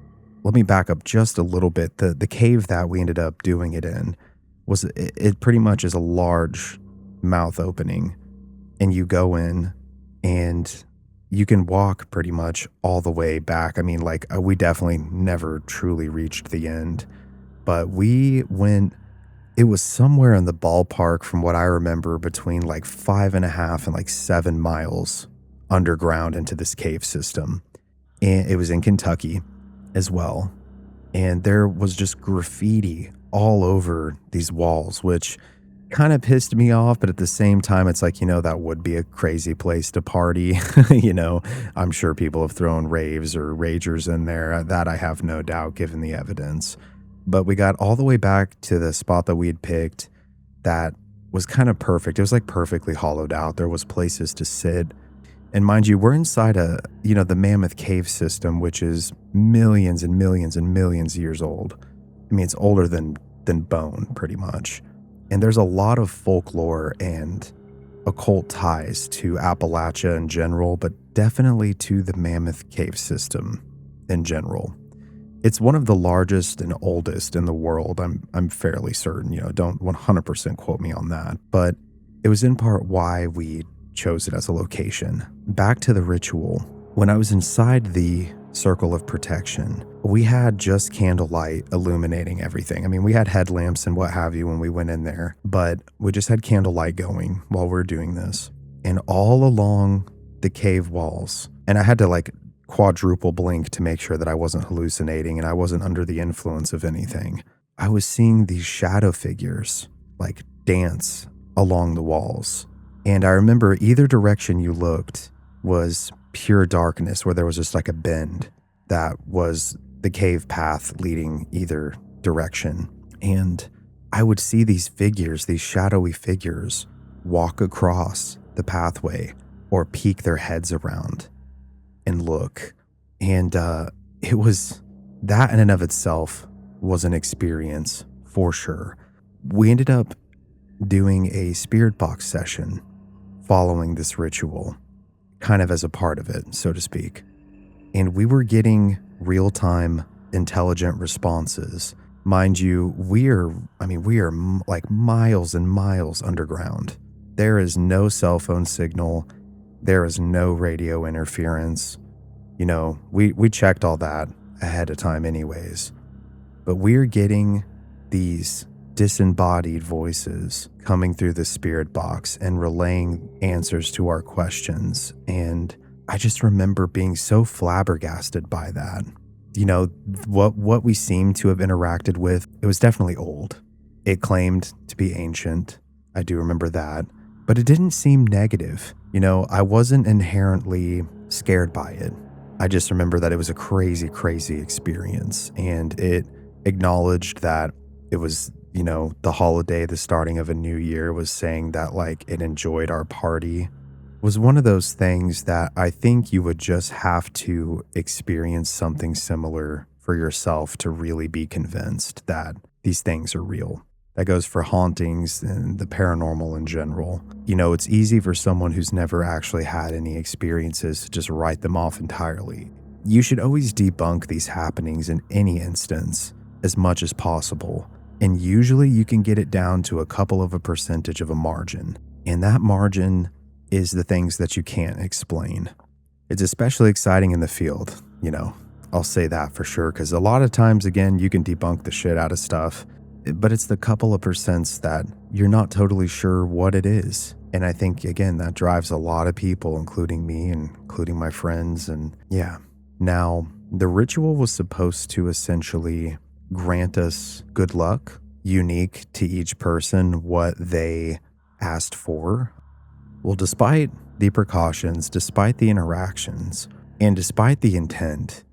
A: let me back up just a little bit. The cave that we ended up doing it in it pretty much is a large mouth opening, and you go in and you can walk pretty much all the way back. I mean, like we definitely never truly reached the end, but it was somewhere in the ballpark from what I remember between like 5.5 and like 7 miles underground into this cave system. And it was in Kentucky as well. And there was just graffiti all over these walls, which kind of pissed me off. But at the same time, it's like, that would be a crazy place to party. I'm sure people have thrown raves or ragers in there. That I have no doubt given the evidence. But we got all the way back to the spot that we had picked that was kind of perfect. It was like perfectly hollowed out. There was places to sit. And mind you, we're inside the Mammoth Cave system, which is millions and millions and millions of years old. I mean, it's older than bone, pretty much. And there's a lot of folklore and occult ties to Appalachia in general, but definitely to the Mammoth Cave system in general. It's one of the largest and oldest in the world. I'm fairly certain, don't 100% quote me on that, but it was in part why we chose it as a location. Back to the ritual. When I was inside the circle of protection, we had just candlelight illuminating everything. I mean, we had headlamps and what have you when we went in there, but we just had candlelight going while we were doing this. And all along the cave walls, and I had to quadruple blink to make sure that I wasn't hallucinating and I wasn't under the influence of anything. I was seeing these shadow figures like dance along the walls. And I remember either direction you looked was pure darkness, where there was just like a bend that was the cave path leading either direction. And I would see these figures, these shadowy figures, walk across the pathway or peek their heads around and look. And it was that in and of itself was an experience for sure. We ended up doing a spirit box session following this ritual, kind of as a part of it, so to speak. And we were getting real-time intelligent responses. Mind you, we are like miles and miles underground. There is no cell phone signal. There is no radio interference. You know, we checked all that ahead of time anyways. But we're getting these disembodied voices coming through the spirit box and relaying answers to our questions. And I just remember being so flabbergasted by that. You know, what we seemed to have interacted with, it was definitely old. It claimed to be ancient. I do remember that. But it didn't seem negative. You know, I wasn't inherently scared by it. I just remember that it was a crazy, crazy experience. And it acknowledged that it was, you know, the holiday, the starting of a new year, was saying that like it enjoyed our party. Was one of those things that I think you would just have to experience something similar for yourself to really be convinced that these things are real. That goes for hauntings and the paranormal in general. You know, it's easy for someone who's never actually had any experiences to just write them off entirely. You should always debunk these happenings in any instance as much as possible. And usually you can get it down to a couple of a percentage of a margin. And that margin is the things that you can't explain. It's especially exciting in the field, you know. I'll say that for sure, because a lot of times, again, you can debunk the shit out of stuff, but it's the couple of percents that you're not totally sure what it is. And I think, again, that drives a lot of people, including me and including my friends. And yeah. Now, the ritual was supposed to essentially grant us good luck, unique to each person what they asked for. Well, despite the precautions, despite the interactions, and despite the intent,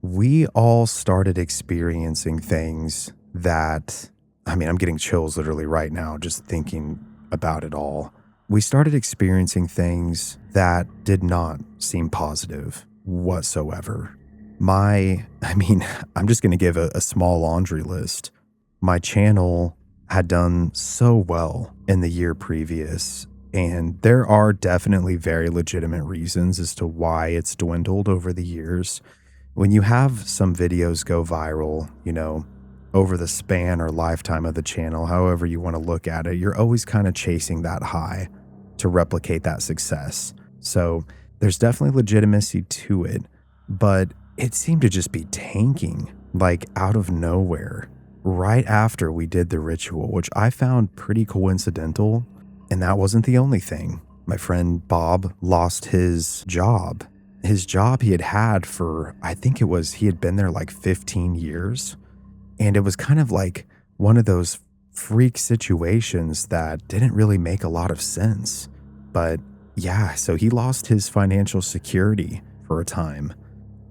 A: we all started experiencing things that, I mean, I'm getting chills literally right now just thinking about it all. We started experiencing things that did not seem positive whatsoever. I'm just going to give a small laundry list. My channel had done so well in the year previous, and there are definitely very legitimate reasons as to why it's dwindled over the years. When you have some videos go viral, you know, over the span or lifetime of the channel, however you want to look at it, you're always kind of chasing that high to replicate that success. So there's definitely legitimacy to it, but it seemed to just be tanking, like out of nowhere, right after we did the ritual, which I found pretty coincidental. And that wasn't the only thing. My friend Bob lost his job. His job he had had for, I think it was, he had been there like 15 years. And it was kind of like one of those freak situations that didn't really make a lot of sense. But yeah, so he lost his financial security for a time.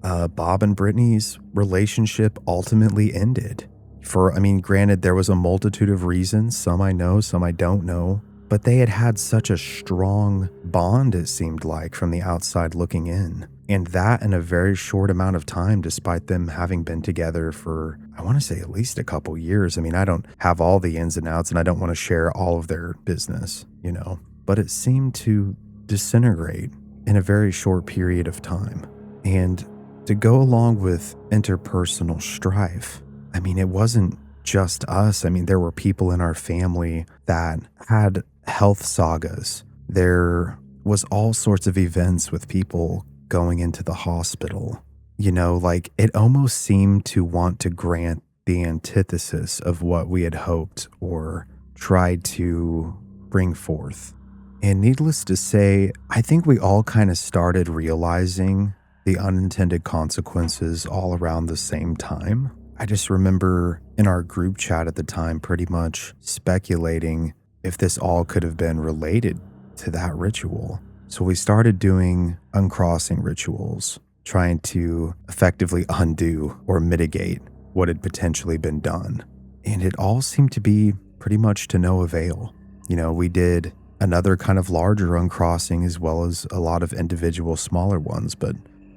A: Bob and Brittany's relationship ultimately ended. Granted, there was a multitude of reasons. Some I know, some I don't know. But they had had such a strong bond, it seemed like, from the outside looking in. And that in a very short amount of time, despite them having been together for, I want to say, at least a couple years. I mean, I don't have all the ins and outs, and I don't want to share all of their business, you know. But it seemed to disintegrate in a very short period of time. And to go along with interpersonal strife, I mean, it wasn't just us. I mean, there were people in our family that had health sagas. There was all sorts of events with people going into the hospital. You know, like it almost seemed to want to grant the antithesis of what we had hoped or tried to bring forth. And needless to say, I think we all kind of started realizing the unintended consequences all around the same time. I just remember in our group chat at the time pretty much speculating if this all could have been related to that ritual. So we started doing uncrossing rituals, trying to effectively undo or mitigate what had potentially been done. And it all seemed to be pretty much to no avail. We did another kind of larger uncrossing as well as a lot of individual smaller ones, but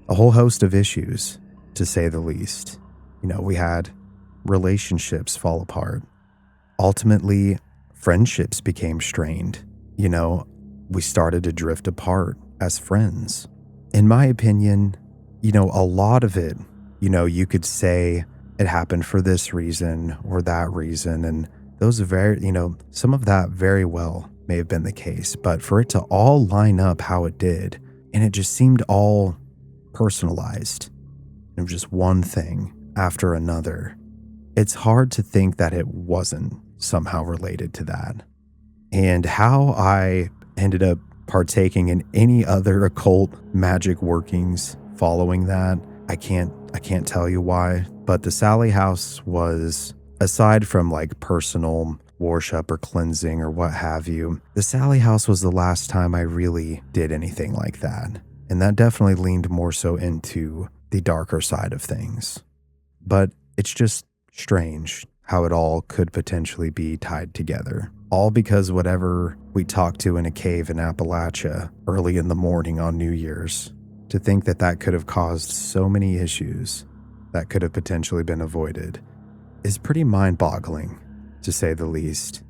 A: a whole host of issues, to say the least. We had relationships fall apart. Ultimately, friendships became strained. We started to drift apart as friends. In my opinion, a lot of it, you could say it happened for this reason or that reason. And those are some of that very well may have been the case. But for it to all line up how it did, and it just seemed all personalized, it was just one thing after another. It's hard to think that it wasn't somehow related to that. And how I ended up partaking in any other occult magic workings following that, I can't tell you why. But the Sallie house was, aside from like personal worship or cleansing or what have you, the Sallie house was the last time I really did anything like that. And that definitely leaned more so into the darker side of things. But it's just strange how it all could potentially be tied together. All because whatever we talked to in a cave in Appalachia early in the morning on New Year's, to think that that could have caused so many issues that could have potentially been avoided is pretty mind-boggling, to say the least.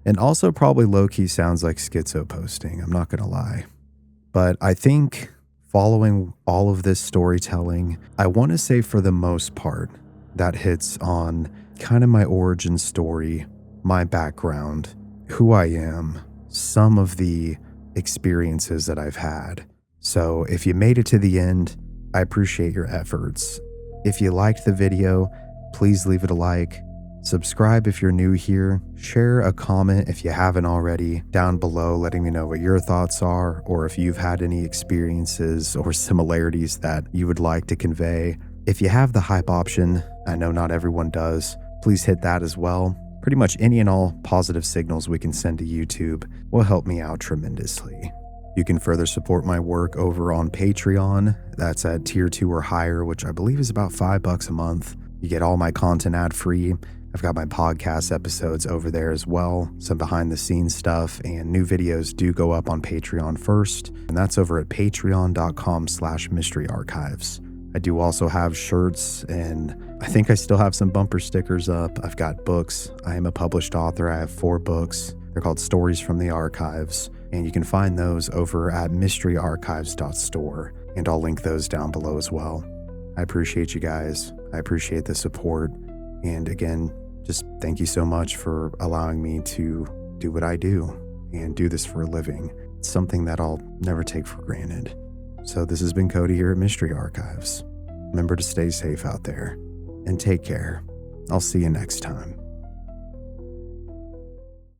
A: And also probably low-key sounds like schizo posting, I'm not gonna lie. But I think following all of this storytelling, I want to say for the most part, that hits on kind of my origin story, my background, who I am, some of the experiences that I've had. So if you made it to the end, I appreciate your efforts. If you liked the video, please leave it a like. Subscribe if you're new here. Share a comment if you haven't already down below, letting me know what your thoughts are, or if you've had any experiences or similarities that you would like to convey. If you have the hype option, I know not everyone does, please hit that as well. Pretty much any and all positive signals we can send to YouTube will help me out tremendously. You can further support my work over on Patreon. That's at tier 2 or higher, which I believe is about $5 a month. You get all my content ad-free. I've got my podcast episodes over there as well, some behind the scenes stuff, and new videos do go up on Patreon first, and that's over at patreon.com/mysteryarchives. I do also have shirts, and I think I still have some bumper stickers up. I've got books. I am a published author. I have 4 books. They're called Stories from the Archives, and you can find those over at mysteryarchives.store, and I'll link those down below as well. I appreciate you guys. I appreciate the support, and again, just thank you so much for allowing me to do what I do and do this for a living. It's something that I'll never take for granted. So this has been Cody here at Mystery Archives. Remember to stay safe out there and take care. I'll see you next time.